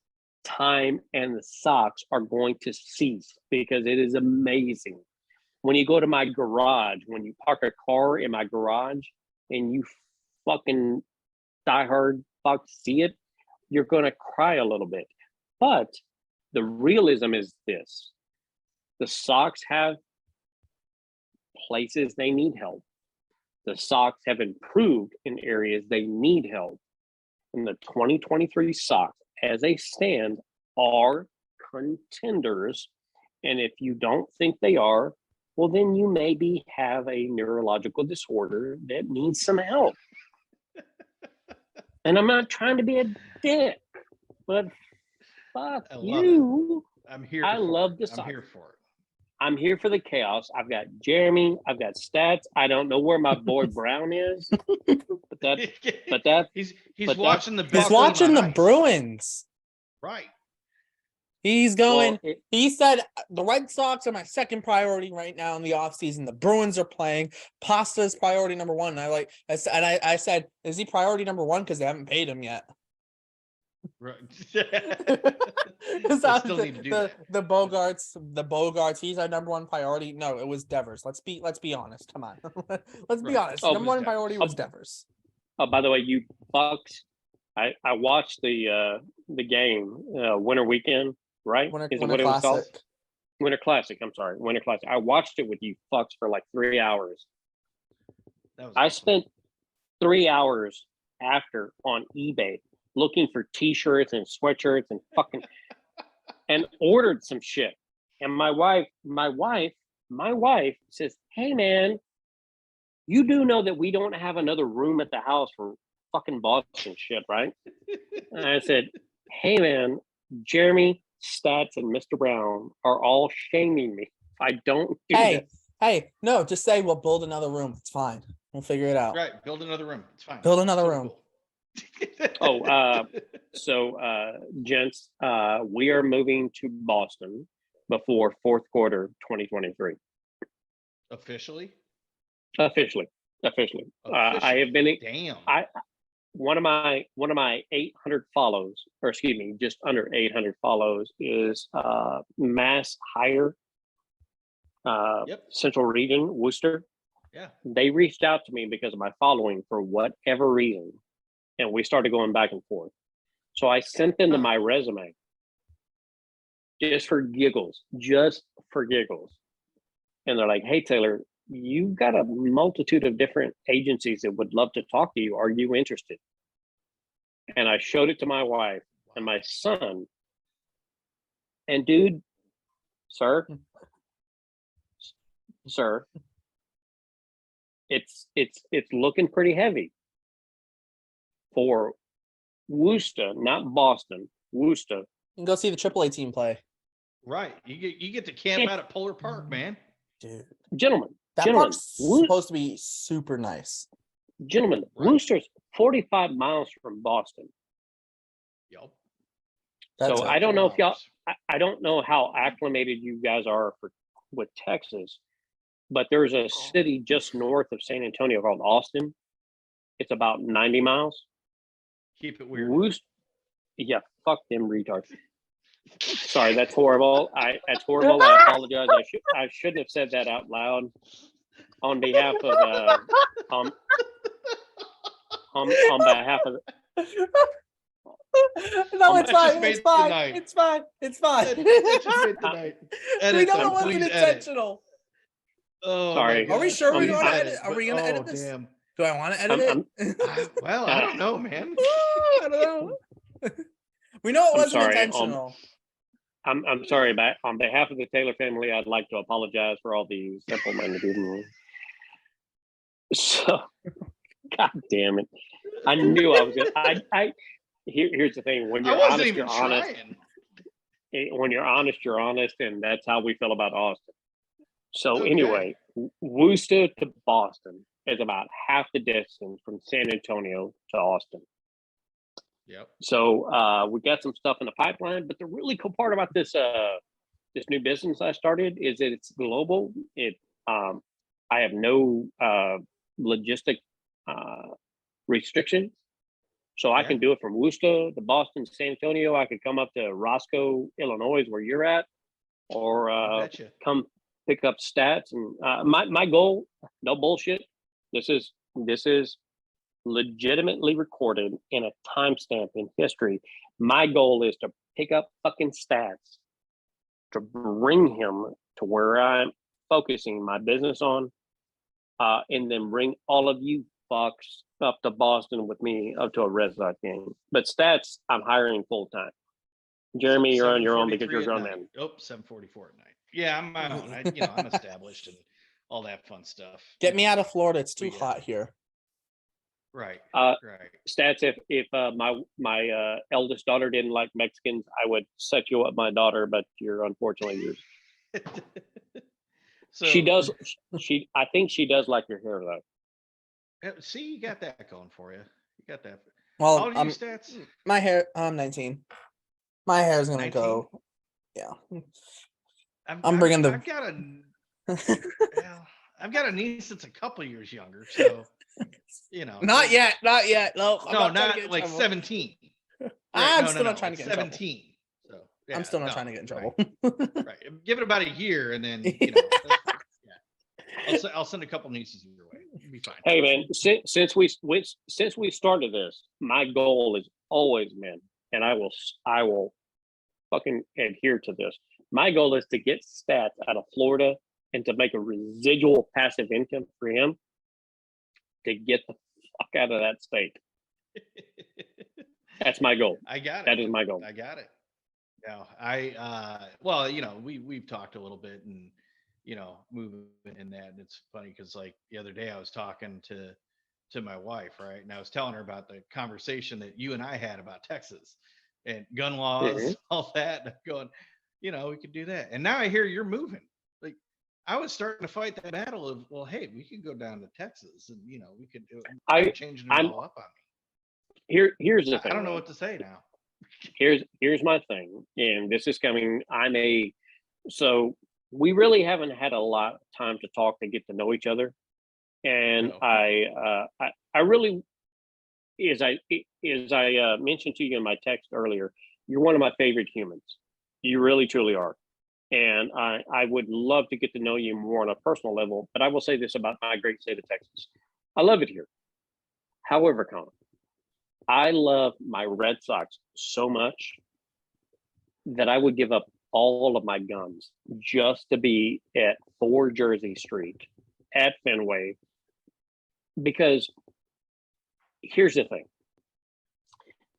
time, and the Sox are going to cease because it is amazing. When you go to my garage, when you park a car in my garage and you fucking diehard fuck see it, you're going to cry a little bit. But the realism is this: the Sox have places they need help. The Sox have improved in areas they need help. And the 2023 Sox, as they stand, are contenders. And if you don't think they are, well, then you maybe have a neurological disorder that needs some help. And I'm not trying to be a dick, but fuck I love you. I'm here. I for love it. the I'm Sox. here for it. I'm here for the chaos. I've got Jeremy. I've got stats. I don't know where my boy Brown is, but that he's but watching the. He's Bucks watching on the ice. Bruins. Right. He's going. well, He said the Red Sox are my second priority right now in the offseason. The Bruins are playing. Pasta is priority number one. And I said, is he priority number one because they haven't paid him yet? Right. Because They still need to do that. the Bogarts. He's our number one priority. No, it was Devers. Let's be honest. Come on, let's be Right. honest. Oh, it Number was one priority was Devers. oh, by the way, you fucks, I watched the game Winter Weekend, right? Winter Is it what it was called? Classic. Winter Classic. I'm sorry, Winter Classic. I watched it with you fucks for like 3 hours. That was I awesome. spent 3 hours after on eBay looking for T-shirts and sweatshirts and fucking and ordered some shit. And my wife says, "Hey man, you do know that we don't have another room at the house for fucking Boston shit, right?" And I said, "Hey man, Jeremy, Stats, and Mr. Brown are all shaming me. I don't do this." Hey, no, just say we'll build another room. It's fine. We'll figure it out. Right. Build another room. It's fine. Build another So room. cool. So gents, we are moving to Boston before fourth quarter 2023. Officially. Officially. I have been Damn. one of my 800 follows, or excuse me, just under 800 follows is Mass Hire Yep. Central Region, Worcester. Yeah. They reached out to me because of my following for whatever reason. And we started going back and forth. So I sent them to my resume just for giggles. And they're like, "Hey, Taylor, you've got a multitude of different agencies that would love to talk to you. Are you interested?" And I showed it to my wife and my son. And dude, sir, it's looking pretty heavy for Worcester, not Boston, Worcester. You can go see the AAA team play. Right. You get to camp out at Polar Park, man. Dude. Gentlemen, Park's supposed to be super nice. Gentlemen, Right. Worcester's 45 miles from Boston. Yup. So I don't know if y'all, I don't know how acclimated you guys are with Texas, but there's a city just north of San Antonio called Austin. It's about 90 miles. Keep it weird. Yeah, fuck them retards. Sorry, that's horrible. That's horrible. I apologize. I shouldn't have said that out loud. On behalf of on behalf of. No, it's fine. made It's fine. tonight. It's fine. It's fine. That just made tonight. We Edit know that, it wasn't please edit. intentional. Oh, Sorry. my Are we gosh, sure we're please going to edit, edit? Are but- we going to edit oh, this? Damn. Do I want to edit it? Well, I don't know, man. I don't know. We know it I'm wasn't sorry, intentional. I'm sorry, but on behalf of the Taylor family, I'd like to apologize for all the simple-minded people. So, God damn it! I knew I was gonna. Here's the thing: when I you're wasn't honest, even you're honest. trying. When you're honest, you're honest, and that's how we feel about Austin. So Okay. anyway, Worcester to Boston is about half the distance from San Antonio to Austin. Yep. So we got some stuff in the pipeline, but the really cool part about this this new business I started is that it's global. I have no logistic restrictions. So I can do it from Worcester to Boston, San Antonio. I could come up to Roscoe, Illinois, where you're at, or come pick up stats. And my goal, no bullshit. This is legitimately recorded in a timestamp in history. My goal is to pick up fucking stats to bring him to where I'm focusing my business on, and then bring all of you fucks up to Boston with me up to a Red Sox game. But stats, I'm hiring full time. Jeremy, you're on your own because you're a grown man. Oh, 7:44 at night. Yeah, I'm my own. I'm established and all that fun stuff. Get me out of Florida. It's too hot here. Right. Right. Stats. If my eldest daughter didn't like Mexicans, I would set you up my daughter, but you're unfortunately yours. So she does. I think she does like your hair though. See, you got that going for you. You got that. Well, how old are you, stats? My hair. I'm 19. My hair is gonna 19? Go. Yeah. I'm bringing the. I've got a niece that's a couple years younger, so Not yet. No, not like 17. I'm still not trying to get 17. In trouble. So I'm still not trying to get in trouble. Right. Give it about a year, and then I'll send a couple nieces your way. You'll be fine. Hey man, since we started this, my goal is always, man, and I will fucking adhere to this. My goal is to get stats out of Florida and to make a residual passive income for him to get the fuck out of that state. That's my goal. I got it. That is my goal. I got it. No, we've talked a little bit and, moving in that. And it's funny because like the other day I was talking to my wife, right? And I was telling her about the conversation that you and I had about Texas and gun laws, all that. And I'm going, we could do that. And now I hear you're moving. Like I was starting to fight that battle of, well, hey, we could go down to Texas and, we could change it all up on me. Here's the thing. I don't know what to say now. Here's my thing. And this is coming. So we really haven't had a lot of time to talk to get to know each other. And no. I really, as I mentioned to you in my text earlier, you're one of my favorite humans. You really, truly are. And I would love to get to know you more on a personal level, but I will say this about my great state of Texas. I love it here. However, Colin, I love my Red Sox so much that I would give up all of my guns just to be at 4 Jersey Street at Fenway. Because here's the thing.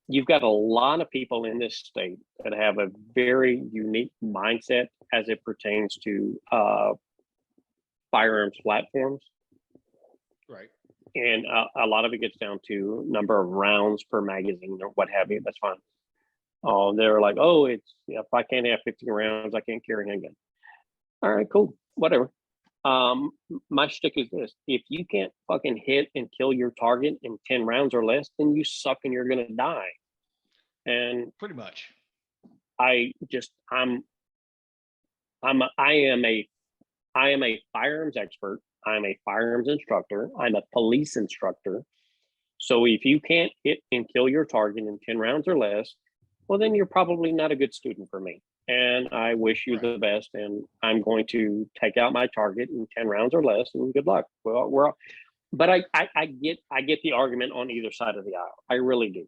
You've got a lot of people in this state that have a very unique mindset as it pertains to firearms platforms. Right. And a lot of it gets down to number of rounds per magazine or what have you. That's fine. They're like, oh, if I can't have 15 rounds, I can't carry a handgun. All right, cool, whatever. My shtick is this: if you can't fucking hit and kill your target in 10 rounds or less, then you suck and you're gonna die. And pretty much, I am a firearms expert. I'm a firearms instructor. I'm a police instructor. So if you can't hit and kill your target in 10 rounds or less, well, then you're probably not a good student for me. And I wish you the best. And I'm going to take out my target in 10 rounds or less, and good luck. Well, but I get the argument on either side of the aisle. I really do.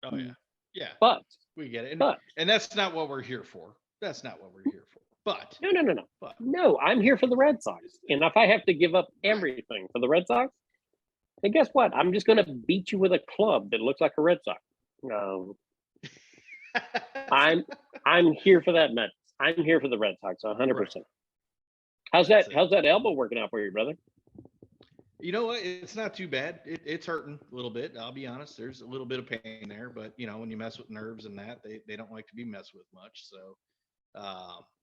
Oh yeah, yeah. But we get it. But and that's not what we're here for. That's not what we're here for. But no. But, no, I'm here for the Red Sox. And if I have to give up everything for the Red Sox, then guess what? I'm just going to beat you with a club that looks like a Red Sox. I'm here for that Mets. I'm here for the Red Sox 100%. Right. How's That's that elbow working out for you, brother? You know what? It's not too bad. It's hurting a little bit. I'll be honest. There's a little bit of pain there, but when you mess with nerves and that, they don't like to be messed with much. So,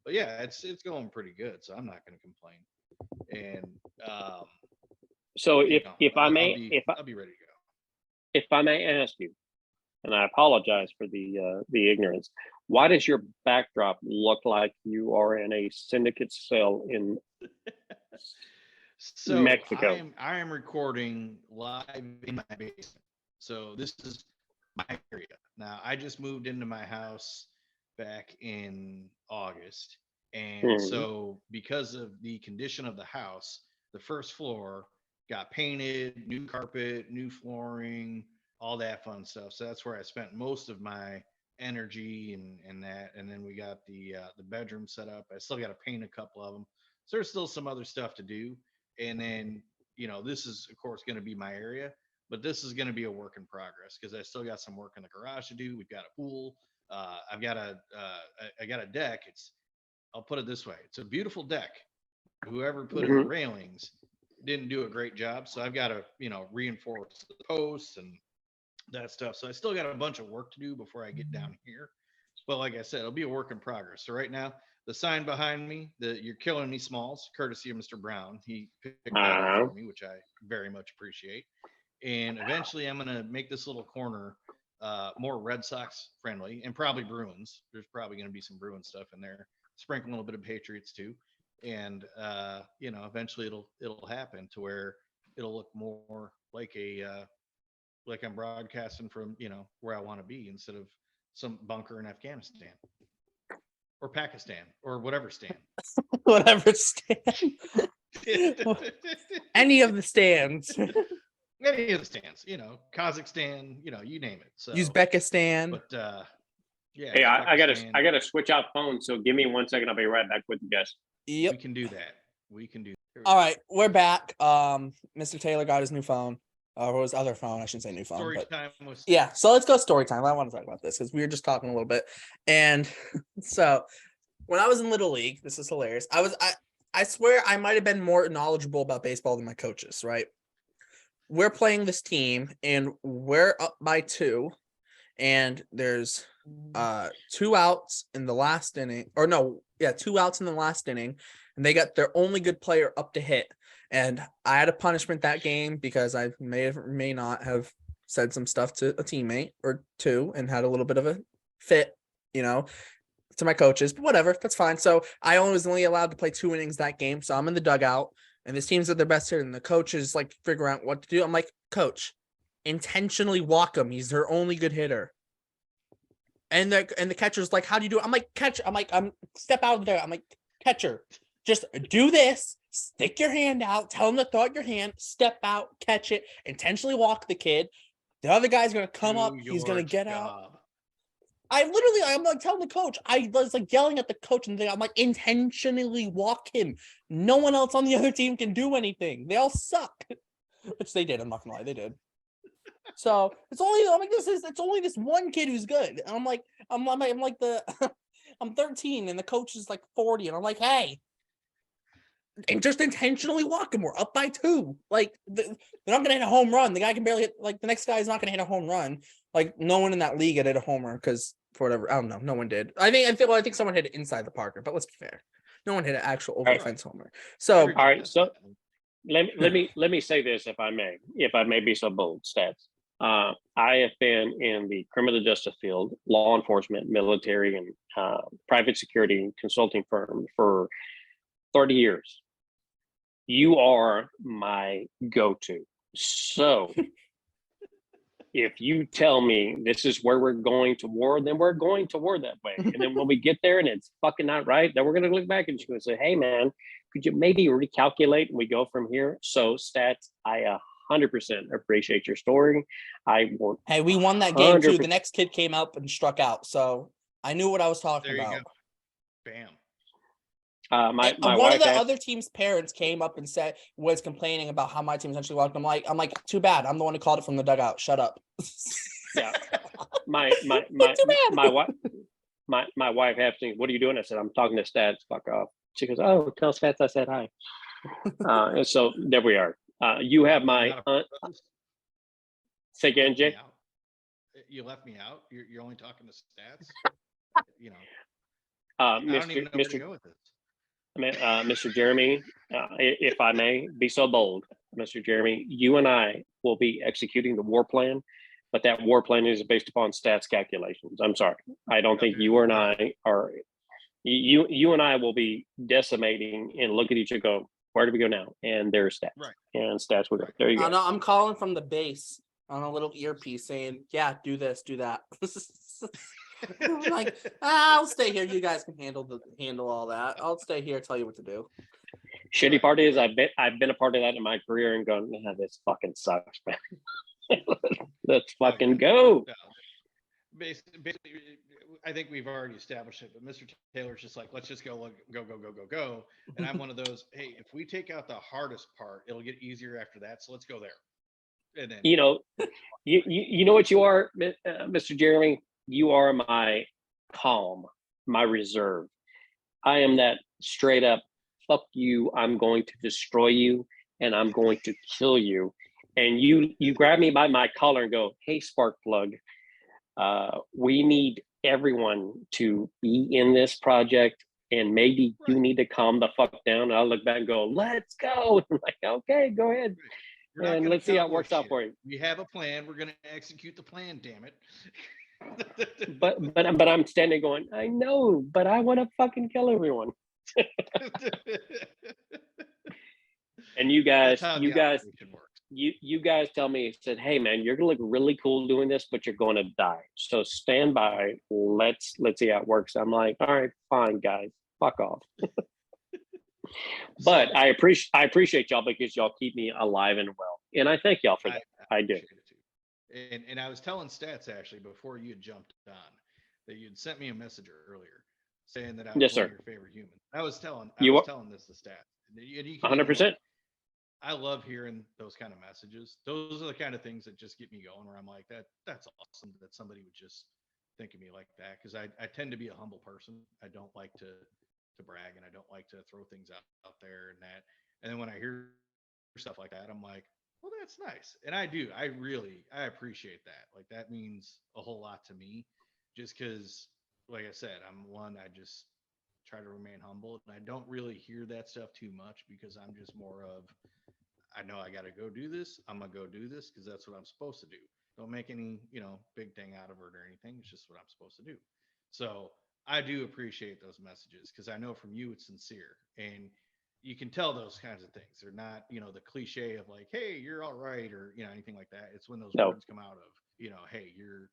but yeah, it's going pretty good. So I'm not going to complain. And So if I may, I'll be ready to go. if I may ask you, and I apologize for the ignorance, why does your backdrop look like you are in a syndicate cell in So Mexico? I am recording live in my basement. So this is my area. Now I just moved into my house back in August. And so because of the condition of the house, the first floor got painted, new carpet, new flooring, all that fun stuff. So that's where I spent most of my energy and that. And then we got the bedroom set up. I still got to paint a couple of them. So there's still some other stuff to do. And then, this is of course going to be my area, but this is going to be a work in progress because I still got some work in the garage to do. We've got a pool. I got a deck. I'll put it this way. It's a beautiful deck. Whoever put in the railings didn't do a great job. So I've got to, reinforce the posts and that stuff. So I still got a bunch of work to do before I get down here. But like I said, it'll be a work in progress. So right now, the sign behind me, "You're Killing Me" Smalls, courtesy of Mr. Brown. He picked that up for me, which I very much appreciate. And eventually I'm going to make this little corner more Red Sox friendly and probably Bruins. There's probably going to be some Bruins stuff in there. Sprinkle a little bit of Patriots too. And, eventually it'll happen to where it'll look more like like I'm broadcasting from, where I want to be instead of some bunker in Afghanistan. Or Pakistan, or whatever stand. Whatever stand. Any of the stands. Any of the stands, Kazakhstan, you name it. So Uzbekistan. But yeah. Hey, I gotta switch out phones. So give me 1 second. I'll be right back with you guys. Yep. We can do that. All right, we're back. Mr. Taylor got his new phone. Or his other phone. I shouldn't say new phone. Story but time was yeah, so let's go story time. I want to talk about this because we were just talking a little bit. And so when I was in Little League, this is hilarious. I swear I might have been more knowledgeable about baseball than my coaches, right? We're playing this team and we're up by 2, and there's 2 outs in the last inning, 2 outs in the last inning, and they got their only good player up to hit. And I had a punishment that game because I may not have said some stuff to a teammate or two and had a little bit of a fit, to my coaches, but whatever, that's fine. So I was only allowed to play 2 innings that game. So I'm in the dugout and this team's at their best hitter and the coach is like figuring out what to do. I'm like, coach, intentionally walk him. He's their only good hitter. And the catcher's like, how do you do it? I'm like, catch. I'm step out of there. I'm like, catcher, just do this. Stick your hand out. Tell him to throw out your hand. Step out, catch it. Intentionally walk the kid. The other guy's gonna come up. He's gonna get out. I'm like telling the coach. I was like yelling at the coach and I'm like, intentionally walk him. No one else on the other team can do anything. They all suck, which they did. I'm not gonna lie, they did. So it's only this one kid who's good. And I'm like I'm 13 and the coach is like 40 and I'm like, hey, and just intentionally walk him. We're up by 2. Like they're not gonna hit a home run. The guy can barely hit. Like the next guy is not gonna hit a home run. Like no one in that league had hit a homer because for whatever, I don't know, no one did. I think someone hit it inside the Parker, but let's be fair, no one hit an actual over the fence homer. So all right, so let me say this if I may be so bold, Stats. I have been in the criminal justice field, law enforcement, military, and private security consulting firm for 30 years. You are my go-to. So if you tell me this is where we're going to war, then we're going to war that way. And then when we get there and it's fucking not right, then we're going to look back and she's going to say, hey man, could you maybe recalculate and we go from here? So Stats, I 100% appreciate your story. Hey, we won that game too. The next kid came up and struck out. So I knew what I was talking about. Go. Bam. My one wife of the other team's parents came up and was complaining about how my team essentially walked. I'm like, too bad. I'm the one who called it from the dugout. Shut up. Yeah. My wife. My wife asked me, "What are you doing?" I said, "I'm talking to Stats. Fuck off." She goes, "Oh, tell Stats I said hi." And so there we are. You have my say again, Jay. You left me out. You're only talking to Stats. You know, I don't even know where to go with this. Mr. Jeremy, if I may be so bold, Mr. Jeremy, you and I will be executing the war plan, but that war plan is based upon Stats calculations. I'm sorry, I don't think you and I are. You and I will be decimating and look at each other, go, where do we go now? And there's Stats, right? And Stats will go. There you go. No, I'm calling from the base on a little earpiece saying, "Yeah, do this, do that." I'm like, I'll stay here. You guys can handle all that. I'll stay here, tell you what to do. Shitty part is I've been a part of that in my career and going, nah, this fucking sucks, man. Let's fucking go. No. Basically, I think we've already established it, but Mr. Taylor's just like, let's just go. And I'm one of those, hey, if we take out the hardest part, it'll get easier after that. So let's go there. And then, you know what you are, Mr. Jeremy? You are my calm, my reserve. I am that straight up, fuck you, I'm going to destroy you and I'm going to kill you. And you grab me by my collar and go, hey, spark plug, we need everyone to be in this project, and maybe you need to calm the fuck down. And I'll look back and go, let's go. I'm like, okay, go ahead. And let's see how it works out for you. We have a plan. We're going to execute the plan, damn it. but I'm standing going, I know, but I want to fucking kill everyone. And you guys tell me, said, hey man, you're gonna look really cool doing this, but you're going to die. So stand by. Let's see how it works. I'm like, all right, fine, guys, fuck off. But I appreciate y'all because y'all keep me alive and well, and I thank y'all for that. I do. And I was telling Stats actually before you had jumped on that you'd sent me a message earlier saying that I was one of your favorite humans. I was telling this to Stats. And you 100%. I love hearing those kind of messages. Those are the kind of things that just get me going. Where I'm like, that's awesome that somebody would just think of me like that, because I tend to be a humble person. I don't like to brag, and I don't like to throw things out there and that. And then when I hear stuff like that, I'm like, well, that's nice. And I do. I appreciate that. Like, that means a whole lot to me, just because, like I said, I just try to remain humble, and I don't really hear that stuff too much because I'm just more of, I know I got to go do this. I'm going to go do this because that's what I'm supposed to do. Don't make any, big thing out of it or anything. It's just what I'm supposed to do. So I do appreciate those messages because I know from you it's sincere, and you can tell those kinds of things. They're not, the cliche of like, hey, you're all right, or, anything like that. It's when those words come out of, hey, you're,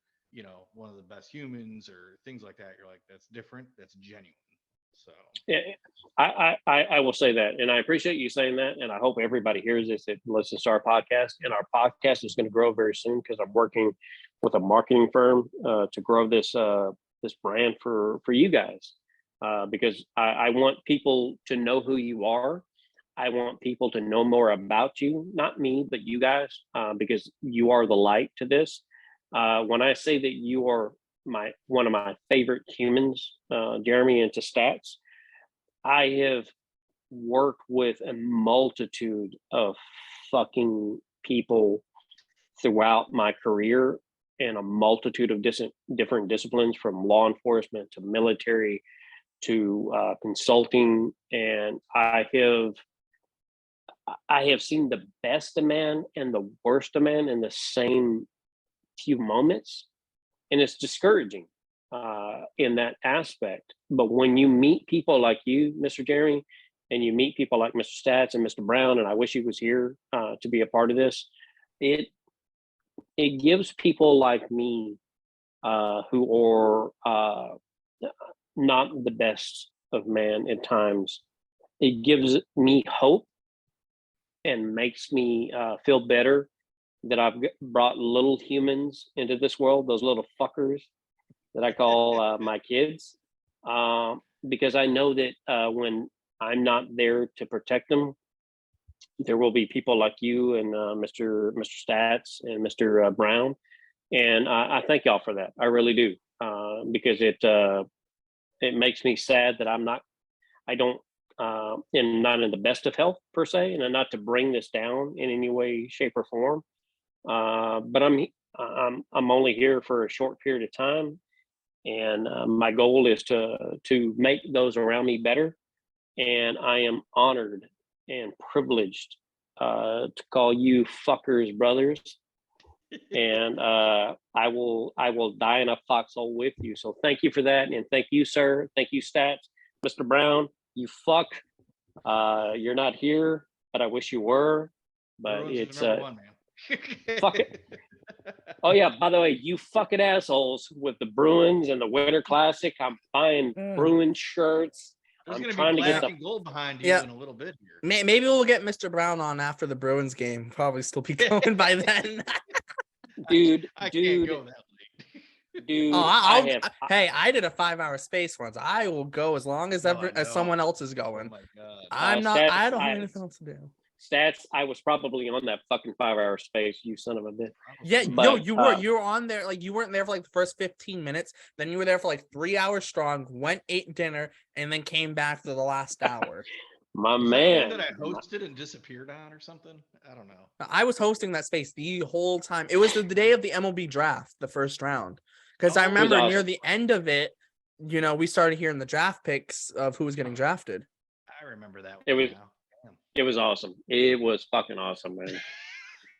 one of the best humans, or things like that. You're like, that's different. That's genuine. So yeah, I will say that, and I appreciate you saying that, and I hope everybody hears this that listens to our podcast. And our podcast is going to grow very soon because I'm working with a marketing firm to grow this brand for you guys, because I want people to know who you are. I want people to know more about you, not me, but you guys, because you are the light to this. When I say that you are one of my favorite humans, Jeremy, into Stats, I have worked with a multitude of fucking people throughout my career in a multitude of different disciplines, from law enforcement to military to consulting, and I have seen the best of man and the worst of man in the same few moments, and it's discouraging in that aspect. But when you meet people like you, Mr. Jeremy, and you meet people like Mr. Stats and Mr. Brown, and I wish he was here to be a part of this, it gives people like me who are not the best of man at times, it gives me hope and makes me feel better that I've brought little humans into this world, those little fuckers that I call my kids, because I know that when I'm not there to protect them, there will be people like you and Mr. Stats and Mr. Brown And I thank y'all for that. I really do, because it makes me sad that I don't, am not in the best of health per se, and not to bring this down in any way, shape, or form. But I'm only here for a short period of time, and my goal is to make those around me better. And I am honored and privileged to call you fuckers brothers. And I will die in a foxhole with you. So thank you for that, and thank you, sir. Thank you, Stats, Mr. Brown. You fuck. You're not here, but I wish you were. But Bruins are it's number one, man. fuck it. Oh yeah. By the way, you fucking assholes with the Bruins and the Winter Classic. I'm buying Bruins shirts. There's I'm gonna trying be to get black the and gold behind you Yeah. in a little bit here. Maybe we'll get Mr. Brown on after the Bruins game. Probably still be going by then. dude. I can't go that late. Dude, Oh, I hey, I did a 5-hour space once. I will go as long as No, I as know. someone else is Oh going. my god. I'm not. Stats, I don't have anything else to do. Stats. I was probably on that fucking 5-hour space. You son of a bitch. Yeah, But, no, you were. You were on there. Like you weren't there for like the first 15 minutes. Then you were there for like 3 hours strong. Went, ate dinner, and then came back for the last hour. My Was that the man. one that I hosted and disappeared on or something? I don't know. I was hosting that space the whole time. It was the day of the MLB draft, the first round. Because I Oh, remember awesome. near the end of it, we started hearing the draft picks of who was getting drafted. I remember that. It was- now. Damn. It was awesome. It was fucking awesome, man.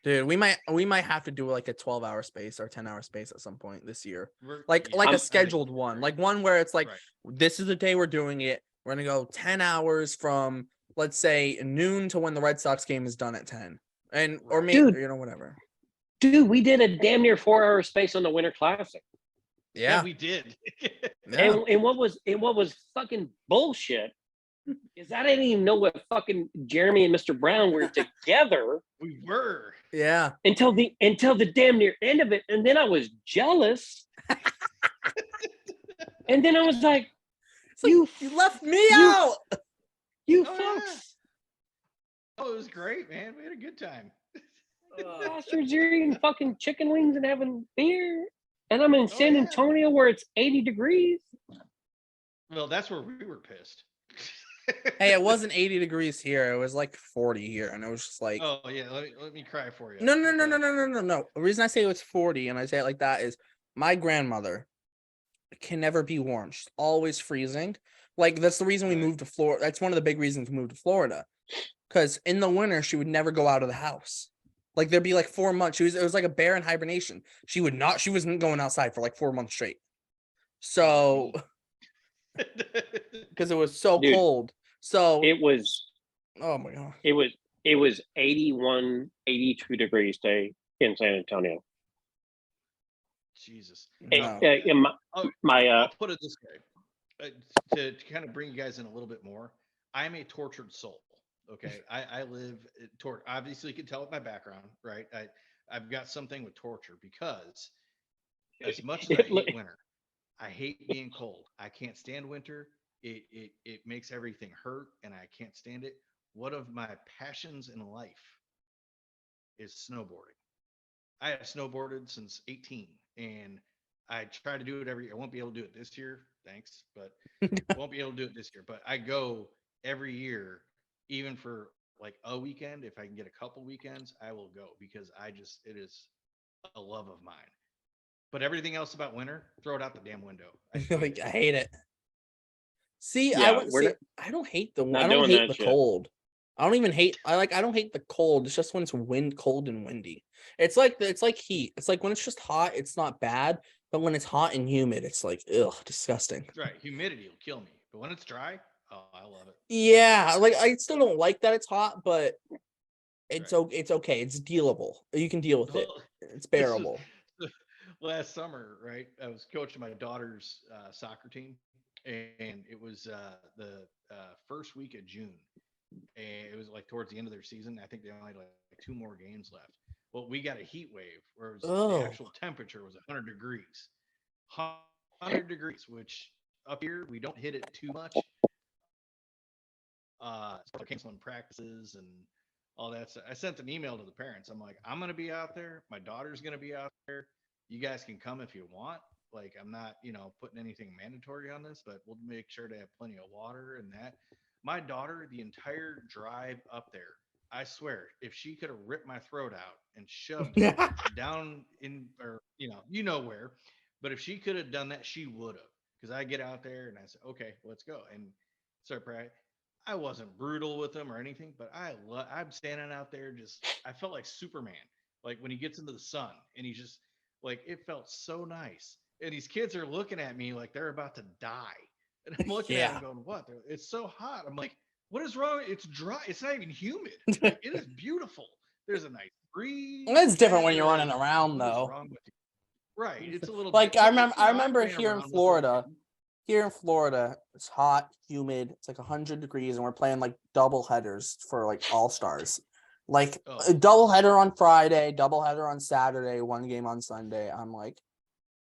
Dude, we might have to do like a 12-hour space or 10-hour space at some point this year. Like Yeah, I a think scheduled it's one. great. Like one where it's like Right. this is the day we're doing it. We're gonna go 10 hours from, let's say, noon to when the Red Sox game is done at 10. And or Right. maybe Dude. whatever. Dude, we did a damn near 4-hour space on the Winter Classic. Yeah. we did. Yeah. And what was fucking bullshit is I didn't even know what fucking Jeremy and Mr. Brown were together We were. Yeah. until the damn near end of it, and then I was jealous. And then I was like, It's like, you left me out. you Oh, fucks. yeah. Oh, it was great, man. We had a good time. Bastards, you're eating fucking chicken wings and having beer. And I'm in San yeah. Antonio where it's 80 degrees. Well, that's where we were pissed. Hey, it wasn't 80 degrees here. It was like 40 here. And it was just like, Oh yeah, let me cry for you. no. The reason I say it was 40 and I say it like that is my grandmother can never be warm. She's always freezing. Like, that's the reason we moved to Florida. That's one of the big reasons we moved to Florida. Because in the winter, she would never go out of the house. Like, there'd be like 4 months. It was like a bear in hibernation. She wasn't going outside for like 4 months straight. So, because it was so Dude, cold. So, It was oh my God. it was 81, 82 degrees day in San Antonio. Jesus. No. In my I'll put it this way, to kind of bring you guys in a little bit more. I'm a tortured soul. Okay, I live obviously you can tell with my background, right? I've got something with torture because as much as I hate winter, I hate being cold. I can't stand winter. It makes everything hurt and I can't stand it. One of my passions in life is snowboarding. I have snowboarded since 18 and I try to do it every year. I won't be able to do it this year, thanks, but won't be able to do it this year. But I go every year, even for like a weekend. If I can get a couple weekends, I will go because it is a love of mine. But everything else about winter, throw it out the damn window. I hate it. See, Yeah, I don't hate the not I don't doing hate that the shit. cold. I don't even hate I don't hate the cold. It's just when it's cold and windy. It's like heat. It's like when it's just hot, it's not bad, but when it's hot and humid, it's like ugh, disgusting. That's right. Humidity will kill me. But when it's dry, oh, I love it. Yeah, like I still don't like that it's hot, but it's Right. it's okay. It's dealable. You can deal with it. Well, It's bearable. last summer, right? I was coaching my daughter's soccer team, and it was the first week of June, and it was like towards the end of their season. I think they only had like 2 more games left. Well, we got a heat wave where the actual temperature was 100 degrees, 100 degrees, which up here we don't hit it too much. They're canceling practices and all that stuff. I sent an email to the parents. I'm like, I'm going to be out there. My daughter's going to be out there. you guys can come if you want. Like, I'm not, putting anything mandatory on this, but we'll make sure to have plenty of water and that. My daughter, the entire drive up there, I swear, if she could have ripped my throat out and shoved it down in, or where, but if she could have done that, she would have. Because I get out there and I said, okay, let's go. And start practicing. I wasn't brutal with them or anything, but I'm standing out there I felt like Superman. Like when he gets into the sun and he's just like, it felt so nice. And these kids are looking at me like they're about to die. And I'm looking at them going, what? It's so hot. I'm like, what is wrong? It's dry. It's not even humid. Like, it is beautiful. There's a nice breeze. It's different when you're running around, though. Wrong with you? Right. It's a little like different. I remember here in Florida. Here in Florida, it's hot, humid. It's like 100 degrees, and we're playing like double headers for like all stars. Like a double header on Friday, double header on Saturday, one game on Sunday. I'm like,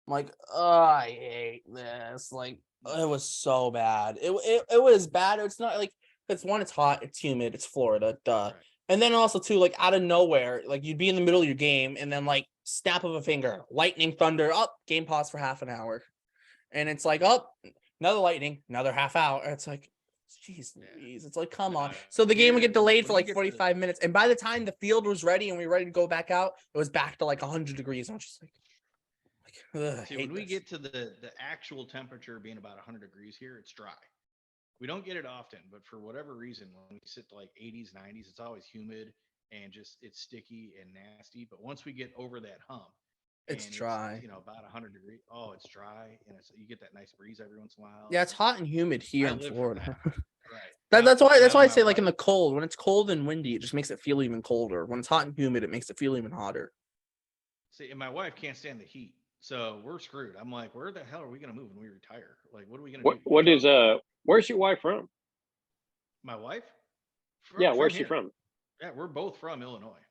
oh, I hate this. Like, it was so bad. It was bad. It's not like it's hot, it's humid, it's Florida, duh. Right. And then also too, like out of nowhere, like you'd be in the middle of your game, and then like snap of a finger, lightning, thunder, game pause for half an hour. And it's like, another lightning, another half hour. It's like, jeez, it's like, come on. So the game would get delayed for like 45 minutes. And by the time the field was ready and we were ready to go back out, it was back to like 100 degrees. I'm just like, see, when we get to the actual temperature being about 100 degrees here, it's dry. We don't get it often, but for whatever reason, when we sit to like 80s, 90s, it's always humid and it's sticky and nasty. But once we get over that hump, it's dry. It's, about 100 degrees. Oh, it's dry, and you get that nice breeze every once in a while. Yeah, it's hot and humid here in Florida. Right. That's why I say like in the cold, when it's cold and windy, it just makes it feel even colder. When it's hot and humid, it makes it feel even hotter. See, and my wife can't stand the heat, so we're screwed. I'm like, where the hell are we gonna move when we retire? Like, what are we gonna do? Where's your wife from? My wife? Where's she from? Yeah, we're both from Illinois.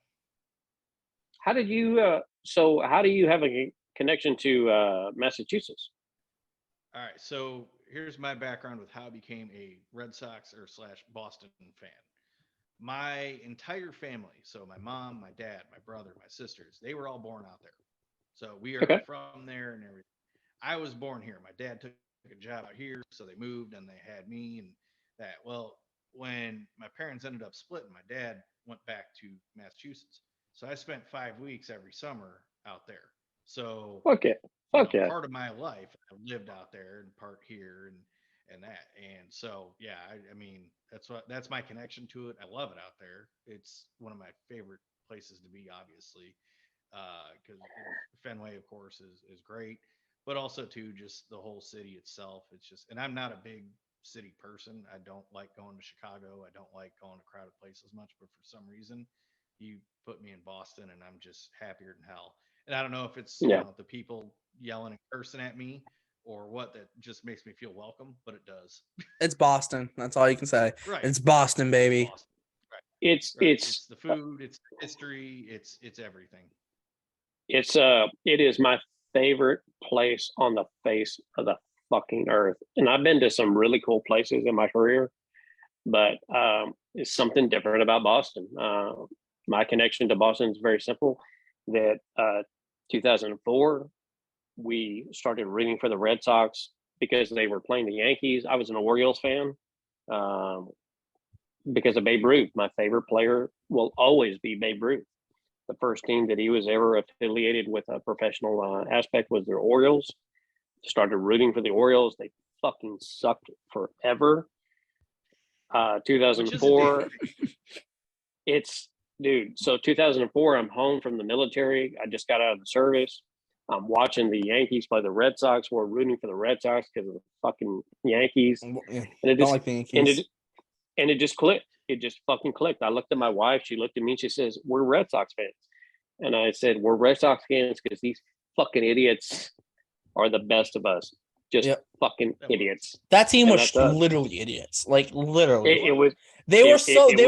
How did you how do you have a connection to Massachusetts? All right, so here's my background with how I became a Red Sox / Boston fan. My entire family, so my mom, my dad, my brother, my sisters, they were all born out there. So we are from there and everything. I was born here. My dad took a job out here, so they moved and they had me and that. Well, when my parents ended up splitting, my dad went back to Massachusetts. So I spent 5 weeks every summer out there. So part of my life I lived out there and part here and that. And so I mean that's my connection to it. I love it out there. It's one of my favorite places to be, obviously, because Fenway, of course, is great, but also too just the whole city itself. It's just, and I'm not a big city person. I don't like going to Chicago. I don't like going to crowded places much, but for some reason you put me in Boston and I'm just happier than hell. And I don't know if it's the people yelling and cursing at me or what, that just makes me feel welcome, but it does. It's Boston. That's all you can say. Right. It's Boston, baby. It's Boston. Right. It's the food, it's history, it's everything. It is my favorite place on the face of the fucking earth. And I've been to some really cool places in my career, but it's something different about Boston. My connection to Boston is very simple. That 2004, we started rooting for the Red Sox because they were playing the Yankees. I was an Orioles fan because of Babe Ruth. My favorite player will always be Babe Ruth. The first team that he was ever affiliated with a professional aspect was the Orioles. Started rooting for the Orioles. They fucking sucked forever. 2004, so 2004, I'm home from the military. I just got out of the service. I'm watching the Yankees play the Red Sox. We're rooting for the Red Sox because of the fucking Yankees. Yeah, and it just, like the Yankees. And it just clicked. It just fucking clicked. I looked at my wife. She looked at me and she says, "We're Red Sox fans." And I said, "We're Red Sox fans because these fucking idiots are the best of us. Just fucking idiots." That team was literally idiots. Like literally. They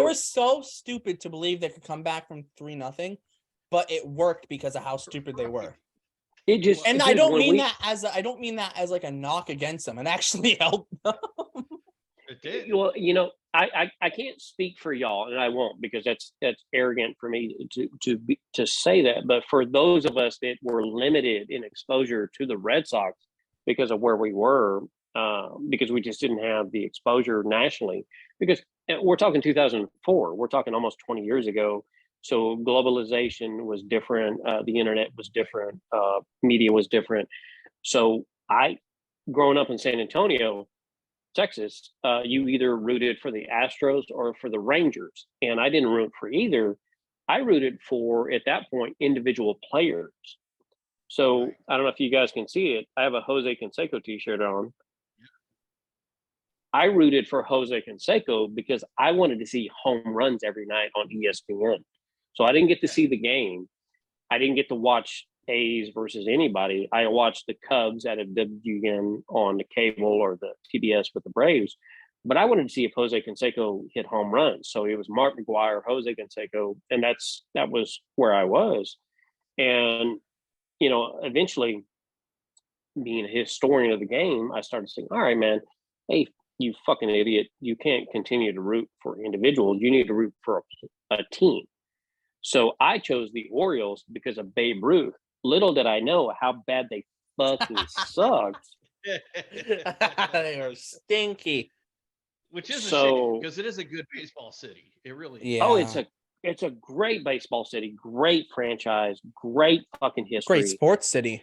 were so stupid to believe they could come back from 3-0, but it worked because of how stupid they were. I don't mean that as like a knock against them. It actually helped them. did. Well, I can't speak for y'all, and I won't, because that's arrogant for me to say that. But for those of us that were limited in exposure to the Red Sox because of where we were, because we just didn't have the exposure nationally. Because we're talking 2004, we're talking almost 20 years ago. So globalization was different. The internet was different. Media was different. So growing up in San Antonio, Texas, you either rooted for the Astros or for the Rangers. And I didn't root for either. I rooted for, at that point, individual players. So I don't know if you guys can see it. I have a Jose Canseco t-shirt on. I rooted for Jose Canseco because I wanted to see home runs every night on ESPN. So I didn't get to see the game. I didn't get to watch A's versus anybody. I watched the Cubs at a WGN on the cable or the TBS with the Braves. But I wanted to see if Jose Canseco hit home runs. So it was Mark McGwire, Jose Canseco, and that was where I was. And, eventually, being a historian of the game, I started saying, all right, man, hey, you fucking idiot, you can't continue to root for individuals. You need to root for a team. So I chose the Orioles because of Babe Ruth. Little did I know how bad they fucking sucked. They are stinky. Which is a shame, because it is a good baseball city. It really is. Yeah. Oh, it's a great baseball city, great franchise, great fucking history. Great sports city.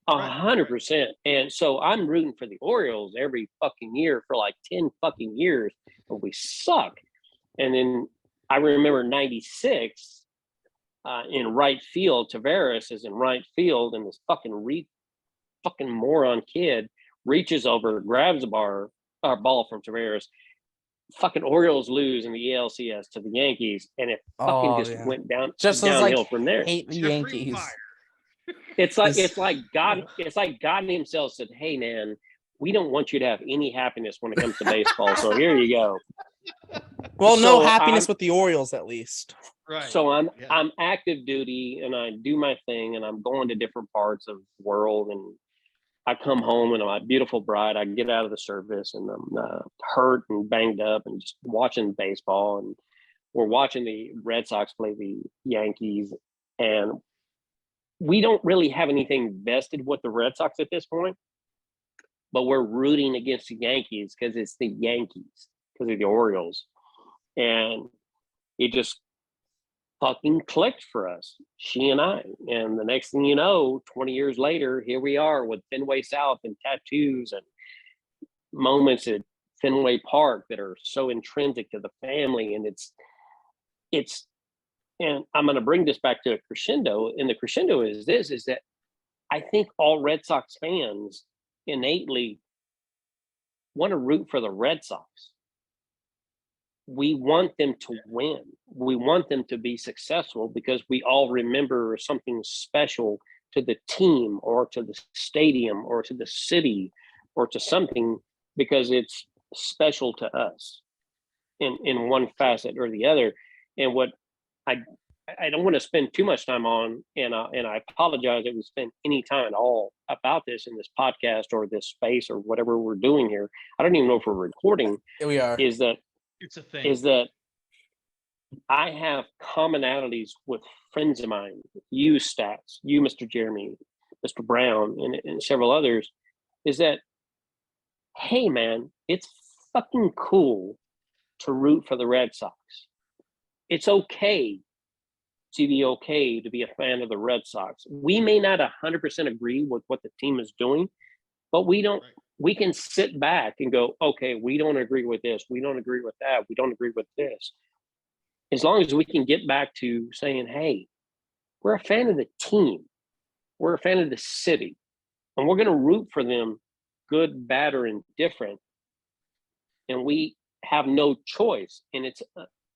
100%. And so I'm rooting for the Orioles every fucking year for like 10 fucking years, but we suck. And then I remember 96 in right field, Tavares is in right field, and this fucking moron kid reaches over, grabs a ball from Tavares. Fucking Orioles lose in the ALCS to the Yankees, and it fucking went downhill from there. Hate the Yankees. It's like God himself said, "Hey man, we don't want you to have any happiness when it comes to baseball. So here you go." Well, no happiness with the Orioles, at least. Right. So I'm active duty, and I do my thing, and I'm going to different parts of the world, and I come home, and my beautiful bride, I get out of the service, and I'm hurt and banged up, and just watching baseball, and we're watching the Red Sox play the Yankees, and we don't really have anything vested with the Red Sox at this point, but we're rooting against the Yankees because it's the Yankees, because of the Orioles. And it just fucking clicked for us, she and I. And the next thing you know, 20 years later, here we are with Fenway South and tattoos and moments at Fenway Park that are so intrinsic to the family. And and I'm going to bring this back to a crescendo. And the crescendo is that I think all Red Sox fans innately want to root for the Red Sox. We want them to win. We want them to be successful because we all remember something special to the team or to the stadium or to the city or to something, because it's special to us in one facet or the other. And what I don't want to spend too much time on, and I apologize if we spend any time at all about this in this podcast or this space or whatever we're doing here. I don't even know if we're recording. Here we are. It's a thing. Is that I have commonalities with friends of mine, you Stats, you Mr. Jeremy, Mr. Brown, and several others, is that, hey man, it's fucking cool to root for the Red Sox. It's okay to be okay to be a fan of the Red Sox. We may not 100% agree with what the team is doing, but we can sit back and go, okay, we don't agree with this. We don't agree with that. We don't agree with this. As long as we can get back to saying, hey, we're a fan of the team. We're a fan of the city. And we're going to root for them, good, bad, or indifferent. And we have no choice. And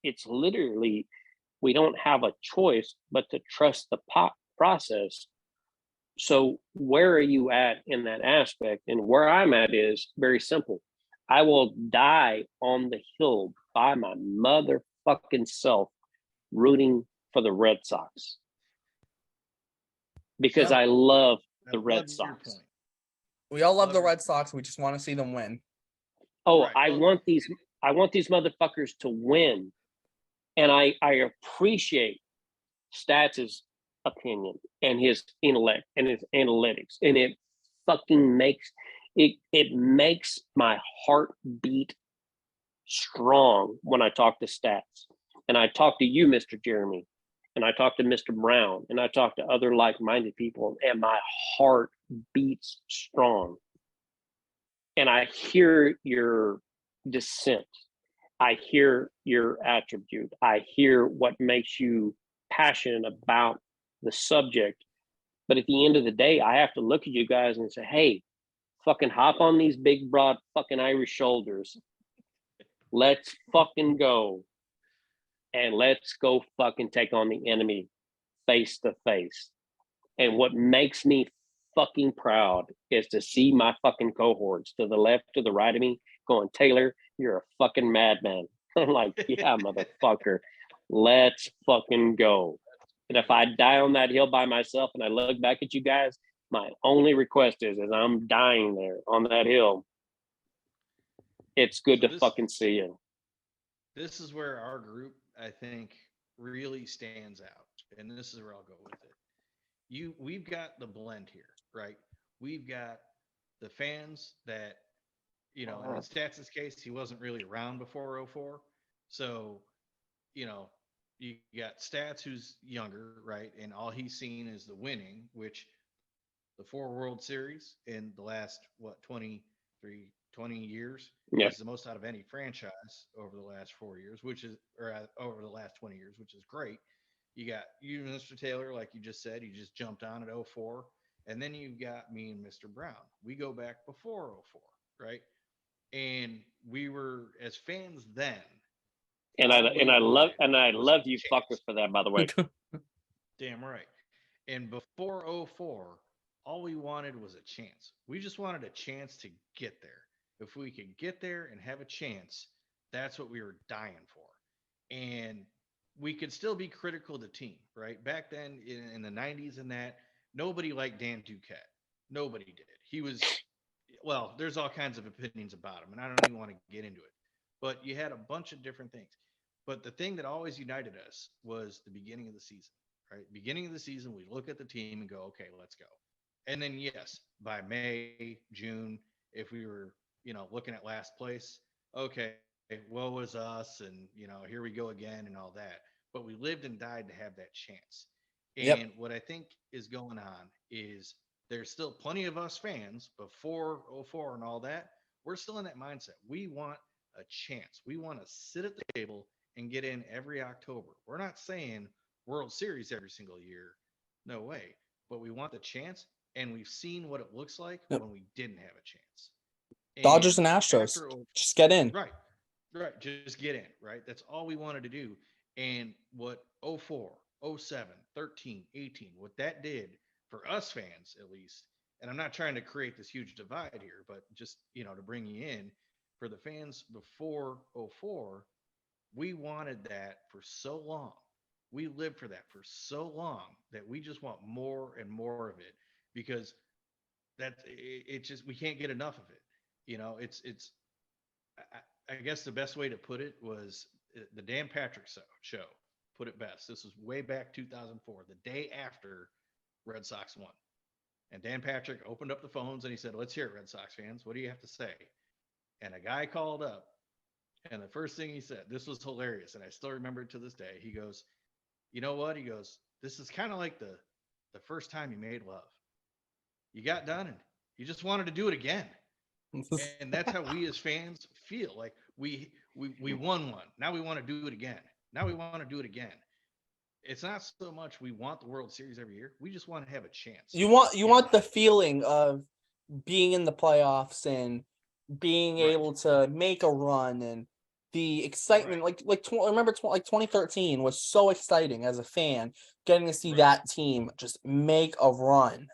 it's literally, we don't have a choice but to trust the process. So where are you at in that aspect? And where I'm at is very simple. I will die on the hill by my motherfucking self rooting for the Red Sox. Because I love the Red Sox. We all love the Red Sox. We just want to see them win. Oh, Right, I well- want these motherfuckers to win. And I appreciate Stats' opinion and his intellect and his analytics. And it fucking makes my heart beat strong when I talk to Stats. And I talk to you, Mr. Jeremy, and I talk to Mr. Brown, and I talk to other like-minded people, and my heart beats strong. And I hear your dissent. I hear your attribute. I hear what makes you passionate about the subject. But at the end of the day, I have to look at you guys and say, hey, fucking hop on these big, broad fucking Irish shoulders. Let's fucking go. And let's go fucking take on the enemy face to face. And what makes me fucking proud is to see my fucking cohorts to the left, to the right of me going, Taylor, you're a fucking madman. I'm like, yeah, motherfucker, let's fucking go. And if I die on that hill by myself and I look back at you guys, my only request is I'm dying there on that hill. It's good to fucking see you. This is where our group, I think, really stands out. And this is where I'll go with it. We've got the blend here, right? We've got the fans that, in Stats' case, he wasn't really around before 04. So, you got Stats who's younger, right? And all he's seen is the winning, which the 4 World Series in the last, 20 years is the most out of any franchise over the last 4 years, over the last 20 years, which is great. You got you, Mr. Taylor, like you just said, you just jumped on at 04. And then you've got me and Mr. Brown. We go back before 04, right? And we were as fans then. And I love you fuckers for that, by the way. Damn right. And before 04, all we wanted was a chance. We just wanted a chance to get there. If we could get there and have a chance, that's what we were dying for. And we could still be critical of the team, right? Back then in the 90s and that, nobody liked Dan Duquette. Nobody did. He was, there's all kinds of opinions about him, and I don't even want to get into it. But you had a bunch of different things. But the thing that always united us was the beginning of the season, right? Beginning of the season, we look at the team and go, okay, let's go. And then, yes, by May, June, if we were, looking at last place, okay, woe was us, and, here we go again and all that. But we lived and died to have that chance. And what I think is going on is there's still plenty of us fans before 04 and all that. We're still in that mindset. We want a chance. We want to sit at the table and get in every October. We're not saying World Series every single year. No way. But we want the chance, and we've seen what it looks like when we didn't have a chance. Dodgers and Astros. Just get in. Right. Just get in, right? That's all we wanted to do. And what 04, 07, 13, 18, what that did for us fans, at least, and I'm not trying to create this huge divide here, but just, to bring you in, for the fans before 04, we wanted that for so long. We lived for that for so long that we just want more and more of it, because we can't get enough of it. I guess the best way to put it was the Dan Patrick show put it best. This was way back 2004, the day after Red Sox won. And Dan Patrick opened up the phones and he said, let's hear it, Red Sox fans. What do you have to say? And a guy called up, and the first thing he said, this was hilarious, and I still remember it to this day. He goes, you know what? He goes, this is kind of like the first time you made love. You got done and you just wanted to do it again. And that's how we as fans feel. Like we won one. Now we want to do it again. Now we want to do it again. It's not so much we want the World Series every year. We just want to have a chance. You want the feeling of being in the playoffs and being able to make a run, and the excitement. Remember 2013 was so exciting as a fan, getting to see that team just make a run.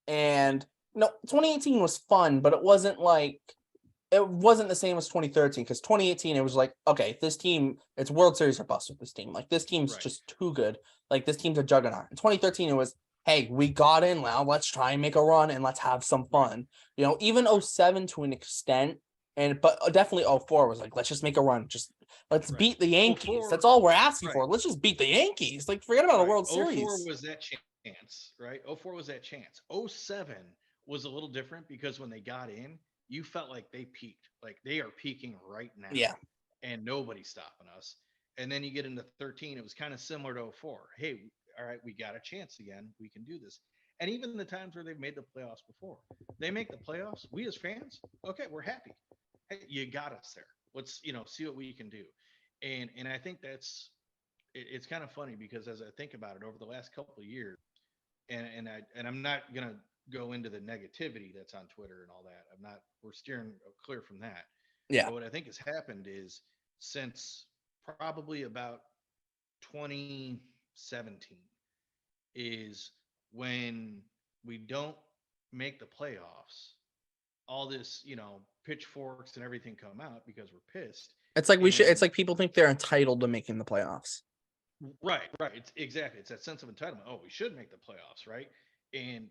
And 2018 was fun, but it wasn't the same as 2013, because 2018 it was like, okay, this team, it's World Series or bust with this team. Like, this team's just too good. Like, this team's a juggernaut. In 2013 it was, hey, we got in, now let's try and make a run and let's have some fun. Even 07 to an extent But definitely 04 was like, let's just make a run. Just let's Right. beat the Yankees. 04 That's all we're asking right. for. Let's just beat the Yankees. Like, forget about a World 04 Series. was that chance, right? 04 was that chance. 07 was a little different because when they got in, you felt like they peaked. Like they are peaking right now. Yeah. And nobody's stopping us. And then you get into 13, it was kind of similar to 04. Hey, all right, we got a chance again. We can do this. And even the times where they've made the playoffs before, they make the playoffs. We as fans, okay, we're happy. Hey, you got us there. Let's see what we can do. And I think it's kind of funny because as I think about it over the last couple of years, and I'm not gonna go into the negativity that's on Twitter and all that. We're steering clear from that. Yeah. But what I think has happened is since probably about 2017 is when we don't make the playoffs, all this, pitchforks and everything come out because we're pissed. It's like it's And like people think they're entitled to making the playoffs. right. It's that sense of entitlement. Oh, we should make the playoffs, right? And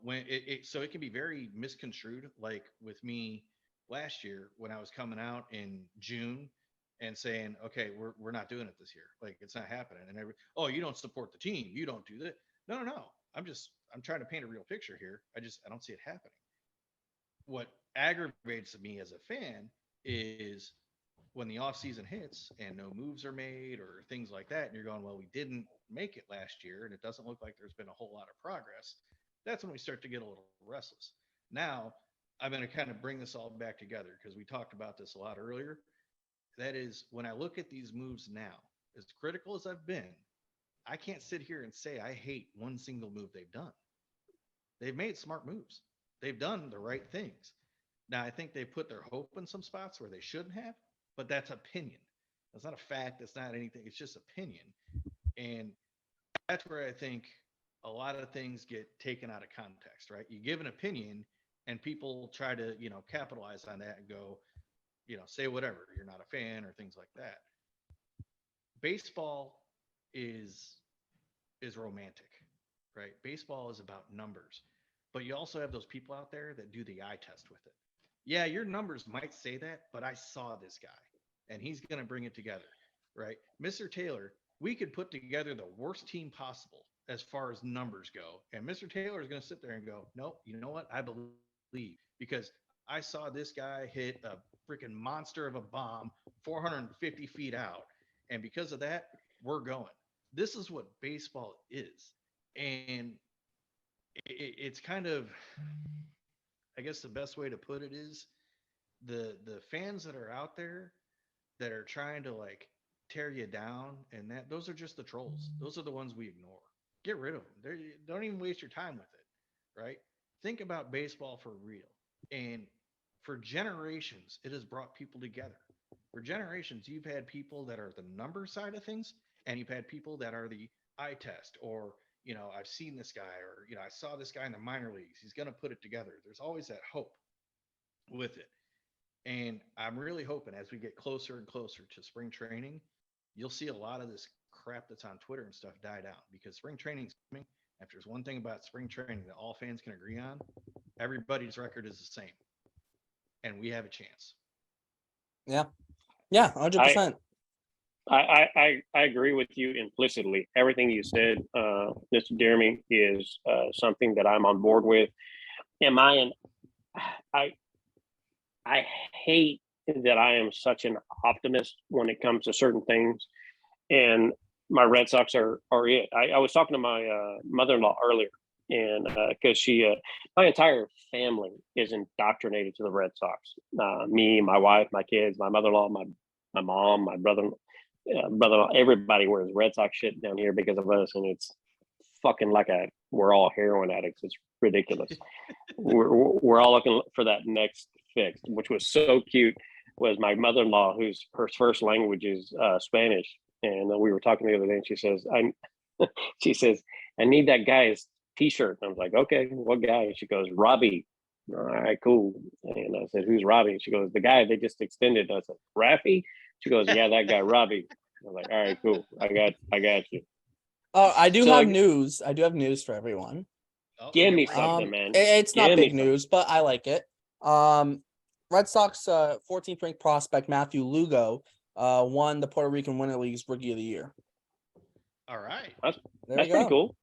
when so it can be very misconstrued. Like with me last year when I was coming out in June and saying, okay, we're not doing it this year. Like it's not happening. And oh, you don't support the team. You don't do that. No. I'm trying to paint a real picture here. I don't see it happening. What aggravates me as a fan is when the off season hits and no moves are made or things like that, and you're going, well, we didn't make it last year, and it doesn't look like there's been a whole lot of progress. That's when we start to get a little restless. Now, I'm going to kind of bring this all back together because we talked about this a lot earlier. That is, when I look at these moves now, as critical as I've been, I can't sit here and say I hate one single move they've done. They've made smart moves. They've done the right things. Now, I think they put their hope in some spots where they shouldn't have, but that's opinion. That's not a fact. That's not anything. It's just opinion. And that's where I think a lot of things get taken out of context, right? You give an opinion and people try to, capitalize on that and go, say whatever. You're not a fan or things like that. Baseball is romantic, right? Baseball is about numbers. But you also have those people out there that do the eye test with it. Yeah, your numbers might say that, but I saw this guy and he's going to bring it together, right? Mr. Taylor, we could put together the worst team possible as far as numbers go. And Mr. Taylor is going to sit there and go, nope, you know what? I believe because I saw this guy hit a freaking monster of a bomb 450 feet out. And because of that, we're going. This is what baseball is. And it's kind of, I guess the best way to put it is the fans that are out there that are trying to like tear you down and that those are just the trolls. Those are the ones we ignore. Get rid of them. Don't even waste your time with it, right? Think about baseball for real. And for generations, it has brought people together. For generations, you've had people that are the number side of things, and you've had people that are the eye test or I've seen this guy or, I saw this guy in the minor leagues. He's going to put it together. There's always that hope with it. And I'm really hoping as we get closer and closer to spring training, you'll see a lot of this crap that's on Twitter and stuff die down because spring training is coming. If there's one thing about spring training that all fans can agree on, everybody's record is the same. And we have a chance. Yeah. Yeah, 100%. I agree with you implicitly. Everything you said, Mr. Jeremy, is something that I'm on board with. I hate that I am such an optimist when it comes to certain things, and my Red Sox are it. I was talking to my mother-in-law earlier, and because my entire family is indoctrinated to the Red Sox. Me, my wife, my kids, my mother-in-law, my mom, my brother, everybody wears Red Sox shit down here because of us, and it's fucking like we're all heroin addicts. It's ridiculous. we're all looking for that next fix, which was so cute. Was my mother-in-law, whose her first language is Spanish, and we were talking the other day, and she says, I need that guy's T-shirt. And I was like, okay, what guy? And she goes, Robbie. All right, cool. And I said, who's Robbie? And she goes, the guy they just extended. I said, Raffy? She goes, yeah, that guy, Robbie. I was like, all right, cool. I got you. Oh, I do have news. I do have news for everyone. Give me something, man. It's not big news, but I like it. Red Sox 14th ranked prospect Matthew Lugo won the Puerto Rican Winter League's Rookie of the Year. All right. There That's you pretty go. cool.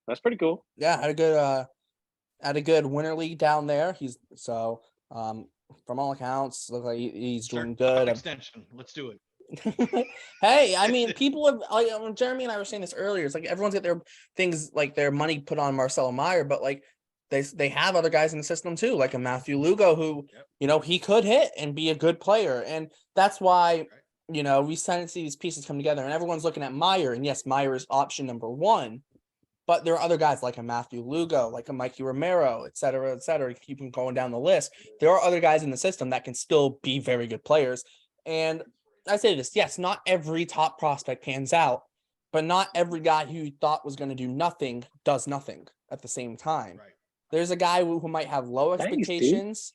That's pretty cool. Yeah, had a good Winter League down there. He's from all accounts, look like he's doing good. Extension. Let's do it. Hey, I mean, people have like Jeremy and I were saying this earlier. It's like everyone's got their things, like their money put on Marcelo Meyer, but like they have other guys in the system too, like a Matthew Lugo, who he could hit and be a good player, and that's why we started to see these pieces come together, and everyone's looking at Meyer, and yes, Meyer is option number one, but there are other guys like a Matthew Lugo, like a Mikey Romero, et cetera, et cetera. Keep them going down the list. There are other guys in the system that can still be very good players, and I say this, yes, not every top prospect pans out, but not every guy who you thought was going to do nothing does nothing at the same time. Right. There's a guy who might have low Thanks, expectations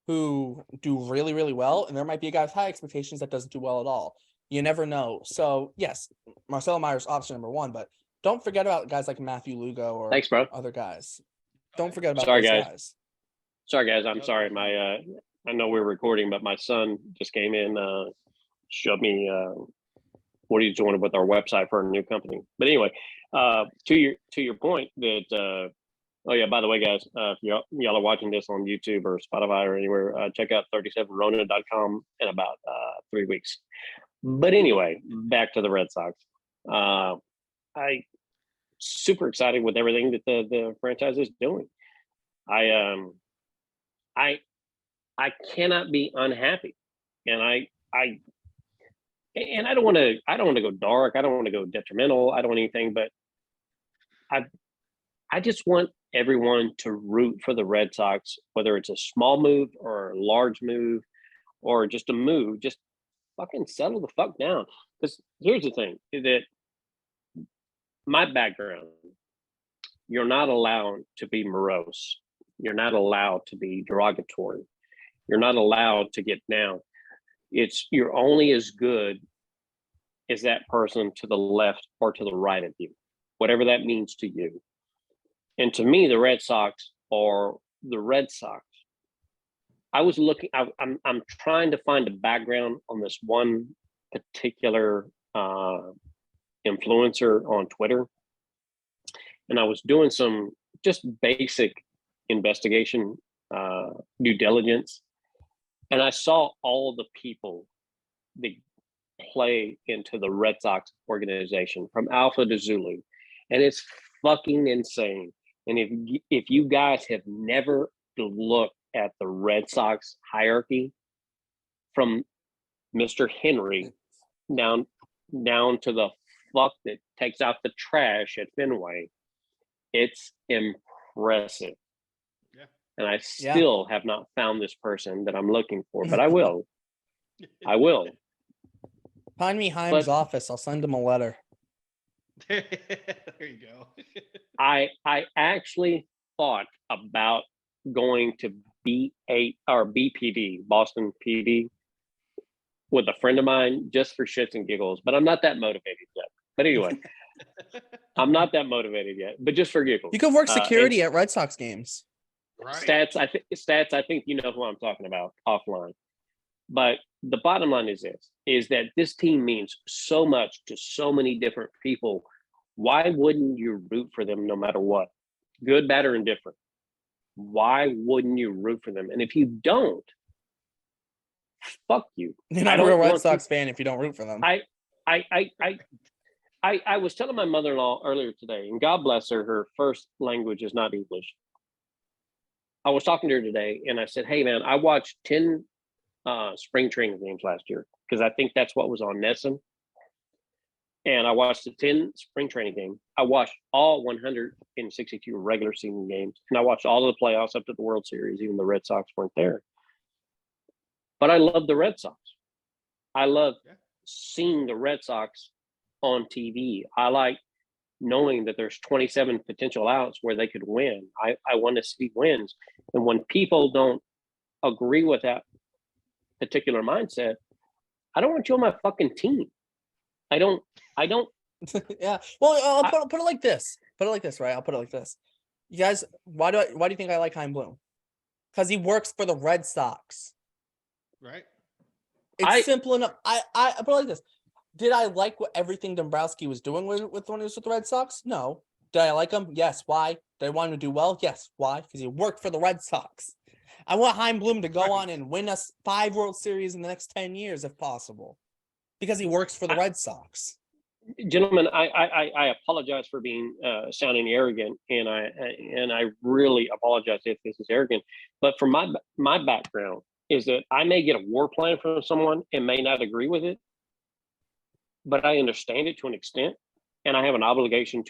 who do really, really well, and there might be a guy with high expectations that doesn't do well at all. You never know. So, yes, Marcelo Meyer's option number one, but don't forget about guys like Matthew Lugo or Thanks, bro. other guys. Don't forget about Sorry, those guys. guys. Sorry, guys. I'm sorry. I know we're recording, but my son just came in, showed me what he's doing with our website for a new company. But anyway, to your point that oh yeah, by the way, guys, if y'all are watching this on YouTube or Spotify or anywhere, check out 37rona.com in about 3 weeks. But anyway, back to the Red Sox. I super excited with everything that the franchise is doing. I cannot be unhappy, and I don't want to go dark. I don't want to go detrimental. I don't want anything, but I just want everyone to root for the Red Sox, whether it's a small move or a large move or just a move. Just fucking settle the fuck down. Because here's the thing: that my background, you're not allowed to be morose. You're not allowed to be derogatory. You're not allowed to get down. You're only as good as that person to the left or to the right of you, whatever that means to you. And to me, the Red Sox are the Red Sox. I was looking. I'm trying to find a background on this one particular influencer on Twitter, and I was doing some just basic investigation, due diligence, and I saw all the people that play into the Red Sox organization from Alpha to Zulu, and it's fucking insane. And if you guys have never looked at the Red Sox hierarchy from Mr. Henry down to the fuck that takes out the trash at Fenway, it's impressive. Yeah. And I still have not found this person that I'm looking for, but I will. I will. Find me Heim's office. I'll send him a letter. There you go. I actually thought about going to B8 or BPD, Boston PD, with a friend of mine just for shits and giggles, but I'm not that motivated yet. But anyway, I'm not that motivated yet, but just for giggles. You could work security at Red Sox games. Right. Stats, I think you know who I'm talking about offline. But the bottom line is this, is that this team means so much to so many different people. Why wouldn't you root for them no matter what? Good, bad, or indifferent? Why wouldn't you root for them? And if you don't, fuck you. You're not a real Red Sox fan if you don't root for them. I was telling my mother-in-law earlier today, and God bless her, her first language is not English. I was talking to her today, and I said, hey, man, I watched 10 spring training games last year because I think that's what was on Nesson. And I watched the 10 spring training games. I watched all 162 regular season games, and I watched all of the playoffs up to the World Series, even the Red Sox weren't there. But I love the Red Sox. I love seeing the Red Sox on TV. I like knowing that there's 27 potential outs where they could win. I want to see wins. And when people don't agree with that particular mindset, I don't want you on my fucking team. I don't. Yeah. Well, I'll put it like this. Right? I'll put it like this. You guys, why do you think I like Chaim Bloom? Because he works for the Red Sox. Right. It's simple enough. I put it like this. Did I like everything Dombrowski was doing with when he was with the Red Sox? No. Did I like him? Yes. Why? Did I want him to do well? Yes. Why? Because he worked for the Red Sox. I want Chaim Bloom to go on and win us 5 World Series in the next 10 years, if possible, because he works for the Red Sox. Gentlemen, I apologize for being sounding arrogant, and I really apologize if this is arrogant. But from my background is that I may get a war plan from someone and may not agree with it, but I understand it to an extent, and I have an obligation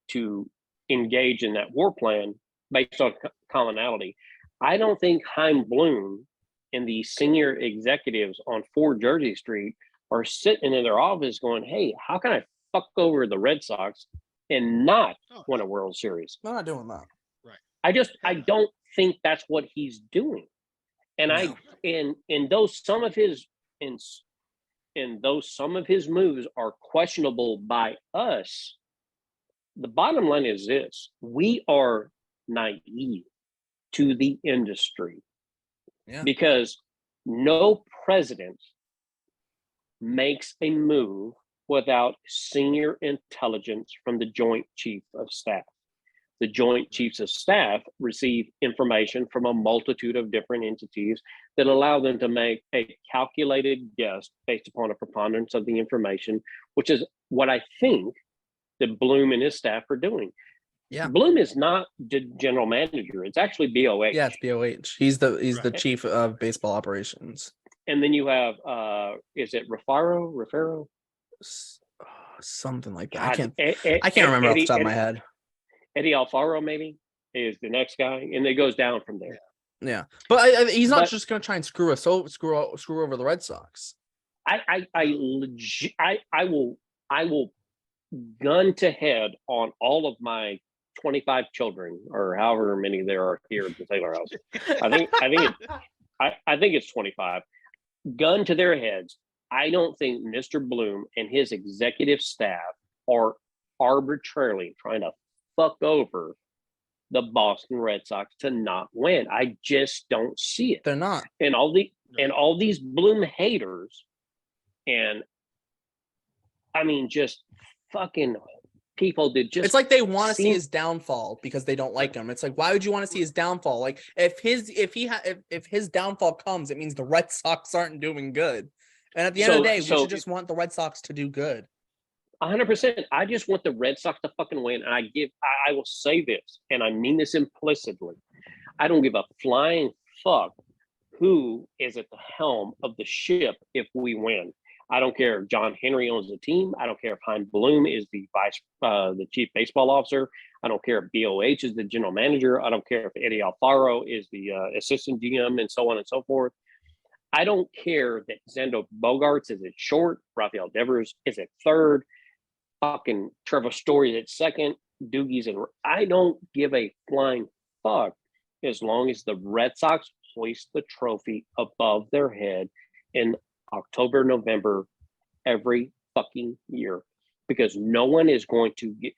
to engage in that war plan based on commonality. I don't think Chaim Bloom and the senior executives on 4 Jersey Street are sitting in their office going, "Hey, how can I fuck over the Red Sox and not win a World Series?" I'm not doing that. Right. I don't think that's what he's doing. And No. those some of his moves are questionable by us. The bottom line is this: we are naive to the industry. Yeah. Because no president makes a move without senior intelligence from the Joint Chief of Staff. The Joint Chiefs of Staff receive information from a multitude of different entities that allow them to make a calculated guess based upon a preponderance of the information, which is what I think that Bloom and his staff are doing. Yeah. Bloom is not the general manager. It's actually BOH. Yeah, it's BOH. He's the chief of baseball operations. And then you have is it Rafaro? Something like that. God, I can't remember off the top of my head. Eddie Alfaro maybe is the next guy, and it goes down from there. Yeah, but he's not just going to try and screw over the Red Sox. I will gun to head on all of my 25 children, or however many there are here at the Taylor house. I think it's 25. Gun to their heads. I don't think Mr. Bloom and his executive staff are arbitrarily trying to fuck over the Boston Red Sox to not win. I just don't see it. They're not. And all these Bloom haters, and I mean, just fucking people that just, it's like they want to see his downfall because they don't like him. It's like, why would you want to see his downfall? Like if his downfall comes, it means the Red Sox aren't doing good. And at the end of the day, we should just want the Red Sox to do good. 100%. I just want the Red Sox to fucking win. And I will say this, and I mean this implicitly. I don't give a flying fuck who is at the helm of the ship if we win. I don't care if John Henry owns the team. I don't care if Chaim Bloom is the chief baseball officer. I don't care if BOH is the general manager. I don't care if Eddie Alfaro is the assistant GM, and so on and so forth. I don't care that Xander Bogaerts is at short, Rafael Devers is at third, fucking Trevor Story at second, Doogie's and I don't give a flying fuck as long as the Red Sox hoist the trophy above their head in October, November, every fucking year, because no one is going to get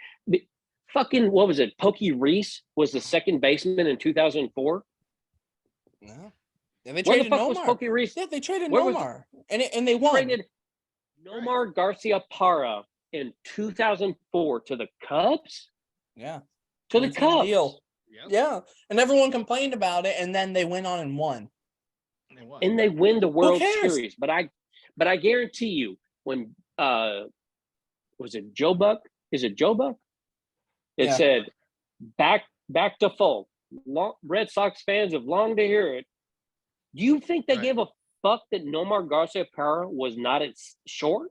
fucking, what was it? Pokey Reese was the second baseman in 2004. No. And they Where traded the fuck Nomar. was Pokey Reese? Yeah, they traded Nomar, and they won. Traded Nomar Garcia Parra in 2004 to the Cubs. Yeah, to the Cubs. Deal. Yep. Yeah, and everyone complained about it, and then they went on and won. And they win the World Series. But I guarantee you, when was it Joe Buck? Is it Joe Buck? It said back to full. Red Sox fans have longed to hear it. Do you think they gave a fuck that Nomar Garcia Parra was not at short?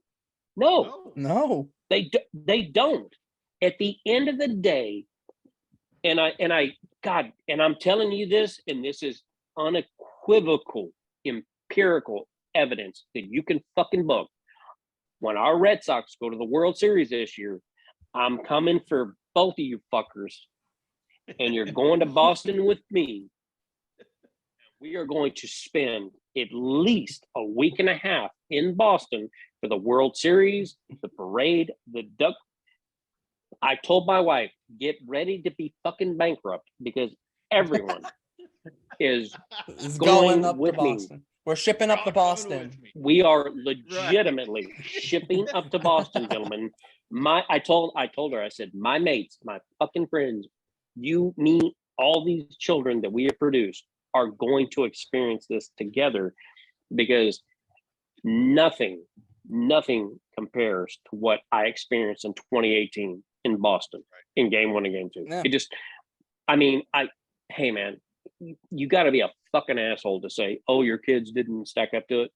No. They don't. At the end of the day, and I'm telling you this, and this is unequivocal, empirical evidence that you can fucking book. When our Red Sox go to the World Series this year, I'm coming for both of you fuckers, and you're going to Boston with me. We are going to spend at least a week and a half in Boston for the World Series, the parade, the duck. I told my wife, get ready to be fucking bankrupt because everyone is going up with to me. Boston. We're shipping up to Y'all coming Boston. with me. We are legitimately shipping up to Boston, gentlemen. I told her, I said, my mates, my fucking friends, you, me, all these children that we have produced are going to experience this together, because nothing compares to what I experienced in 2018 in Boston in game 1 and game 2. Yeah. It just, I mean, hey man, you got to be a fucking asshole to say, oh, your kids didn't stack up to it.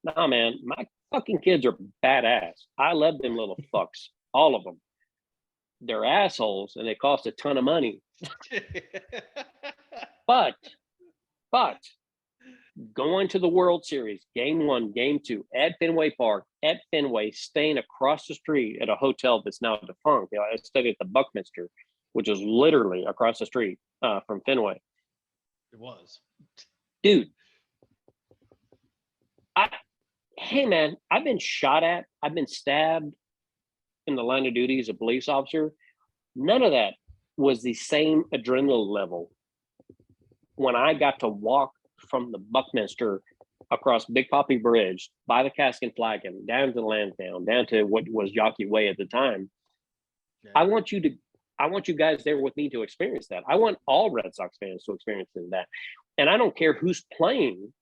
Nah, man, my fucking kids are badass. I love them little fucks, all of them. They're assholes and they cost a ton of money. But going to the World Series, game 1, game 2, at Fenway Park, at Fenway, staying across the street at a hotel that's now defunct. I stayed at the Buckminster, which is literally across the street from Fenway. It was. Dude, hey man, I've been shot at, I've been stabbed in the line of duty as a police officer. None of that was the same adrenaline level when I got to walk from the Buckminster across Big Poppy Bridge, by the Cask and Flagon, down to Lansdowne, down to what was Jockey Way at the time. Yeah. I want you guys there with me to experience that. I want all Red Sox fans to experience that. And I don't care who's playing,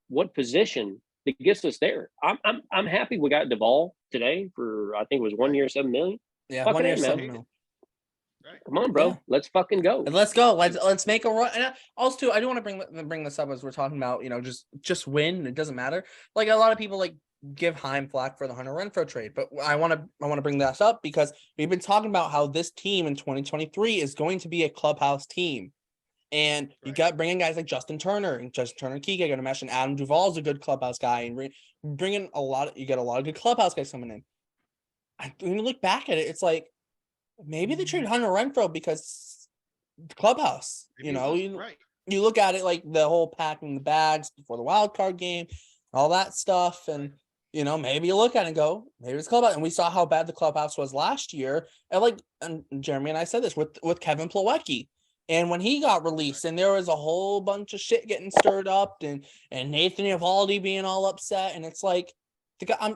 what position that gets us there. I'm happy we got Duvall today for, I think it was 1 year, $7 million. Yeah, fucking 1 year, $7 $7 million. million. Right. Come on, bro. Yeah. Let's fucking go. Let's go. Let's make a run. And also, too, I do want to bring this up as we're talking about, just win. It doesn't matter. Like a lot of people give Heim flack for the Hunter Renfroe trade, but I want to bring this up because we've been talking about how this team in 2023 is going to be a clubhouse team, and you got bringing guys like Justin Turner and Kike. Going to mention Adam Duvall is a good clubhouse guy, and bringing you get a lot of good clubhouse guys coming in. When you look back at it, it's like, maybe they traded Hunter Renfroe because the clubhouse, you look at it like the whole packing the bags before the wild card game, all that stuff. And, maybe you look at it and go, maybe it's clubhouse. And we saw how bad the clubhouse was last year. And Jeremy and I said this with Kevin Plawecki. And when he got released and there was a whole bunch of shit getting stirred up and Nathan Eovaldi being all upset. And it's like, the guy,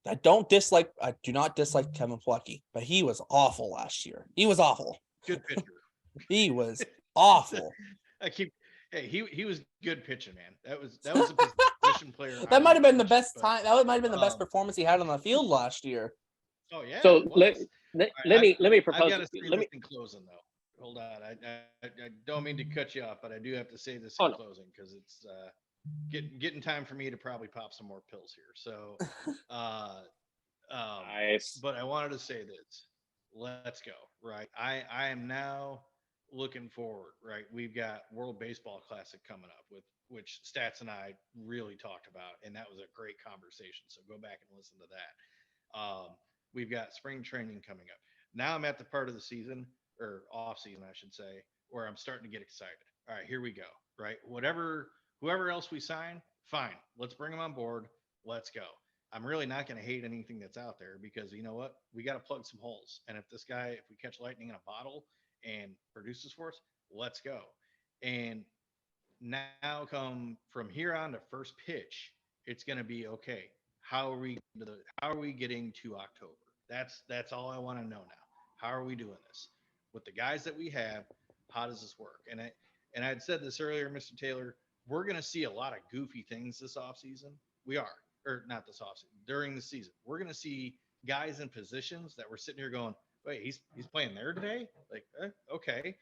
I do not dislike Kevin Plawecki, but he was awful last year. He was awful. Good pitcher. He was awful. He was good pitching, man. That was a position player. That might have been the best time. That might have been the best performance he had on the field last year. Oh yeah. So let me propose. I've got in closing though. Hold on. I don't mean to cut you off, but I do have to say this in closing because it's getting time for me to probably pop some more pills here. So, nice. But I wanted to say this. Let's go. Right. I am now looking forward. Right. We've got World Baseball Classic coming up with which Stats and I really talked about, and that was a great conversation. So go back and listen to that. We've got spring training coming up. Now I'm at the part of the season or off season, I should say, where I'm starting to get excited. All right, here we go. Right. Whoever else we sign, fine. Let's bring them on board. Let's go. I'm really not going to hate anything that's out there because you know what? We got to plug some holes. And if we catch lightning in a bottle and produces for us, let's go. And now come from here on to first pitch, it's going to be okay. How are we getting to October? That's all I want to know now. How are we doing this? With the guys that we have, how does this work? And I'd said this earlier, Mr. Taylor, we're going to see a lot of goofy things this offseason. We are, or not this offseason, during the season. We're going to see guys in positions that we're sitting here going, wait, he's playing there today? Like, okay,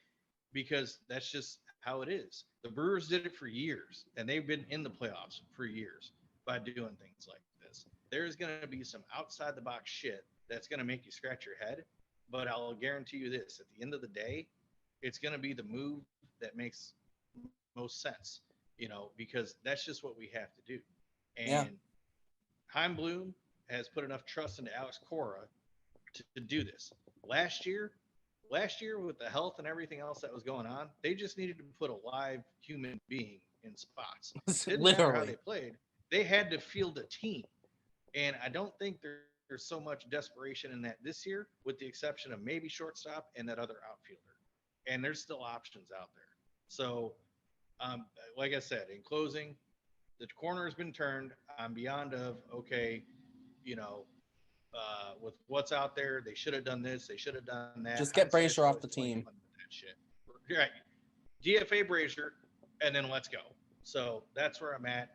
because that's just how it is. The Brewers did it for years, and they've been in the playoffs for years by doing things like this. There's going to be some outside-the-box shit that's going to make you scratch your head, but I'll guarantee you this. At the end of the day, it's going to be the move that makes most sense, because that's just what we have to do. And Chaim Bloom has put enough trust into Alex Cora to do this. Last year with the health and everything else that was going on, they just needed to put a live human being in spots. Didn't matter how they played. They had to field a team. And I don't think there's so much desperation in that this year, with the exception of maybe shortstop and that other outfielder. And there's still options out there. So, like I said, in closing, the corner has been turned. I'm beyond of okay, you know, with what's out there, they should have done this, they should have done that. Just get Hindsight's Brazier off always the 20/20 team. with that shit. Right. DFA Brazier, and then let's go. So that's where I'm at,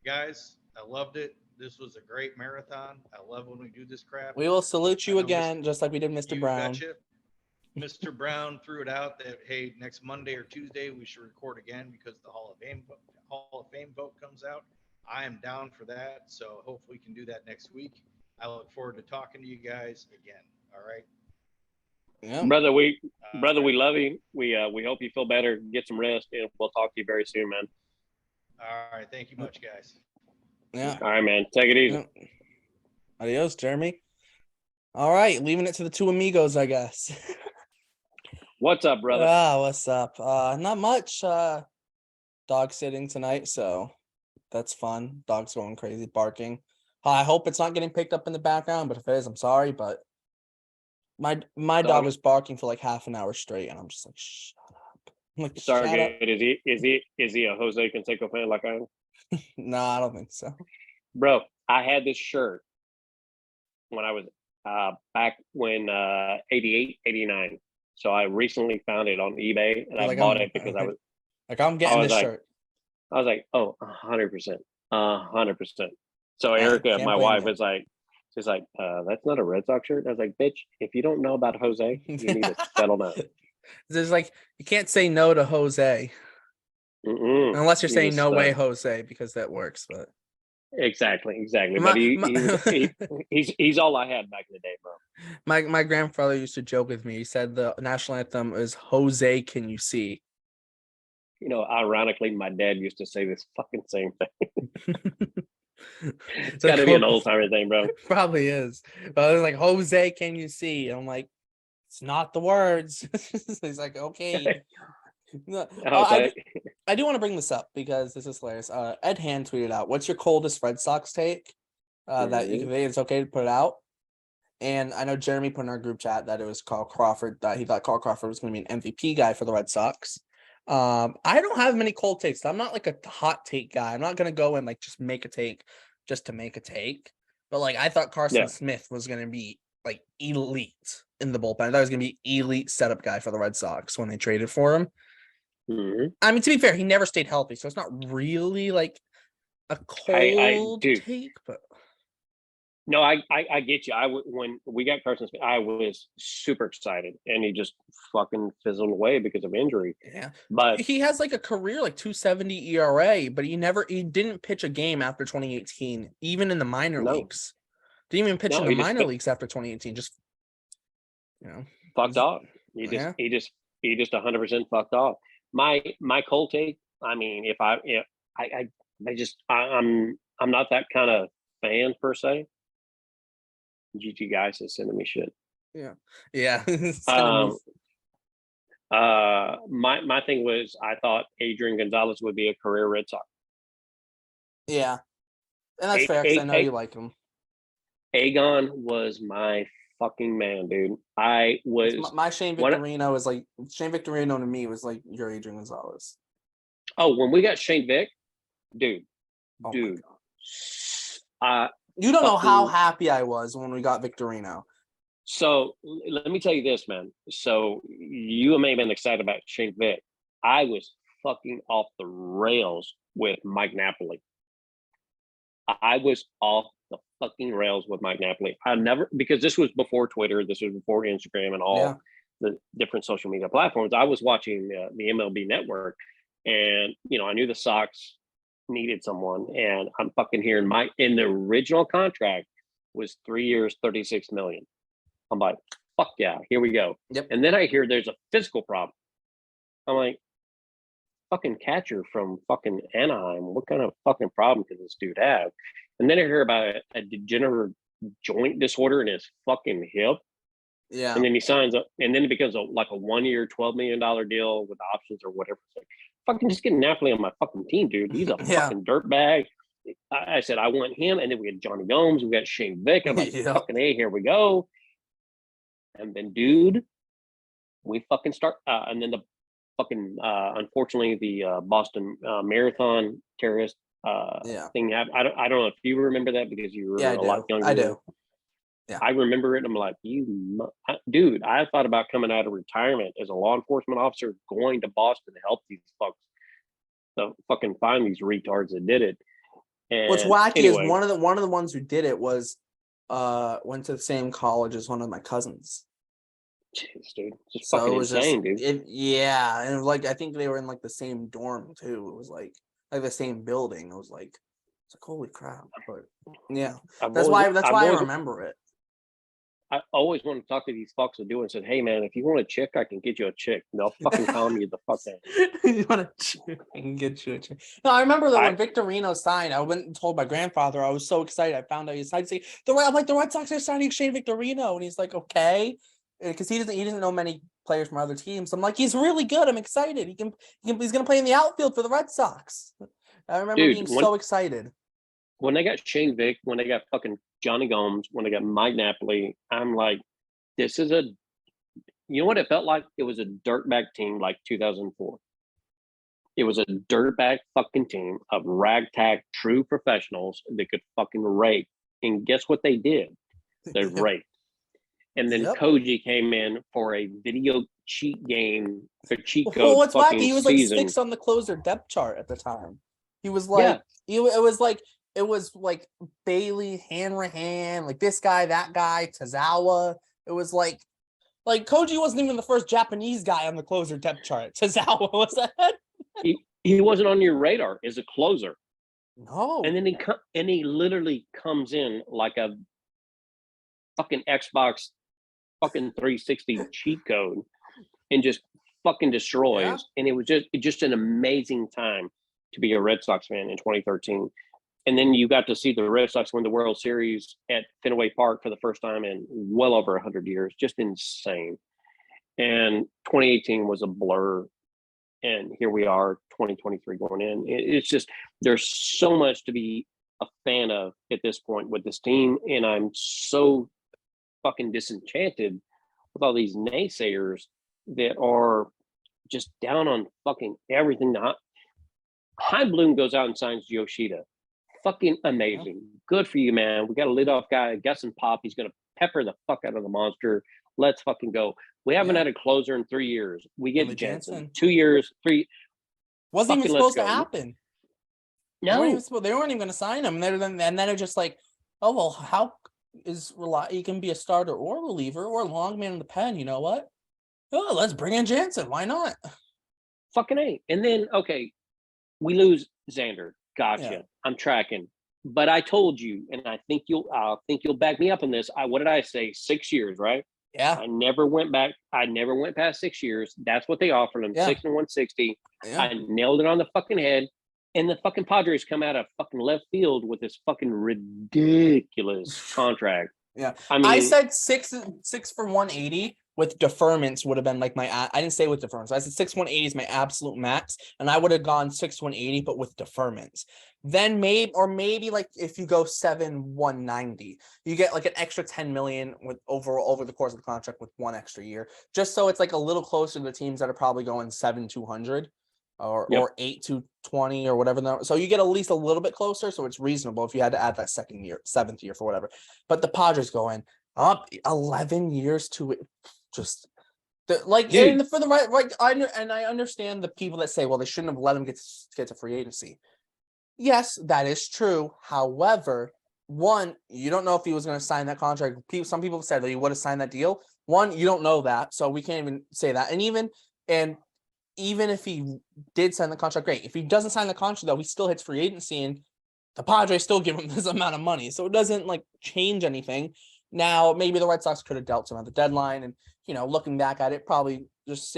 guys. I loved it. This was a great marathon. I love when we do this crap. We will salute I you know again, just like we did Mr. You Brown. betcha. Mr. Brown threw it out that hey, next Monday or Tuesday we should record again because the Hall of Fame vote comes out. I am down for that, so hopefully we can do that next week. I look forward to talking to you guys again. All right. Yeah. Brother, we love you. We hope you feel better, get some rest, and we'll talk to you very soon, man. All right. Thank you much, guys. Yeah. All right, man. Take it easy. Yeah. Adios, Jeremy. All right, leaving it to the two amigos, I guess. What's up, brother? What's up? Not much. Dog sitting tonight, so that's fun. Dog's going crazy, barking. I hope it's not getting picked up in the background, but if it is, I'm sorry. But my dog was barking for like half an hour straight, and I'm just like, shut up. I'm like, Sorry, shut up. is he a Jose Canseco fan like I am? No, I don't think so. Bro, I had this shirt when I was back when 88, 89. So I recently found it on eBay and I bought it because I was like, I'm getting this shirt. I was like, oh, 100%. 100%. So Erica, my wife, is like, she's like, that's not a Red Sox shirt. I was like, bitch, if you don't know about Jose, you need to settle down. There's like, you can't say no to Jose. Unless you're saying no way Jose, because that works, but exactly. But he's all I had back in the day, bro. My grandfather used to joke with me. He said the national anthem is Jose, can you see? You know, ironically, my dad used to say this fucking same thing. It's got to be an old timer thing, bro. Probably is. But I was like, Jose, can you see? And I'm like, it's not the words. He's like, okay. No, I do want to bring this up because this is hilarious. Ed Hand tweeted out, "What's your coldest Red Sox take? That you think it's okay to put it out?" And I know Jeremy put in our group chat that it was Carl Crawford. That he thought Carl Crawford was going to be an MVP guy for the Red Sox. I don't have many cold takes. I'm not like a hot take guy. I'm not going to go and like just make a take just to make a take. But like I thought Carson Smith was going to be like elite in the bullpen. I thought he was going to be elite setup guy for the Red Sox when they traded for him. I mean, to be fair, he never stayed healthy, so it's not really like a cold take. But no, I get you. When we got Carson Smith, I was super excited, and he just fucking fizzled away because of injury. Yeah, but he has like a career like 2.70 ERA, but he didn't pitch a game after 2018, even in the minor leagues. Didn't even pitch in the minor leagues after 2018. Just fucked off. He just 100% fucked off. My cold take. I mean, I'm not that kind of fan per se. GG guys is sending me shit. Yeah. My thing was I thought Adrian Gonzalez would be a career Red Sox. Yeah, and that's fair because I know you like him. Agon was my fucking man, dude. I was my Shane Victorino is like Shane Victorino to me was like your Adrian Gonzalez. Oh, when we got Shane Vic, dude. You don't know how happy I was when we got Victorino. So let me tell you this, man. So you may have been excited about Shane Vic. I was fucking off the rails with Mike Napoli. I was off the fucking rails with Mike Napoli. Because this was before Twitter, this was before Instagram and all the different social media platforms. I was watching the MLB Network, and I knew the Sox needed someone, and I'm fucking hearing Mike in the original contract was 3 years, $36 million. I'm like, fuck yeah, here we go. Yep. And then I hear there's a physical problem. I'm like, fucking catcher from fucking Anaheim. What kind of fucking problem could this dude have? And then I hear about a degenerative joint disorder in his fucking hip. Yeah. And then he signs up, and then it becomes like a 1 year, $12 million deal with options or whatever. It's like, fucking just get Napoli on my fucking team, dude. He's a fucking dirtbag. I said, I want him. And then we got Johnny Gomes. We got Shane Vick. I'm like, fucking A, here we go. And then, dude, we fucking start. And then the fucking, unfortunately, the Boston Marathon terrorist thing happened. I don't know if you remember that because you were Yeah, I a lot do. younger. I do. Yeah. I remember it. And I'm like, dude, I thought about coming out of retirement as a law enforcement officer, going to Boston to help these folks to fucking find these retards that did it. And What's wacky anyway, is one of the ones who did it was went to the same college as one of my cousins. jeez, dude, just So fucking it was insane, just, dude. yeah, and like I think they were in like the same dorm too. It was like the same building. It was like it's like holy crap. But yeah, that's why I remember it. I always want to talk to these fucks that do it and said, hey man, if you want a chick, I can get you a chick. And they'll fucking calm you the fuck down. You want a chick? I can get you a chick. No, I remember that when Victorino signed, I went and told my grandfather. I was so excited. I found out he signed. I'm like, the Red Sox are signing Shane Victorino, and he's like, okay, because he doesn't know many players from other teams. I'm like, he's really good. I'm excited. He's gonna play in the outfield for the Red Sox. I remember being so excited. When they got Shane Vick, when they got fucking Johnny Gomes, when they got Mike Napoli, I'm like, this is you know what it felt like? It was a dirtbag team like 2004. It was a dirtbag fucking team of ragtag true professionals that could fucking rake. And guess what they did? They raked. And then Koji came in for a video cheat game, for cheat code. Well, what's wacky? He was like season. 6 on the closer depth chart at the time. He was like, it was like Bailey, Hanrahan, like this guy, that guy, Tazawa. It was like Koji wasn't even the first Japanese guy on the closer depth chart. Tazawa was that. He wasn't on your radar as a closer. No. And then he literally comes in like a fucking Xbox fucking 360 cheat code and just fucking destroys. Yeah. And it was just an amazing time to be a Red Sox fan in 2013. And then you got to see the Red Sox win the World Series at Fenway Park for the first time in well over 100 years. Just insane. And 2018 was a blur. And here we are, 2023 going in. It's just, there's so much to be a fan of at this point with this team. And I'm so fucking disenchanted with all these naysayers that are just down on fucking everything. Chaim Bloom goes out and signs Yoshida. Fucking amazing. Good for you, man. We got a leadoff guy, Gus and Pop. He's going to pepper the fuck out of the monster. Let's fucking go. We haven't had a closer in 3 years. We get Jansen. 2 years, 3. Wasn't even supposed to happen. No. They weren't even going to sign him. And then they're just like, oh, well, how is he can be a starter or reliever or long man in the pen. You know what? Oh, let's bring in Jansen. Why not? Fucking A. And then, okay, we lose Xander. Gotcha. Yeah. I'm tracking. But I told you, and I think you'll back me up on this. What did I say? 6 years, right? Yeah. I never went back. I never went past 6 years. That's what they offered him. 6 and 160. Yeah. I nailed it on the fucking head. And the fucking Padres come out of fucking left field with this fucking ridiculous contract. Yeah. I mean, I said 6 for 180 with deferments would have been like I didn't say with deferments. I said 6 180 is my absolute max, and I would have gone 6 180, but with deferments. Then maybe like if you go 7 190, you get like an extra 10 million with over the course of the contract with 1 extra year, just so it's like a little closer to the teams that are probably going 7 200 or 8 220 or whatever. So you get at least a little bit closer, so it's reasonable if you had to add that 7th year for whatever. But the Padres going up 11 years to it. Just for the right. I understand the people that say, well, they shouldn't have let him get to free agency. Yes, that is true. However, one, you don't know if he was going to sign that contract. Some people said that he would have signed that deal. One, you don't know that, so we can't even say that. And even if he did sign the contract, great. If he doesn't sign the contract, though, he still hits free agency, and the Padres still give him this amount of money, so it doesn't like change anything. Now, maybe the Red Sox could have dealt him at the deadline, and looking back at it, probably just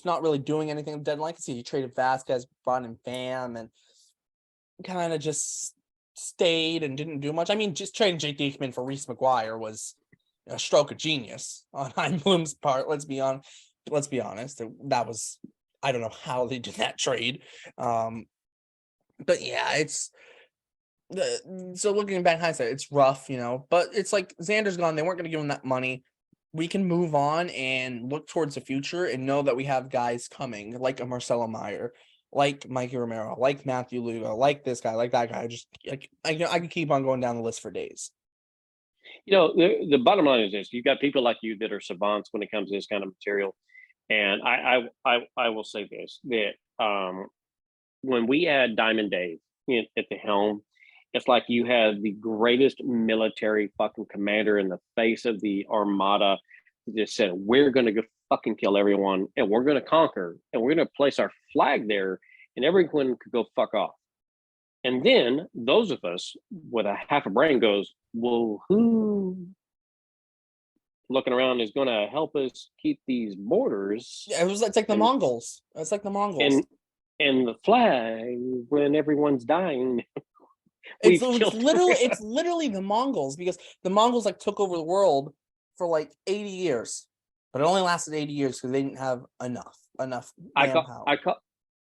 not really doing anything at the deadline. Because he traded Vasquez, brought in Pham, and kind of just stayed and didn't do much. I mean, just trading Jake Diekman for Reese McGuire was a stroke of genius on Chaim Bloom's part. Let's be honest. That was, I don't know how they did that trade. But yeah, it's. So looking back in hindsight, it's rough, but it's like Xander's gone. They weren't going to give him that money. We can move on and look towards the future and know that we have guys coming like a Marcelo Meyer, like Mikey Romero, like Matthew Lugo, like this guy, like that guy. Just like I could keep on going down the list for days. The bottom line is this: you've got people like you that are savants when it comes to this kind of material, and I will say this, that when we had Diamond Dave at the helm, it's like you had the greatest military fucking commander in the face of the armada that just said, we're going to go fucking kill everyone, and we're going to conquer, and we're going to place our flag there, and everyone could go fuck off. And then those of us with a half a brain goes, well, who looking around is going to help us keep these borders? Yeah, it's like the Mongols. It's like the Mongols. And the flag when everyone's dying. It's literally the Mongols, because the Mongols like took over the world for like 80 years, but it only lasted 80 years because they didn't have enough manpower.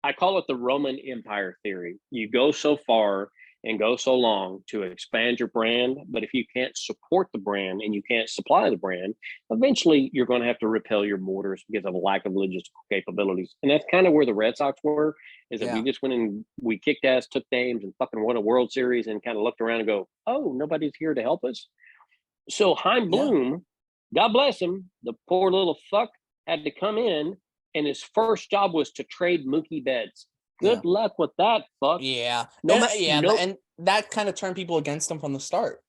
I call it the Roman Empire theory. You go so far and go so long to expand your brand, but if you can't support the brand and you can't supply the brand, eventually you're going to have to repel your borders because of a lack of logistical capabilities. And that's kind of where the Red Sox were, is that we just went and we kicked ass, took names, and fucking won a World Series, and kind of looked around and go, oh, nobody's here to help us. So Chaim Bloom, God bless him, the poor little fuck had to come in, and his first job was to trade Mookie Betts. Good luck with that, fuck. Yeah. And that kind of turned people against him from the start.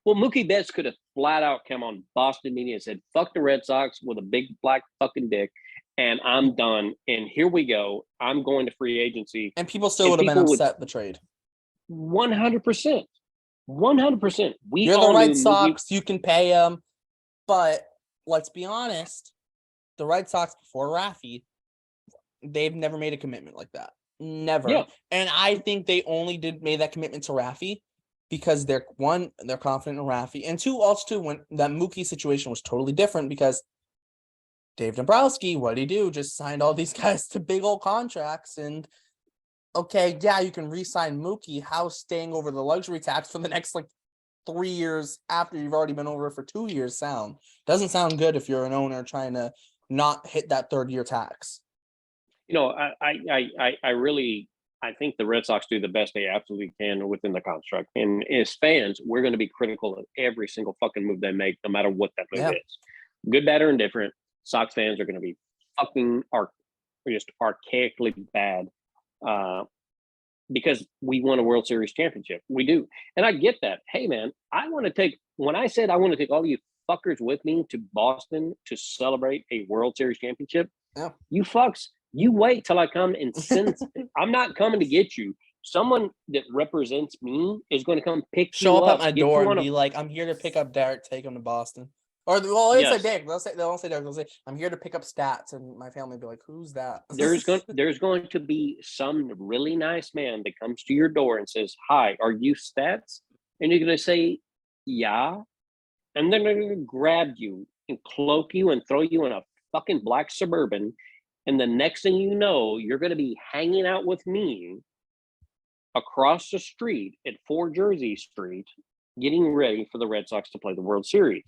Well, Mookie Betts could have flat out come on Boston media and said, fuck the Red Sox with a big black fucking dick, and I'm done. And here we go. I'm going to free agency. And people still would have been upset the trade. 100%. 100%. You're the Red Sox. You can pay him. But let's be honest. The Red Sox before Rafi, they've never made a commitment like that. Never. Yeah. And I think they only made that commitment to Rafi because they're confident in Rafi, and two, also when that Mookie situation was totally different because Dave Dombrowski, what did he do? Just signed all these guys to big old contracts, and okay, yeah, you can re-sign Mookie. How's staying over the luxury tax for the next 3 years after you've already been over it for 2 years sound? Doesn't sound good if you're an owner trying to not hit that third-year tax. I think the Red Sox do the best they absolutely can within the construct. And as fans, we're going to be critical of every single fucking move they make, no matter what that move is. Good, bad, or indifferent, Sox fans are going to be fucking just archaically bad because we won a World Series championship. We do. And I get that. Hey, man, when I said I want to take all you fuckers with me to Boston to celebrate a World Series championship, you fucks, you wait till I come and send. I'm not coming to get you. Someone that represents me is going to come show up at my door and be like, I'm here to pick up Derek, take him to Boston. Or they say Derek. They'll say Derek. They'll say, I'm here to pick up Stats, and my family will be like, who's that? There's going to be some really nice man that comes to your door and says, hi, are you Stats? And you're going to say, yeah. And then they're going to grab you and cloak you and throw you in a fucking black Suburban. And the next thing you know, you're going to be hanging out with me across the street at 4 Jersey Street, getting ready for the Red Sox to play the World Series.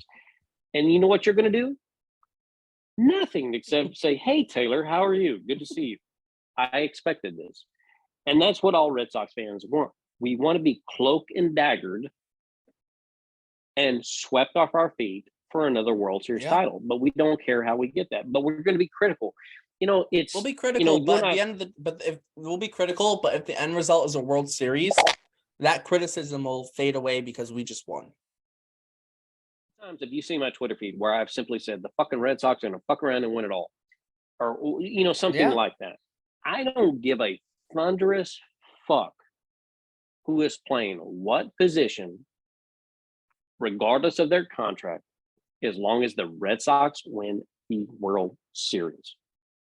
And you know what you're going to do? Nothing except say, hey, Taylor, how are you? Good to see you. I expected this. And that's what all Red Sox fans want. We want to be cloaked and daggered and swept off our feet for another World Series title. But we don't care how we get that. But we're going to be critical. We'll be critical, but we'll be critical. But if the end result is a World Series, that criticism will fade away because we just won. Times have you seen my Twitter feed where I've simply said the fucking Red Sox are gonna fuck around and win it all, or something like that? I don't give a thunderous fuck who is playing what position, regardless of their contract, as long as the Red Sox win the World Series.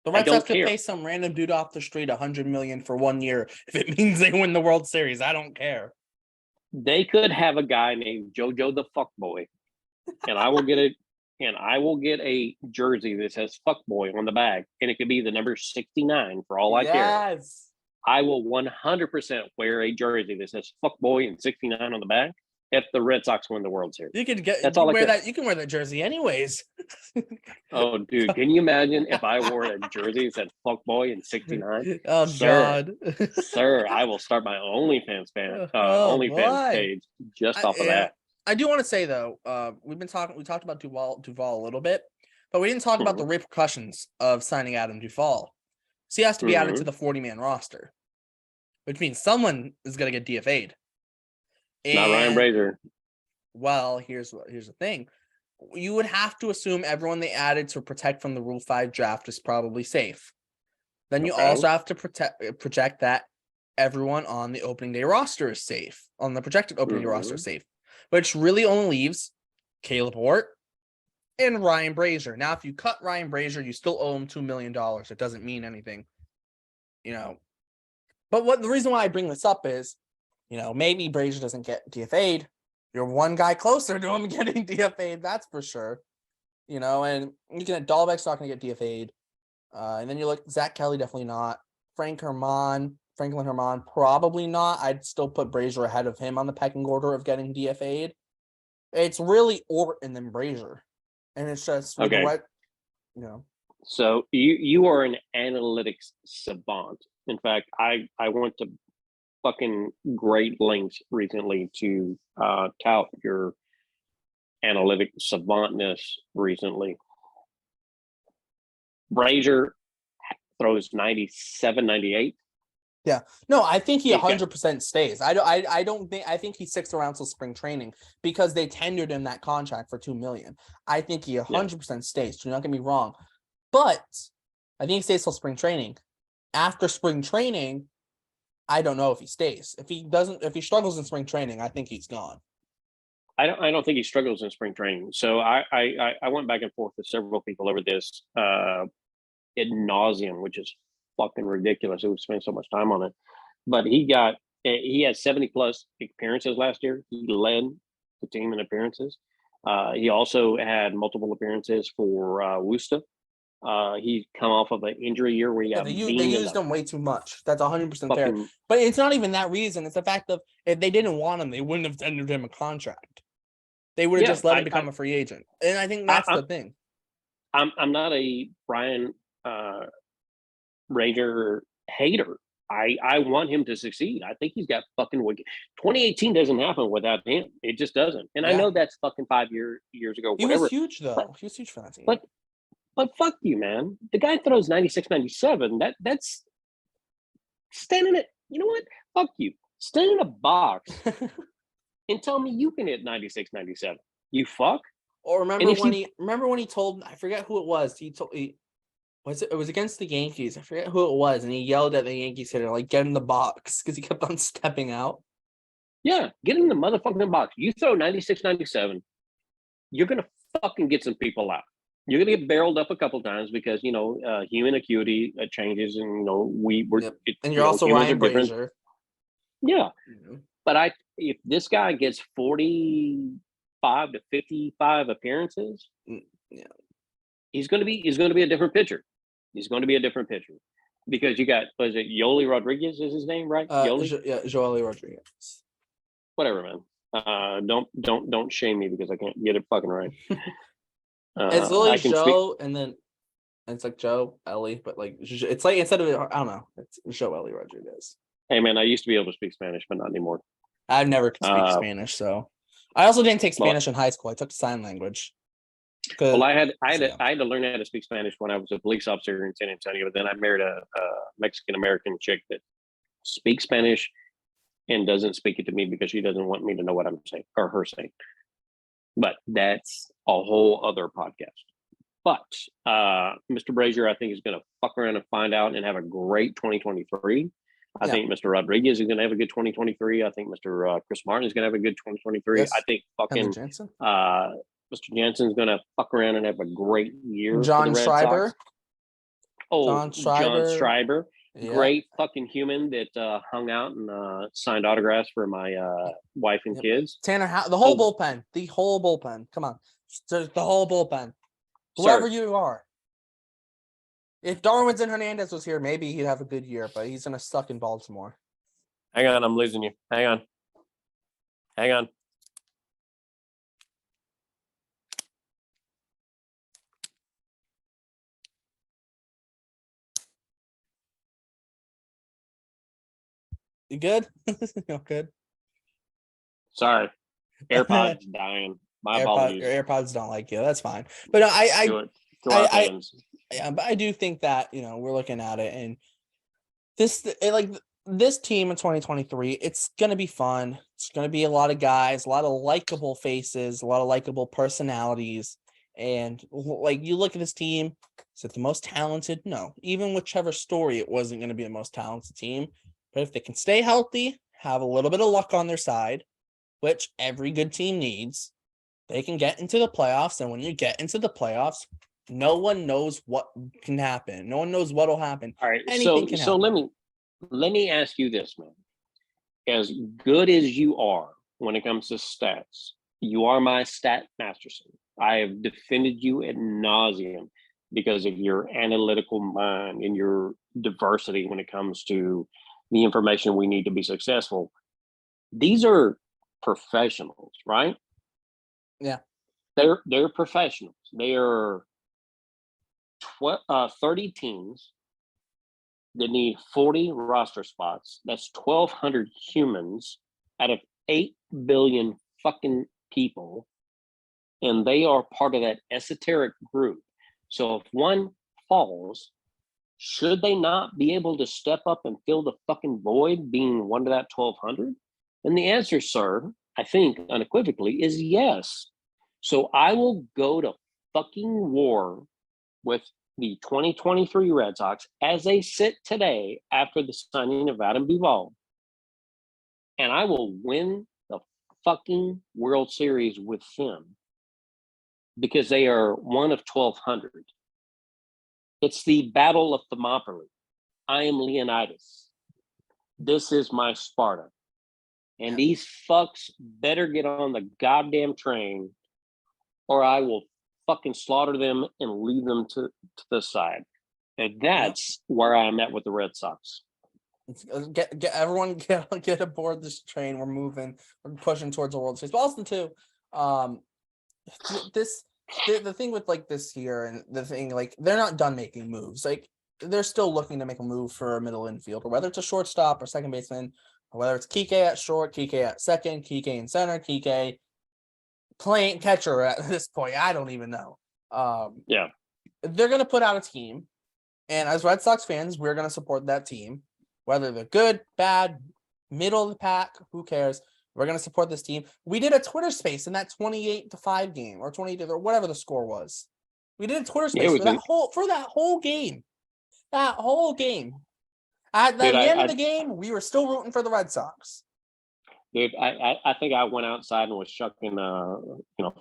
The Red Sox could pay some random dude off the street $100 million for 1 year if it means they win the World Series. I don't care. They could have a guy named JoJo the Fuckboy, and I will get a jersey that says "Fuckboy" on the back, and it could be the number 69 for all I care. I will 100% wear a jersey that says "Fuckboy" and 69 on the back if the Red Sox win the World Series. You can wear that jersey anyways. Oh, dude, can you imagine if I wore a jersey that said "fuck boy" in '69? Oh Sir, God. sir, I will start my Oh OnlyFans boy. page just I, off of yeah, that. I do want to say though, we talked about Duvall a little bit, but we didn't talk about the repercussions of signing Adam Duvall. So he has to be added to the 40-man roster, which means someone is going to get DFA'd. Not Ryan Brazier. Well, here's the thing. You would have to assume everyone they added to protect from the Rule 5 draft is probably safe. Then you also have to project that everyone on the opening day roster is safe, on the projected opening day roster is safe, which really only leaves Caleb Hort and Ryan Brazier. Now, if you cut Ryan Brazier, you still owe him $2 million. It doesn't mean anything, But the reason why I bring this up is, maybe Brazier doesn't get DFA'd. You're one guy closer to him getting DFA'd, that's for sure. And you can Dahlbeck's not going to get DFA'd. And then you look, Zach Kelly, definitely not. Franklin Herman, probably not. I'd still put Brazier ahead of him on the pecking order of getting DFA'd. It's really Ort and then Brazier. And it's just, okay. So you are an analytics savant. In fact, I went to fucking great lengths recently to tout your analytic savantness recently. Brazier throws 97, 98. Yeah. No, I think he 100% stays. I think he sticks around till spring training because they tendered him that contract for $2 million. I think he 100% stays. Do not get me wrong. But I think he stays till spring training. After spring training, I don't know if he stays. If he struggles in spring training, I think he's gone. I don't think he struggles in spring training. So I went back and forth with several people over this ad nauseum, which is fucking ridiculous. We spent so much time on it. But he had 70 plus appearances last year. He led the team in appearances. He also had multiple appearances for Worcester. He's come off of an injury year where they used him way too much. That's 100% fair. But it's not even that reason. It's the fact of if they didn't want him, they wouldn't have tendered him a contract. They would have just let him become a free agent. And I think that's the thing. I'm not a Brian Rager hater. I want him to succeed. I think he's got fucking wicked. 2018 doesn't happen without him. It just doesn't. And I know that's fucking 5 years ago. He was huge though. He was huge for that team. But fuck you, man. The guy throws 96, 97. That's standing at, you know what? Fuck you. Stand in a box and tell me you can hit 96, 97. You fuck. Or remember when he told, I forget who it was. It was against the Yankees. I forget who it was, and he yelled at the Yankees hitter, like, get in the box, because he kept on stepping out. Yeah, get in the motherfucking box. You throw 96, 97, you're gonna fucking get some people out. You're gonna get barreled up a couple times because human acuity changes, and and you're also Ryan Brazier. Yeah, but if this guy gets 45 to 55 appearances, he's gonna be a different pitcher. He's going to be a different pitcher because you got, was it Yoli Rodriguez is his name, right? Joely Rodriguez. Whatever, man. Don't shame me because I can't get it fucking right. It's literally Joe, and then it's like Joe Ellie, but like it's like instead of I don't know, it's Joe Ellie Rodriguez. Hey man, I used to be able to speak Spanish, but not anymore. I've never could speak Spanish, so I also didn't take Spanish in high school. I took sign language. Well, I had to learn how to speak Spanish when I was a police officer in San Antonio. But then I married a Mexican American chick that speaks Spanish and doesn't speak it to me because she doesn't want me to know what I'm saying or her saying. But that's a whole other podcast. But Mr. Brazier, I think, is going to fuck around and find out and have a great 2023. I think Mr. Rodriguez is going to have a good 2023. I think Mr. Chris Martin is going to have a good 2023. Yes. I think fucking Mr. Jansen's going to fuck around and have a great year. John Schreiber. John Schreiber. Yeah. Great fucking human that hung out and signed autographs for my wife and kids. Tanner, the whole bullpen. The whole bullpen. Come on. The whole bullpen. Whoever you are. If Darwinson Hernandez was here, maybe he'd have a good year, but he's going to suck in Baltimore. Hang on, I'm losing you. Hang on. You good? You good? Sorry, AirPods dying. My apologies. Your AirPods don't like you. That's fine. But no, To our fans. yeah, but I do think that we're looking at it, and this team in 2023, it's gonna be fun. It's gonna be a lot of guys, a lot of likable faces, a lot of likable personalities, and like you look at this team. Is it the most talented? No. Even whichever story, it wasn't going to be the most talented team. But if they can stay healthy, have a little bit of luck on their side, which every good team needs, they can get into the playoffs. And when you get into the playoffs, no one knows what can happen. No one knows what will happen. All right. Anything can So happen. let me ask you this, man. As good as you are when it comes to stats, you are my stat masterson. I have defended you ad nauseum because of your analytical mind and your diversity when it comes to the information we need to be successful. These are professionals, right? Yeah. They're professionals. They are 30 teams that need 40 roster spots. That's 1,200 humans out of 8 billion fucking people. And they are part of that esoteric group. So if one falls, should they not be able to step up and fill the fucking void being one of that 1,200? And the answer, sir, I think unequivocally is yes. So I will go to fucking war with the 2023 Red Sox as they sit today after the signing of Adam Duvall. And I will win the fucking World Series with them because they are one of 1,200. It's the Battle of Thermopylae. I am Leonidas. This is my Sparta. And these fucks better get on the goddamn train or I will fucking slaughter them and leave them to the side. And that's where I'm at with the Red Sox. Get everyone get aboard this train. We're moving. We're pushing towards the World Series. But also too, the thing with like this year and the thing, like they're not done making moves. Like they're still looking to make a move for a middle infield, or whether it's a shortstop or second baseman, or whether it's Kike at short, Kike at second, Kike in center, Kike playing catcher at this point. I don't even know. Yeah, they're gonna put out a team, and as Red Sox fans, we're gonna support that team, whether they're good, bad, middle of the pack. Who cares? We're going to support this team. We did a Twitter space in that 28-5 game or 28 or whatever the score was. We did a Twitter space for that whole game. That whole game. At the end of the game, we were still rooting for the Red Sox. Dude, I think I went outside and was chucking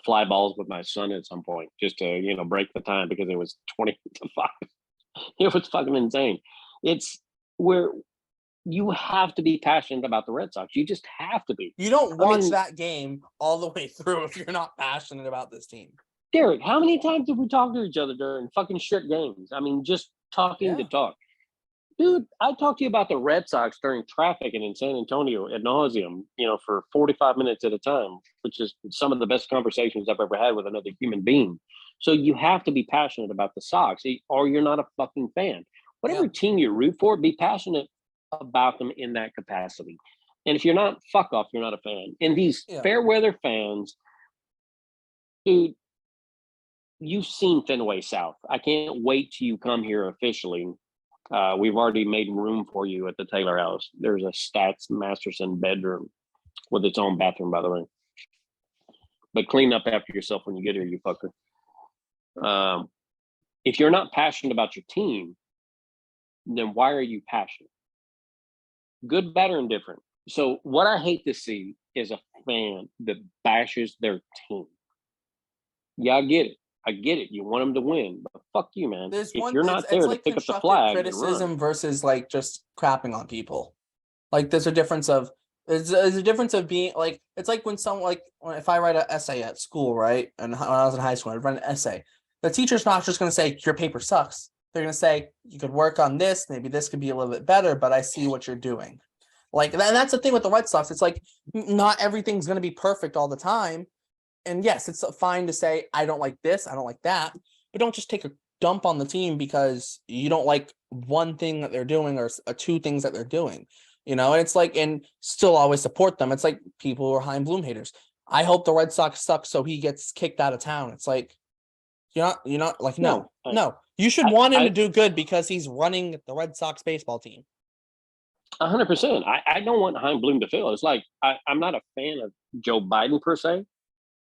fly balls with my son at some point just to break the time because it was 20-5. It was fucking insane. It's where you have to be passionate about the Red Sox. You just have to be. You don't watch that game all the way through if you're not passionate about this team. Derek, how many times did we talk to each other during fucking shit games? I mean, just talking to talk. Dude, I talked to you about the Red Sox during traffic and in San Antonio ad nauseum, for 45 minutes at a time, which is some of the best conversations I've ever had with another human being. So you have to be passionate about the Sox or you're not a fucking fan. Whatever team you root for, be passionate about them in that capacity. And if you're not, fuck off, you're not a fan. And these fair weather fans, dude, you've seen Fenway South. I can't wait till you come here officially. We've already made room for you at the Taylor House. There's a Stats Masterson bedroom with its own bathroom, by the way. But clean up after yourself when you get here, you fucker. If you're not passionate about your team, then why are you passionate? Good, bad, or indifferent. So what I hate to see is a fan that bashes their team. Yeah, I get it. You want them to win, but fuck you, man. If you're not there to pick up the flag, criticism versus like just crapping on people. Like there's a difference of being like, it's like when if I write an essay at school, right? And when I was in high school, I'd write an essay. The teacher's not just going to say your paper sucks. They're going to say, you could work on this. Maybe this could be a little bit better, but I see what you're doing. Like, and that's the thing with the Red Sox. It's like, not everything's going to be perfect all the time. And yes, it's fine to say, I don't like this, I don't like that. But don't just take a dump on the team because you don't like one thing that they're doing or two things that they're doing. And it's like, and still always support them. It's like people who are Chaim Bloom haters. I hope the Red Sox suck so he gets kicked out of town. It's like, you're not like, no. You should want him to do good because he's running the Red Sox baseball team. 100%. I don't want Chaim Bloom to fail. It's like, I'm not a fan of Joe Biden per se.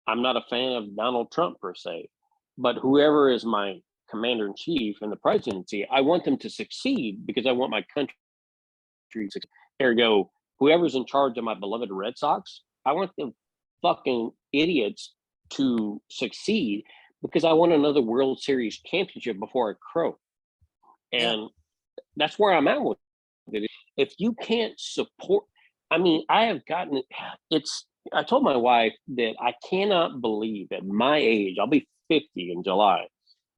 I'm not a fan of Donald Trump per se. But whoever is my commander in chief in the presidency, I want them to succeed because I want my country to succeed. Ergo, whoever's in charge of my beloved Red Sox, I want the fucking idiots to succeed because I want another World Series championship before I croak. And that's where I'm at with it. If you can't support, I mean, I told my wife that I cannot believe at my age, I'll be 50 in July.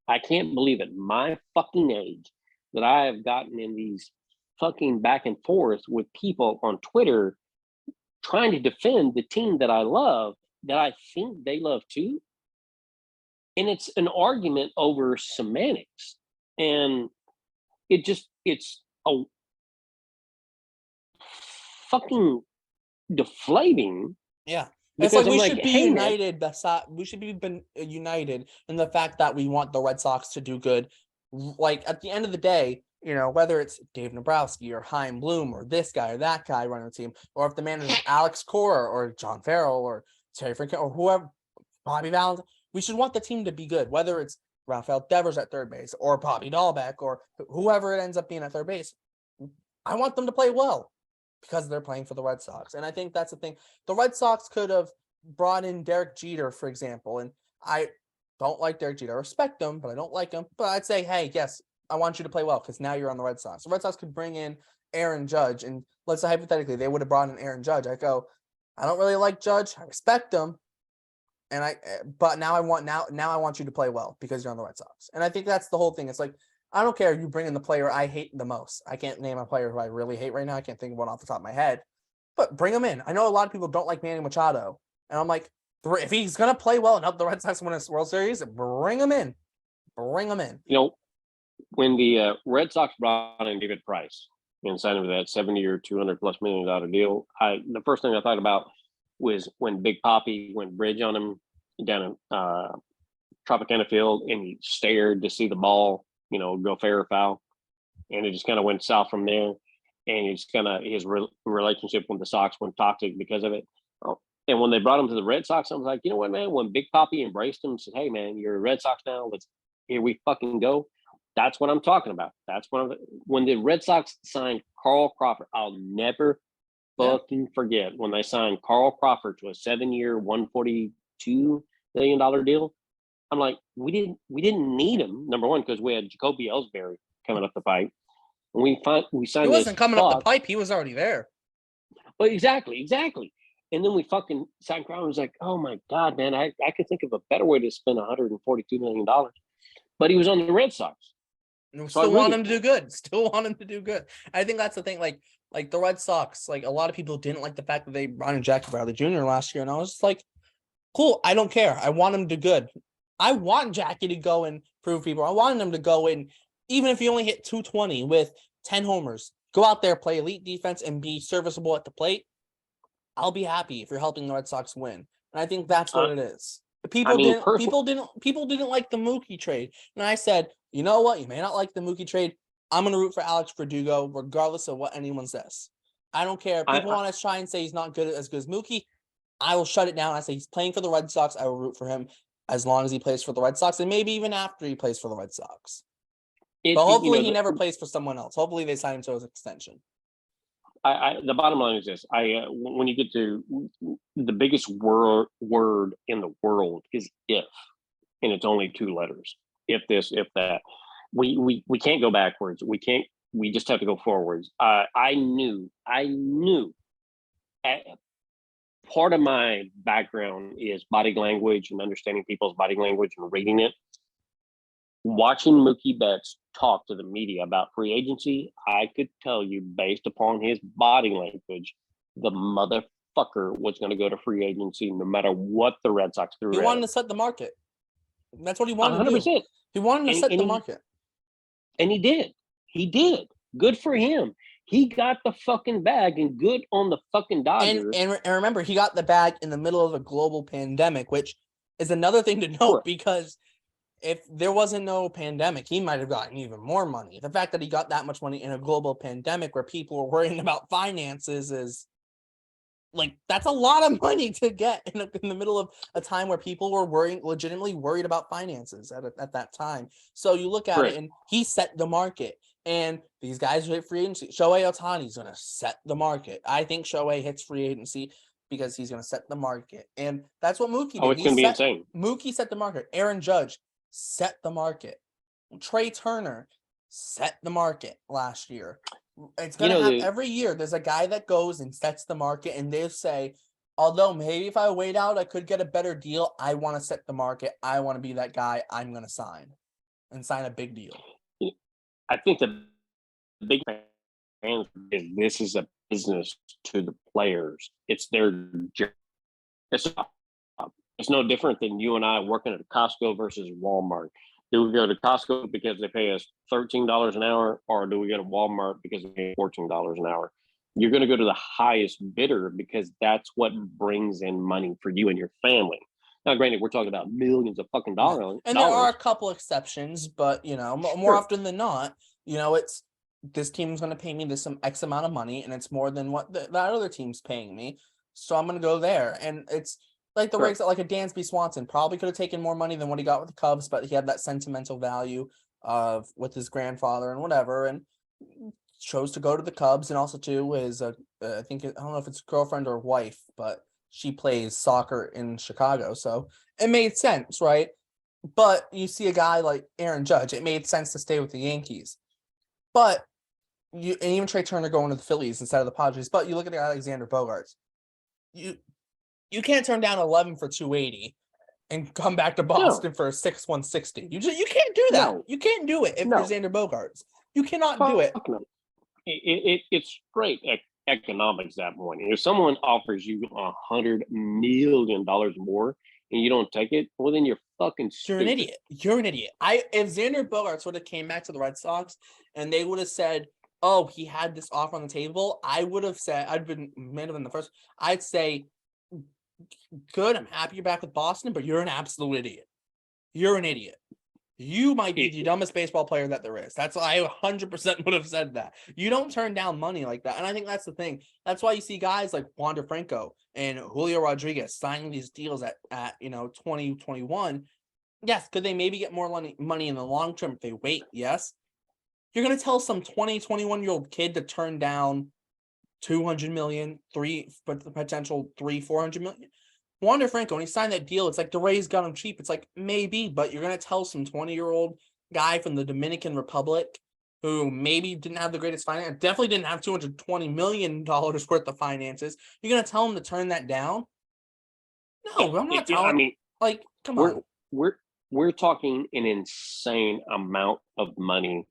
I can't believe at my fucking age that I have gotten in these fucking back and forth with people on Twitter trying to defend the team that I love, that I think they love too. And it's an argument over semantics. And it's a fucking deflating. Yeah. It's like we should be united. We should be united in the fact that we want the Red Sox to do good. Like at the end of the day, whether it's Dave Nabrowski or Chaim Bloom or this guy or that guy running the team, or if the manager is Alex Cora or John Farrell or Terry Franklin or whoever, Bobby Valentine, we should want the team to be good. Whether it's Rafael Devers at third base or Bobby Dahlbeck or whoever it ends up being at third base, I want them to play well because they're playing for the Red Sox. And I think that's the thing. The Red Sox could have brought in Derek Jeter, for example, and I don't like Derek Jeter. I respect him, but I don't like him. But I'd say, hey, yes, I want you to play well because now you're on the Red Sox. The Red Sox could bring in Aaron Judge, and let's say hypothetically they would have brought in Aaron Judge. I go, I don't really like Judge. I respect him, but now I want you to play well because you're on the Red Sox. And I think that's the whole thing. It's like, I don't care if you bring in the player I hate the most. I can't name a player who I really hate right now. I can't think of one off the top of my head, but bring him in. I know a lot of people don't like Manny Machado, and I'm like, if he's gonna play well and help the Red Sox win a World Series, bring him in. Bring him in. When the Red Sox brought in David Price and signed him to that 7-year, $200+ million deal, the first thing I thought about was when Big Papi went bridge on him down in Tropicana Field, and he stared to see the ball, go fair or foul, and it just kind of went south from there. And it's his relationship with the Sox went toxic because of it. And when they brought him to the Red Sox, I was like, you know what, man? When Big Papi embraced him and said, hey, man, you're a Red Sox now. Here we fucking go. That's what I'm talking about. That's when the Red Sox signed Carl Crawford. I'll never fucking forget when they signed Carl Crawford to a 7-year, $142 million deal. I'm like, we didn't need him, number one, because we had Jacoby Ellsbury coming up the pipe. And we signed. He wasn't coming up the pipe. He was already there. But exactly. And then we fucking signed Crawford. I was like, oh my God, man, I could think of a better way to spend $142 million. But he was on the Red Sox. Still want him to do good. I think that's the thing. Like the Red Sox, like a lot of people didn't like the fact that they brought in Jackie Bradley Jr. last year. And I was just like, cool. I don't care. I want him to do good. I want Jackie to go and prove people. I want him to go and even if he only hit 220 with 10 homers, go out there, play elite defense and be serviceable at the plate. I'll be happy if you're helping the Red Sox win. And I think that's what it is. People didn't like the Mookie trade. And I said, you know what? You may not like the Mookie trade. I'm going to root for Alex Verdugo, regardless of what anyone says. I don't care. People want to try and say he's not as good as Mookie. I will shut it down. I say he's playing for the Red Sox. I will root for him as long as he plays for the Red Sox, and maybe even after he plays for the Red Sox. But hopefully he never plays for someone else. Hopefully they sign him to his extension. The bottom line is this: when you get to the biggest word in the world is if, and it's only 2 letters. If this, if that. We can't go backwards. We just have to go forwards. I knew. Part of my background is body language and understanding people's body language and reading it. Watching Mookie Betts talk to the media about free agency, I could tell you based upon his body language, the motherfucker was going to go to free agency no matter what the Red Sox threw. He wanted to set the market. That's what he wanted 100%. To do. He wanted to set the market. And he did. Good for him. He got the fucking bag, and good on the fucking Dodgers. And remember, he got the bag in the middle of a global pandemic, which is another thing to note, because if there wasn't no pandemic, he might have gotten even more money. The fact that he got that much money in a global pandemic where people were worrying about finances is like, that's a lot of money to get in the middle of a time where people were legitimately worried about finances at that time. So you look at it, and he set the market. And these guys who hit free agency, Shohei Ohtani's going to set the market. I think Shohei hits free agency because he's going to set the market. And that's what Mookie did. Oh, it's going to be insane. Mookie set the market. Aaron Judge set the market. Trey Turner set the market last year. It's going to happen every year. There's a guy that goes and sets the market, and they say, although maybe if I wait out, I could get a better deal. I want to set the market. I want to be that guy. I'm going to sign a big deal. I think the big fans is this is a business to the players. It's their job. It's no different than you and I working at Costco versus Walmart. Do we go to Costco because they pay us $13 an hour, or do we go to Walmart because they pay $14 an hour? You're going to go to the highest bidder because that's what brings in money for you and your family. Now, granted, we're talking about millions of fucking dollars. And there are a couple exceptions, but, more often than not, it's this team's going to pay me this some X amount of money, and it's more than what that other team's paying me. So I'm going to go there. And it's like the Rays, like a Dansby Swanson probably could have taken more money than what he got with the Cubs, but he had that sentimental value with his grandfather and whatever, and chose to go to the Cubs. And also too is I don't know if it's girlfriend or wife, but she plays soccer in Chicago, so it made sense, right? But you see a guy like Aaron Judge, it made sense to stay with the Yankees. But and even Trey Turner going to the Phillies instead of the Padres. But you look at the Alexander Bogaerts. You can't turn down 11 for 280 and come back to Boston for a 6-160. You can't do that. No. You can't do it if you're Xander Bogaerts. You cannot do it. No. It's straight economics at that point. If someone offers you $100 million more and you don't take it, well, then you're fucking stupid. You're an idiot. You're an idiot. If Xander Bogaerts would have came back to the Red Sox and they would have said, oh, he had this offer on the table, I would have said, I'd been the first. I'd say, good, I'm happy you're back with Boston, but you're an absolute idiot. You're an idiot. You might be the dumbest baseball player that there is. That's why I 100% would have said that. You don't turn down money like that. And I think that's the thing. That's why you see guys like Wander Franco and Julio Rodriguez signing these deals at 2021. Yes, could they maybe get more money in the long term if they wait? Yes. You're going to tell some 20, 21-year-old kid to turn down $200 million, potential $400 million. Wander Franco, when he signed that deal, it's like the Rays got him cheap. It's like, maybe, but you're going to tell some 20-year-old guy from the Dominican Republic who maybe didn't have the greatest finance, definitely didn't have $220 million worth of finances. You're going to tell him to turn that down? No, I'm not telling. I mean, like, come on. We're talking an insane amount of money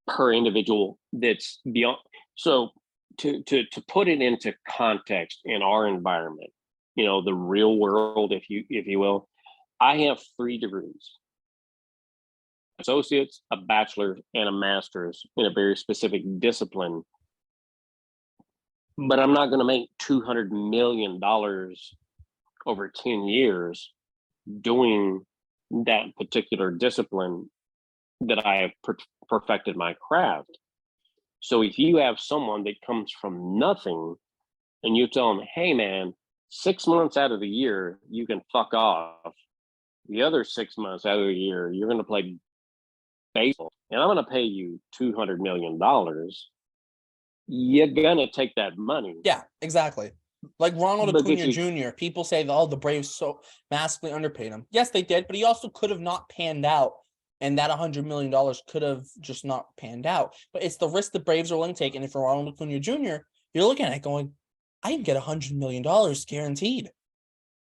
per individual that's beyond. So to put it into context in our environment, the real world, if you will, I have 3 degrees, associates, a bachelor, and a master's in a very specific discipline. But I'm not going to make $200 million over 10 years doing that particular discipline that I have perfected my craft. So if you have someone that comes from nothing and you tell them, hey man, 6 months out of the year, you can fuck off. The other 6 months out of the year, you're going to play baseball and I'm going to pay you $200 million. You're going to take that money. Yeah, exactly. Like Ronald Acuna Jr. People say, the Braves so massively underpaid him. Yes, they did, but he also could have not panned out. And that $100 million could have just not panned out. But it's the risk the Braves are willing to take. And if you're Ronald Acuna Jr., you're looking at it going, I can get $100 million guaranteed.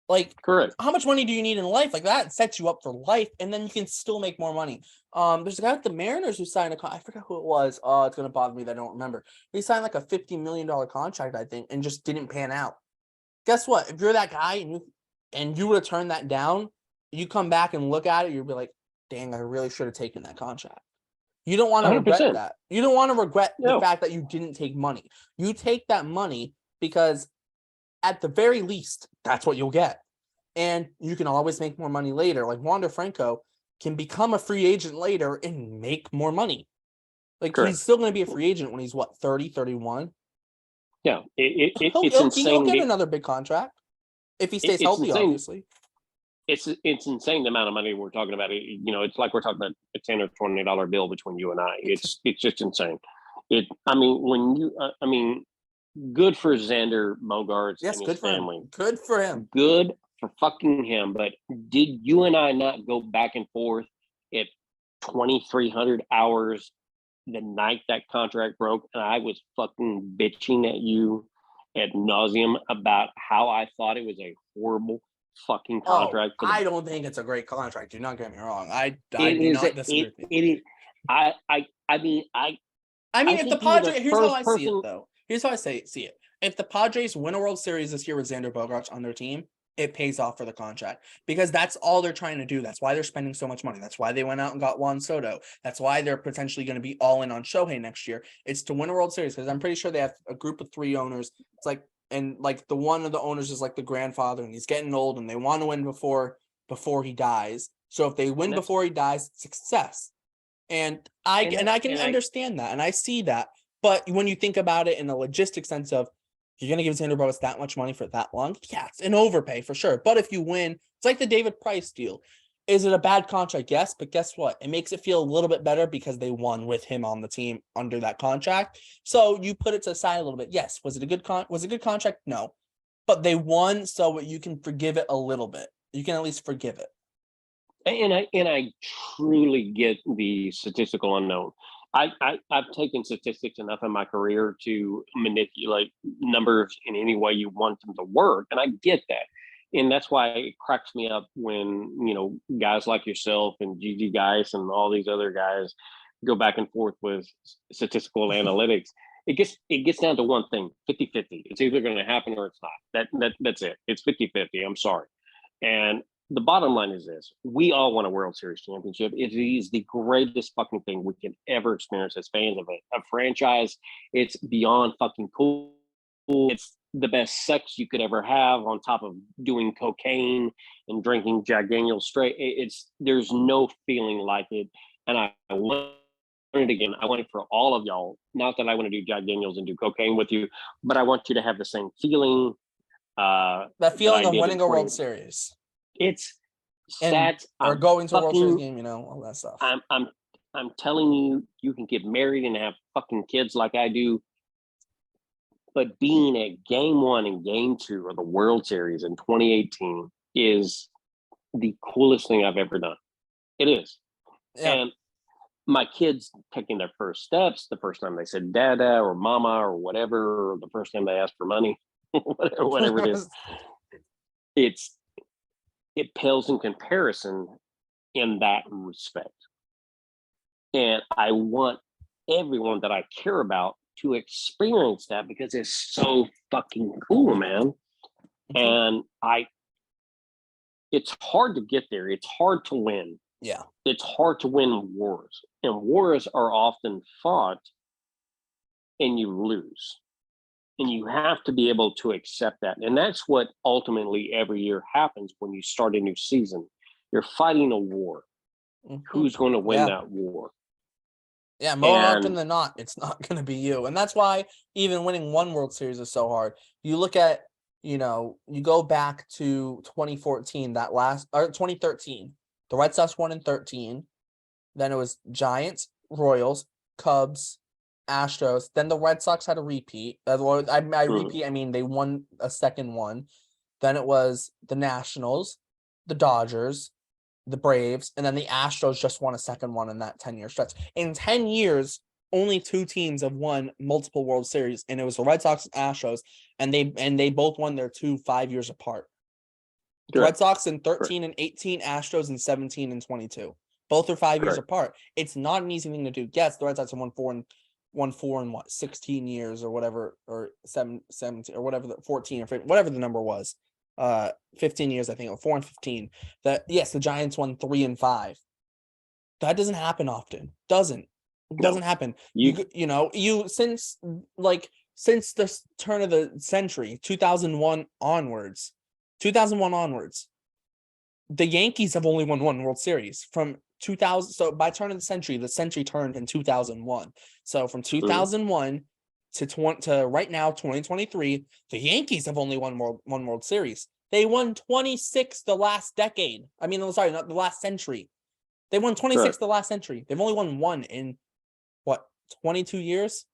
Like, correct. How much money do you need in life? Like, that sets you up for life, and then you can still make more money. There's a guy at the Mariners who signed I forgot who it was. It's going to bother me that I don't remember. He signed like a $50 million contract, I think, and just didn't pan out. Guess what? If you're that guy and you would have turned that down, you come back and look at it, you'll be like, dang, I really should have taken that contract. You don't want to regret 100%. that. You don't want to regret the No. fact that you didn't take money. You take that money because at the very least, that's what you'll get. And you can always make more money later. Like Wander Franco can become a free agent later and make more money. Like Correct. he's still going to be a free agent when he's what, 30, 31? Yeah, it's He'll insane. get another big contract if he stays It's healthy, insane. obviously. It's insane the amount of money we're talking about. It's like we're talking about a $10 or $20 bill between you and I. It's just insane. Good for Xander Bogaerts Yes, and good his for family. him. Good for him. Good for fucking him. But did you and I not go back and forth at 2,300 hours the night that contract broke, and I was fucking bitching at you ad nauseum about how I thought it was a horrible fucking contract? I don't think it's a great contract. Do not get me wrong. I do It not is. disagree with you. It is. I mean, If the think you were the Padres, here's how I first see it person- though. Here's how I see it. If the Padres win a World Series this year with Xander Bogaerts on their team, it pays off for the contract because that's all they're trying to do. That's why they're spending so much money. That's why they went out and got Juan Soto. That's why they're potentially going to be all in on Shohei next year. It's to win a World Series because I'm pretty sure they have a group of 3 owners. It's like, and like the one of the owners is like the grandfather and he's getting old and they want to win before he dies. So if they win before he dies, success. And I can understand that and I see that. But when you think about it in a logistic sense of you're going to give Xander Bogaerts that much money for that long, yeah, it's an overpay for sure. But if you win, it's like the David Price deal. Is it a bad contract? Yes, but guess what? It makes it feel a little bit better because they won with him on the team under that contract. So you put it to the side a little bit. Yes, was it a good contract? No, but they won, so you can forgive it a little bit. You can at least forgive it. And I truly get the statistical unknown. I've taken statistics enough in my career to manipulate numbers in any way you want them to work, and I get that. And that's why it cracks me up when guys like yourself and GG guys and all these other guys go back and forth with statistical analytics. It gets down to one thing: 50-50. It's either going to happen or it's not. That's it. It's 50-50. I'm sorry. And the bottom line is this: we all want a World Series championship. It is the greatest fucking thing we can ever experience as fans of a franchise. It's beyond fucking cool. It's the best sex you could ever have on top of doing cocaine and drinking Jack Daniel's straight. There's no feeling like it. And I want it again. I want it for all of y'all. Not that I want to do Jack Daniels and do cocaine with you, but I want you to have the same feeling. That feeling of winning a World Series. It's stats or going to a World Series game, all that stuff. I'm telling you, you can get married and have fucking kids like I do. But being at game 1 and game 2 of the World Series in 2018 is the coolest thing I've ever done. It is. Yeah. And my kids taking their first steps, the first time they said dada or mama or whatever, or the first time they asked for money, whatever it is, it pales in comparison in that respect. And I want everyone that I care about to experience that because it's so fucking cool, man. And it's hard to get there. It's hard to win. Yeah. It's hard to win wars. And wars are often fought and you lose. And you have to be able to accept that. And that's what ultimately every year happens when you start a new season. You're fighting a war. Mm-hmm. Who's going to win that war? Yeah, more often than not, it's not going to be you. And that's why even winning one World Series is so hard. You look at, you go back to 2014, 2013. The Red Sox won in 13. Then it was Giants, Royals, Cubs, Astros. Then the Red Sox had a repeat. I mean they won a second one. Then it was the Nationals, the Dodgers, the Braves, and then the Astros just won a second one in that 10-year stretch. In 10 years, only 2 teams have won multiple World Series, and it was the Red Sox and Astros, and they both won their 2 5 years apart. The Red Sox in 13 and 18, Astros in 17 and 22. Both are 5 years apart. It's not an easy thing to do. Yes, the Red Sox have won 4 in 16 years or whatever, or 17 or whatever, 14 or 15, whatever the number was. 15 years, I think, or 4 and 15. That yes, the Giants won 3 and 5. That doesn't happen often. Doesn't. It doesn't happen. You Since the turn of the century, 2001 onwards, the Yankees have only won one World Series from 2000. So by turn of the century turned in 2001. So from 2001 to right now, 2023, the Yankees have only won one World Series. They won 26 the last decade. I mean, I'm sorry, not the last century. They won 26 the last century. They've only won one in 22 years?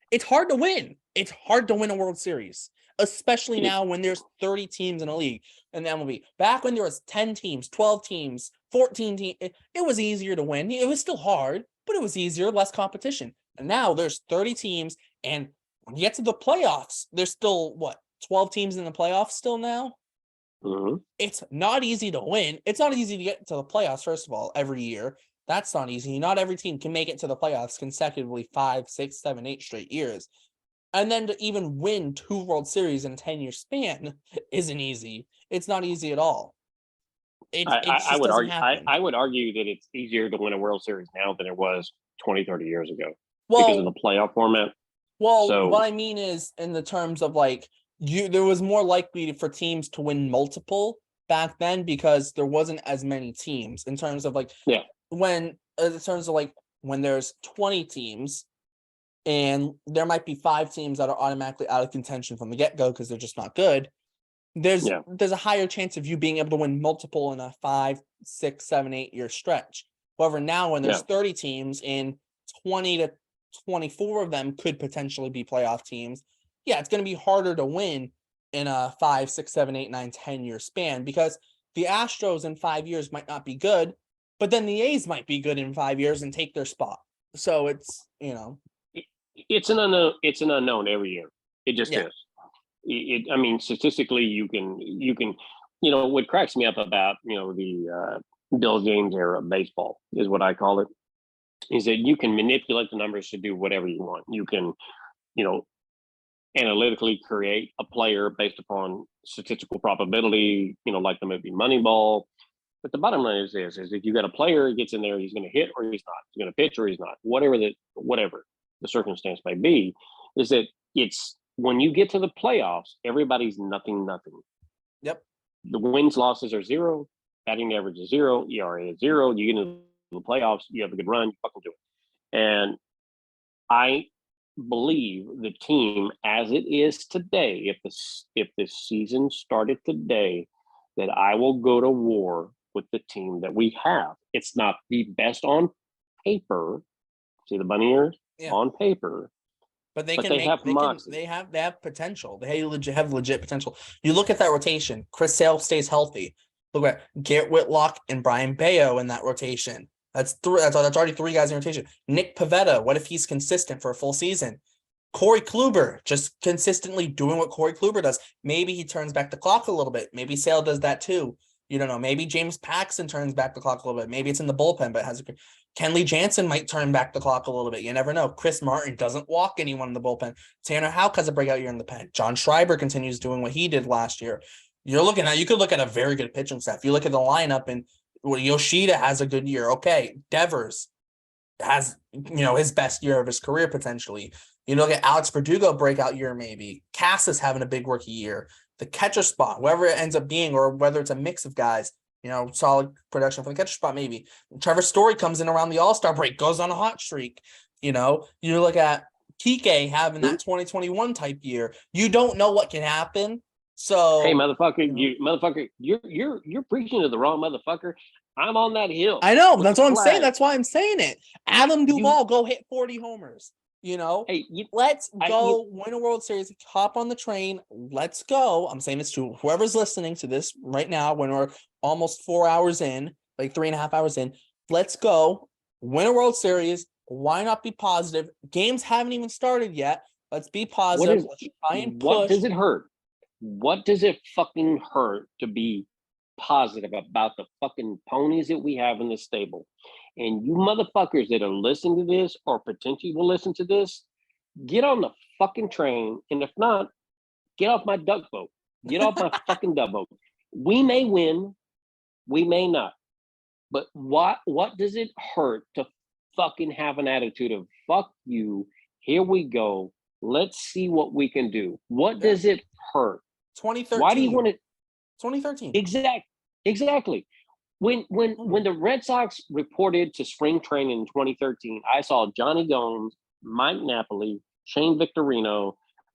It's hard to win. It's hard to win a World Series, especially now when there's 30 teams in a league in the MLB. Back when there was 10 teams, 12 teams, 14 teams, it was easier to win. It was still hard, but it was easier, less competition. And now there's 30 teams, and when you get to the playoffs, there's still 12 teams in the playoffs still now? It's not easy to win. It's not easy to get to the playoffs, first of all, every year. That's not easy. Not every team can make it to the playoffs consecutively 5, 6, 7, 8 straight years. And then to even win 2 World Series in a 10-year span isn't easy. It's not easy at all. I would argue that it's easier to win a World Series now than it was 20, 30 years ago because of the playoff format. Well, what I mean is in the terms of there was more likely for teams to win multiple back then because there wasn't as many teams in terms of when there's 20 teams and there might be 5 teams that are automatically out of contention from the get-go because they're just not good, there's a higher chance of you being able to win multiple in a 5, 6, 7, 8 year stretch. However, now when there's 30 teams and 20 to 24 of them could potentially be playoff teams, it's going to be harder to win in a 5, 6, 7, 8, 9, 10 year span because the Astros in 5 years might not be good, but then the A's might be good in 5 years and take their spot. So it's, it's an unknown. It's an unknown every year. It just is. I mean, statistically, you can. What cracks me up about the Bill James era of baseball is what I call it, is that you can manipulate the numbers to do whatever you want. You can, analytically create a player based upon statistical probability. Like the movie Moneyball. But the bottom line is this: is if you got a player who gets in there, he's going to hit or he's not. He's going to pitch or he's not. Whatever the circumstance may be, is that it's when you get to the playoffs, everybody's nothing. Yep. The wins, losses are 0. Batting average is 0. ERA is 0. You get into the playoffs, you have a good run, you fucking do it. And I believe the team as it is today, if the season started today, that I will go to war with the team that we have. It's not the best on paper. See the bunny ears? Yeah. On paper. But they have potential. They have legit potential. You look at that rotation. Chris Sale stays healthy. Look at Garrett Whitlock and Brian Bayo in that rotation. That's already 3 guys in rotation. Nick Pivetta, what if he's consistent for a full season? Corey Kluber, just consistently doing what Corey Kluber does. Maybe he turns back the clock a little bit. Maybe Sale does that too. You don't know. Maybe James Paxton turns back the clock a little bit. Maybe it's in the bullpen, but Kenley Jansen might turn back the clock a little bit. You never know. Chris Martin doesn't walk anyone in the bullpen. Tanner Houck has a breakout year in the pen. John Schreiber continues doing what he did last year. You could look at a very good pitching staff. You look at the lineup and Yoshida has a good year. Okay. Devers has, his best year of his career potentially. You look at Alex Verdugo breakout year maybe. Cass is having a big rookie year. The catcher spot, whoever it ends up being, or whether it's a mix of guys, solid production for the catcher spot maybe. Trevor Story comes in around the All-Star break, goes on a hot streak. You look at Kike having that 2021 type year. You don't know what can happen. So hey, motherfucker, you're preaching to the wrong motherfucker. I'm on that hill. I know. That's what I'm saying. That's why I'm saying it. Adam Duvall, go hit 40 homers. Hey, let's go win a World Series. Hop on the train. Let's go. I'm saying this to whoever's listening to this right now when we're almost 4 hours in, like 3.5 hours in. Let's go win a World Series. Why not be positive? Games haven't even started yet. Let's be positive. Let's try and push. What does it hurt? What does it fucking hurt to be positive about the fucking ponies that we have in the stable? And you motherfuckers that are listening to this or potentially will listen to this, get on the fucking train. And if not, get off my duck boat. Get off my fucking duck boat. We may win, we may not. But what does it hurt to fucking have an attitude of fuck you. Here we go. Let's see what we can do. What does it hurt? 2013. Why do you want to? 2013. Exactly. When the Red Sox reported to spring training in 2013, I saw Johnny Gomes, Mike Napoli, Shane Victorino,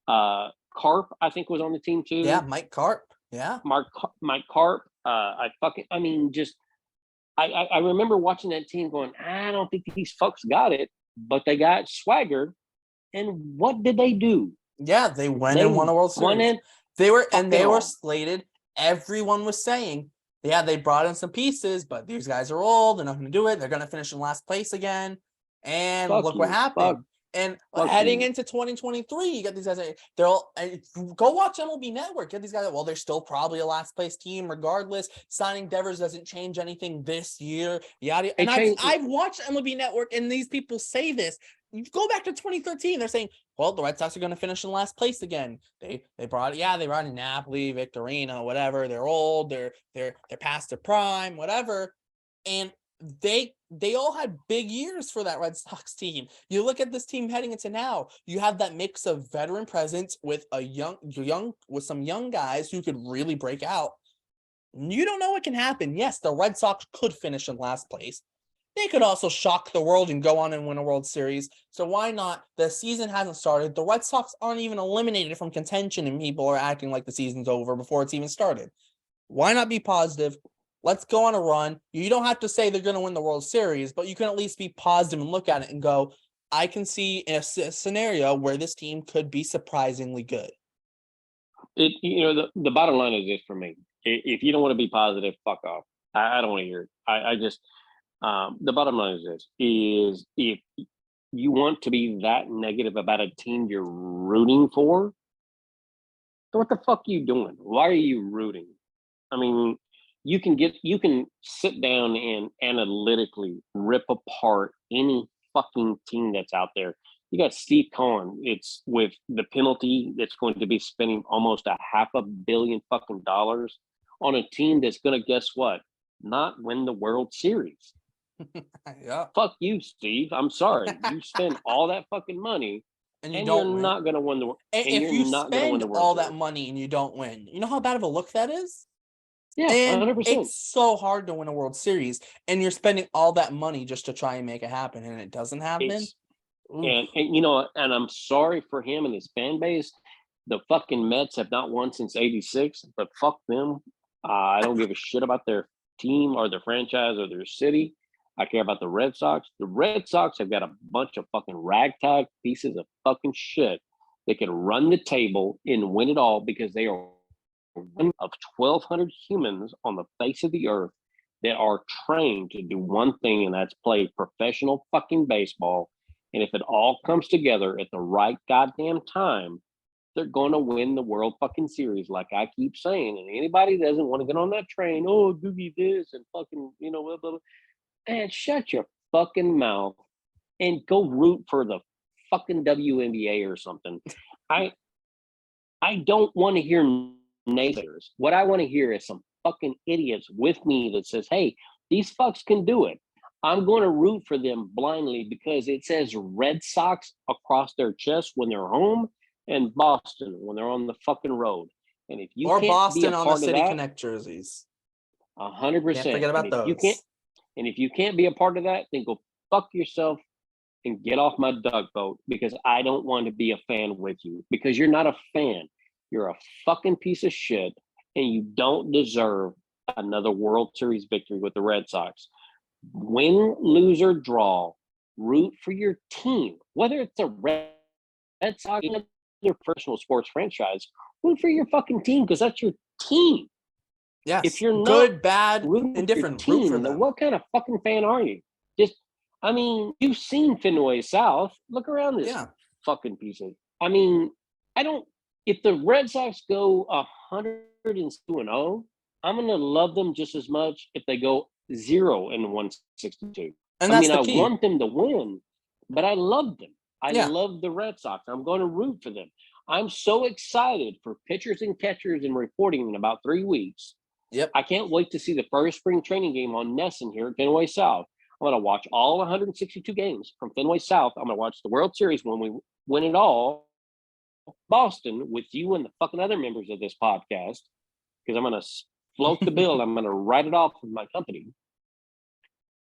Carp, I think was on the team too. Yeah, Mike Carp. Yeah. Mike Carp. I remember watching that team going, I don't think these fucks got it, but they got swagger. And what did they do? Yeah, they went and won a World Series. They were slated. Everyone was saying, yeah, they brought in some pieces, but these guys are old. They're not going to do it. They're going to finish in last place again. And look what happened. And heading into 2023, you get these guys. They're all go watch MLB Network. Get these guys. Well, they're still probably a last place team, regardless. Signing Devers doesn't change anything this year. Yada. And I've watched MLB Network, and these people say this. You go back to 2013. They're saying, well, the Red Sox are going to finish in last place again. They brought in Napoli, Victorino, whatever. They're old. They're past their prime, whatever. And they all had big years for that Red Sox team. You look at this team heading into now, you have that mix of veteran presence with with some young guys who could really break out. You don't know what can happen. Yes, the Red Sox could finish in last place. They could also shock the world and go on and win a World Series. So why not? The season hasn't started. The Red Sox aren't even eliminated from contention, and people are acting like the season's over before it's even started. Why not be positive? Let's go on a run. You don't have to say they're going to win the World Series, but you can at least be positive and look at it and go, I can see a scenario where this team could be surprisingly good. The bottom line is this for me. If you don't want to be positive, fuck off. I don't want to hear it. The bottom line is this, is if you want to be that negative about a team you're rooting for, so what the fuck are you doing? Why are you rooting? I mean, you can sit down and analytically rip apart any fucking team that's out there. You got Steve Cohen. It's with the penalty that's going to be spending almost $500 million fucking dollars on a team that's going to, guess what? Not win the World Series. Yeah. Fuck you, Steve. I'm sorry. You spend all that fucking money and you're not going to win the World Series. And if you spend all that money and you don't win, you know how bad of a look that is? Yeah, and 100%. It's so hard to win a World Series, and you're spending all that money just to try and make it happen, and it doesn't happen. And I'm sorry for him and his fan base. The fucking Mets have not won since '86, but fuck them. I don't give a shit about their team or their franchise or their city. I care about the Red Sox. The Red Sox have got a bunch of fucking ragtag pieces of fucking shit that can run the table and win it all because they are one of 1,200 humans on the face of the earth that are trained to do one thing, and that's play professional fucking baseball. And if it all comes together at the right goddamn time, they're going to win the World fucking Series, like I keep saying. And anybody that doesn't want to get on that train, oh, Doogie this and fucking, blah, blah, blah. Man, shut your fucking mouth and go root for the fucking WNBA or something. I don't want to hear naysayers. What I want to hear is some fucking idiots with me that says, hey, these fucks can do it. I'm going to root for them blindly because it says Red Sox across their chest when they're home and Boston when they're on the fucking road. And if you can't Boston be a on part the City of that, Connect jerseys. 100%. Can't forget about those. If you can't be a part of that, then go fuck yourself and get off my duck boat because I don't want to be a fan with you because you're not a fan. You're a fucking piece of shit and you don't deserve another World Series victory with the Red Sox. Win, lose, or draw, root for your team. Whether it's a Red Sox or your personal sports franchise, root for your fucking team because that's your team. Yes. If you're good, not bad, rooting indifferent, for your root for team, then them. what kind of fucking fan are you? You've seen Fenway South. Look around this fucking piece of. If the Red Sox go 102-0, I'm gonna love them just as much if they go 0-162. And that's the key. I want them to win, but I love them. I love the Red Sox. I'm going to root for them. I'm so excited for pitchers and catchers and reporting in about 3 weeks. Yep. I can't wait to see the first spring training game on Nesson here at Fenway South. I'm going to watch all 162 games from Fenway South. I'm going to watch the World Series when we win it all, Boston, with you and the fucking other members of this podcast, because I'm going to float the bill. I'm going to write it off with my company.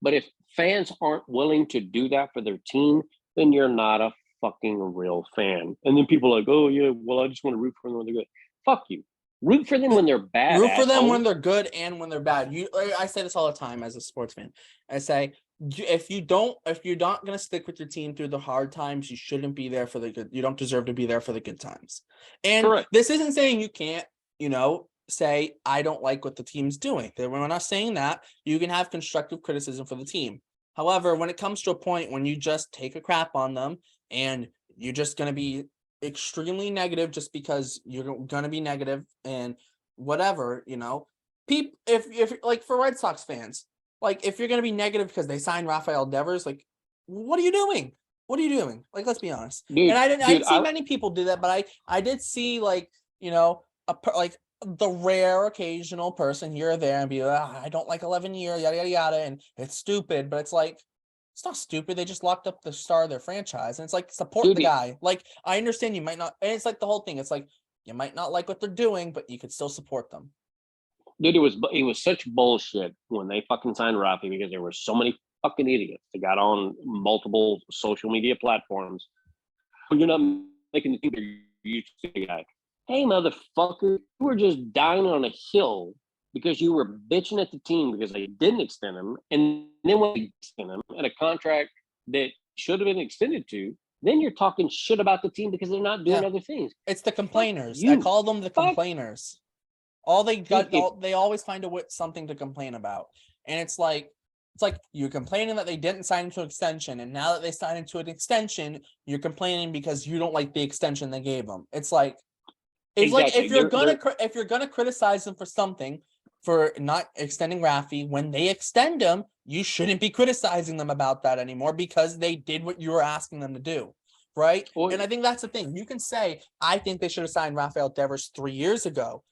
But if fans aren't willing to do that for their team, then you're not a fucking real fan. And then people are like, oh, yeah, well, I just want to root for them when they're good. Fuck you. Root for them when they're bad. Root for them when they're good and when they're bad. I say this all the time as a sports fan. I say, if you're not going to stick with your team through the hard times, you shouldn't be there for the good. You don't deserve to be there for the good times. And Correct. This isn't saying you can't, say, I don't like what the team's doing. We're not saying that. You can have constructive criticism for the team. However, when it comes to a point when you just take a crap on them and you're just going to be extremely negative just because you're going to be negative and whatever, people, if like for Red Sox fans, like if you're going to be negative because they signed Rafael Devers, like what are you doing? Like, let's be honest. Dude, and I didn't see many people do that, but I did see like, like the rare occasional person here or there and be like, I don't like 11 years, yada, yada, yada. And it's stupid, but it's like, it's not stupid. They just locked up the star of their franchise. And it's like, support the guy. Like, I understand you might not, and it's like the whole thing. It's like, you might not like what they're doing, but you could still support them. Dude, it was such bullshit when they fucking signed Rafi, because there were so many fucking idiots that got on multiple social media platforms. You're not making the team, you guy. Hey, motherfucker, you were just dying on a hill because you were bitching at the team because they didn't extend him. And then when they extend him at a contract that should have been extended to, then you're talking shit about the team because they're not doing other things. It's the complainers. I call them the complainers. They always find something to complain about. And it's like you're complaining that they didn't sign into an extension. And now that they signed into an extension, you're complaining because you don't like the extension they gave them. It's like, like if you're gonna criticize them for something, for not extending Rafi, when they extend him, you shouldn't be criticizing them about that anymore because they did what you were asking them to do, right? And I think that's the thing. You can say, I think they should have signed Rafael Devers 3 years ago,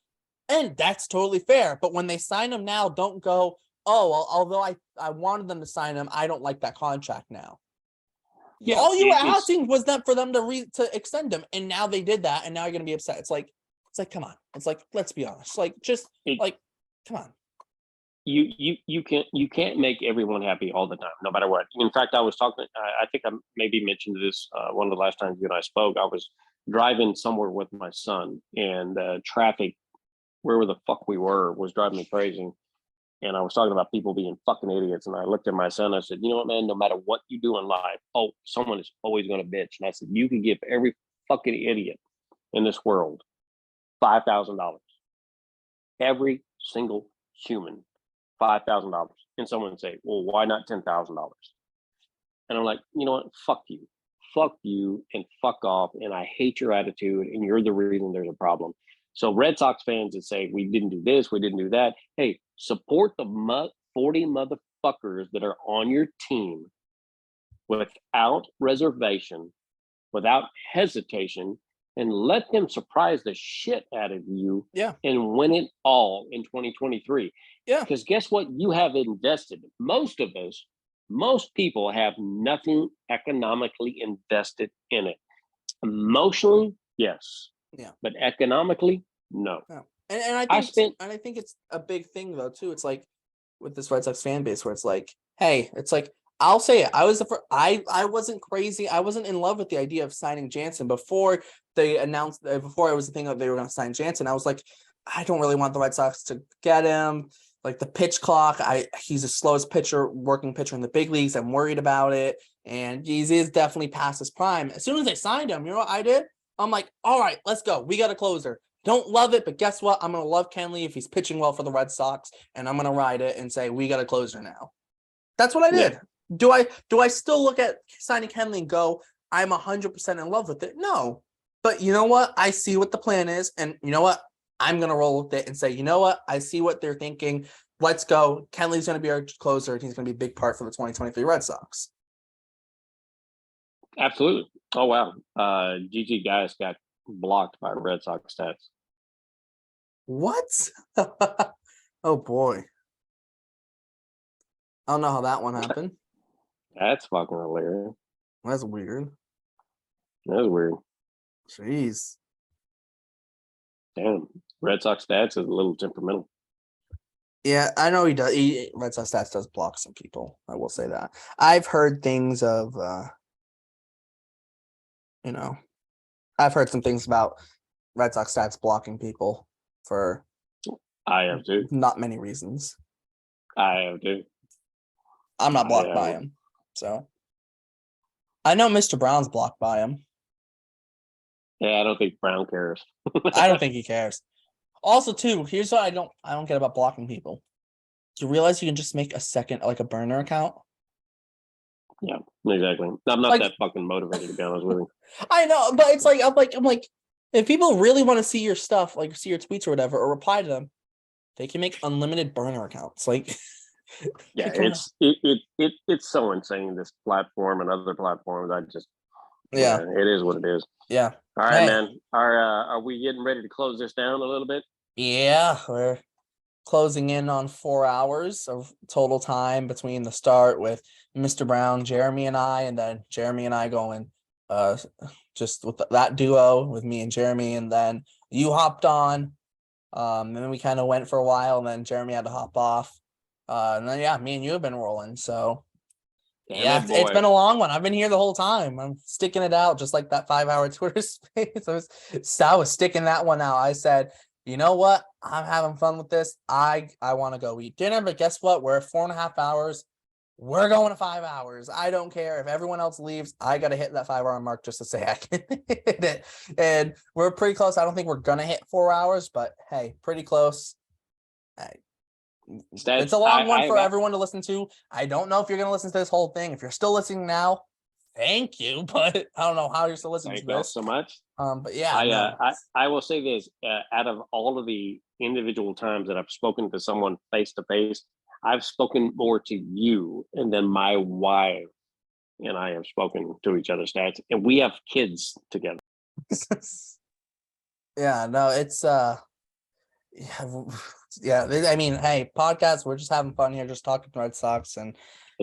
and that's totally fair. But when they sign him now, don't go, oh, well, although I wanted them to sign him, I don't like that contract now. Yeah, all you were asking was that for them to extend him, and now they did that, and now you're gonna be upset. It's like, come on. It's like, let's be honest. Like, come on. You can't make everyone happy all the time, no matter what. In fact, I was talking. I think I maybe mentioned this one of the last times you and I spoke. I was driving somewhere with my son, and traffic, wherever the fuck we were, was driving me crazy. And I was talking about people being fucking idiots. And I looked at my son, I said, you know what, man, no matter what you do in life, someone is always going to bitch. And I said, you can give every fucking idiot in this world $5,000. Every single human, $5,000. And someone would say, well, why not $10,000? And I'm like, you know what? Fuck you and fuck off. And I hate your attitude. And you're the reason there's a problem. So Red Sox fans that say, we didn't do this, we didn't do that. Hey, support the 40 motherfuckers that are on your team without reservation, without hesitation, and let them surprise the shit out of you and win it all in 2023. Yeah. Because guess what? You have invested. Most people have nothing economically invested in it. Emotionally, yes. Yeah. But economically, no. Yeah. And I think it's a big thing though too. It's like with this Red Sox fan base where it's like, hey, it's like, I'll say it. I wasn't crazy. I wasn't in love with the idea of signing Jansen before they announced. Before it was the thing that they were going to sign Jansen. I was like, I don't really want the Red Sox to get him. Like the pitch clock, he's the slowest working pitcher in the big leagues. I'm worried about it, and he is definitely past his prime. As soon as they signed him, you know what I did? I'm like, all right, let's go. We got a closer. Don't love it, but guess what? I'm going to love Kenley if he's pitching well for the Red Sox, and I'm going to ride it and say, we got a closer now. That's what I did. Yeah. Do I still look at signing Kenley and go, I'm 100% in love with it? No. But you know what? I see what the plan is, and you know what? I'm going to roll with it and say, you know what? I see what they're thinking. Let's go. Kenley's going to be our closer, and he's going to be a big part for the 2023 Red Sox. Absolutely. Oh, wow. GG Gaius got blocked by Red Sox stats. What? Oh, boy. I don't know how that one happened. That's fucking hilarious. That's weird. That's weird. Jeez. Damn. Red Sox stats is a little temperamental. Yeah, I know he does. Red Sox stats does block some people. I will say that. I've heard things of, I've heard some things about Red Sox stats blocking people for I have too. not many reasons. I have too. I'm not blocked by him, so I know Mr. Brown's blocked by him. Yeah, I don't think Brown cares. I don't think he cares. Also, too, here's what I don't get about blocking people. Do you realize you can just make a second, like a burner account? Yeah, exactly. I'm not Like- that fucking motivated, to be honest with you. I know, but it's like I'm like, if people really want to see your stuff, like see your tweets or whatever, or reply to them, they can make unlimited burner accounts. Like, Yeah, come on. it's so insane, this platform and other platforms. Yeah, it is what it is. yeah, All right, Hey. man. Are we getting ready to close this down a little bit? yeah. We're closing in on 4 hours of total time between the start with Mr. Brown, Jeremy, and I, and then Jeremy and I going, just with that duo with me and Jeremy, and then you hopped on. And then we kind of went for a while, and then Jeremy had to hop off. And then me and you have been rolling. So Damn it's boy. been a long one. I've been here the whole time. I'm sticking it out just like that 5-hour Twitter space. I was sticking that one out. I said, you know what? I'm having fun with this. I want to go eat dinner, but guess what? We're at 4.5 hours. We're going to 5 hours. I don't care if everyone else leaves. I got to hit that 5-hour mark just to say I can hit it. And we're pretty close. I don't think we're going to hit 4 hours, but hey, pretty close. It's a long one for everyone to listen to. I don't know if you're going to listen to this whole thing. If you're still listening now, thank you. But I don't know how you're still listening Thank to y'all this. so much. But yeah, I will say this: out of all of the individual times that I've spoken to someone face to face, I've spoken more to you, and then my wife and I have spoken to each other's dads, and we have kids together. yeah, no, it's I mean, hey, podcast, we're just having fun here, just talking Red Sox, and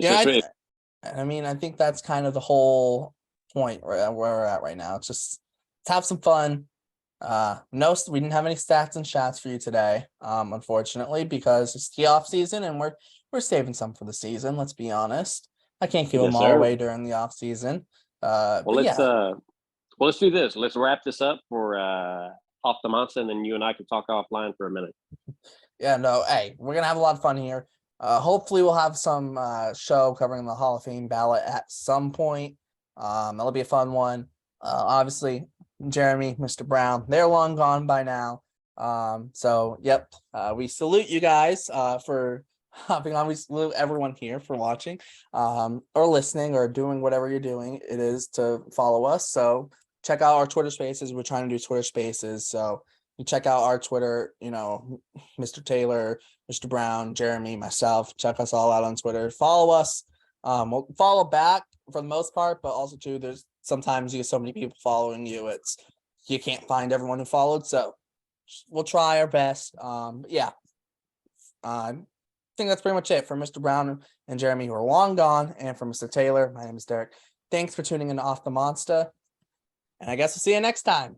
I think that's kind of the whole point where we're at right now. It's just let's have some fun. No, we didn't have any stats and shots for you today, unfortunately, because it's the off season and we're saving some for the season. Let's be honest. I can't give them all away during the off season. Let's do this. Let's wrap this up for off the monster, and then you and I can talk offline for a minute. Yeah, no, hey, we're gonna have a lot of fun here. Hopefully we'll have some show covering the Hall of Fame ballot at some point. That'll be a fun one. Obviously, Jeremy, Mr. Brown, they're long gone by now. So yep, we salute you guys for hopping on. We salute everyone here for watching, or listening, or doing whatever you're doing. It is to follow us. So check out our Twitter Spaces. We're trying to do Twitter Spaces. So you check out our Twitter, Mr. Taylor, Mr. Brown, Jeremy, myself. Check us all out on Twitter. Follow us. We'll follow back for the most part, but also too, there's sometimes you get so many people following you, you can't find everyone who followed. So we'll try our best. I think that's pretty much it for Mr. Brown and Jeremy, who are long gone, and for Mr. Taylor. My name is Derek. Thanks for tuning in to Off the Monster, and I guess we'll see you next time.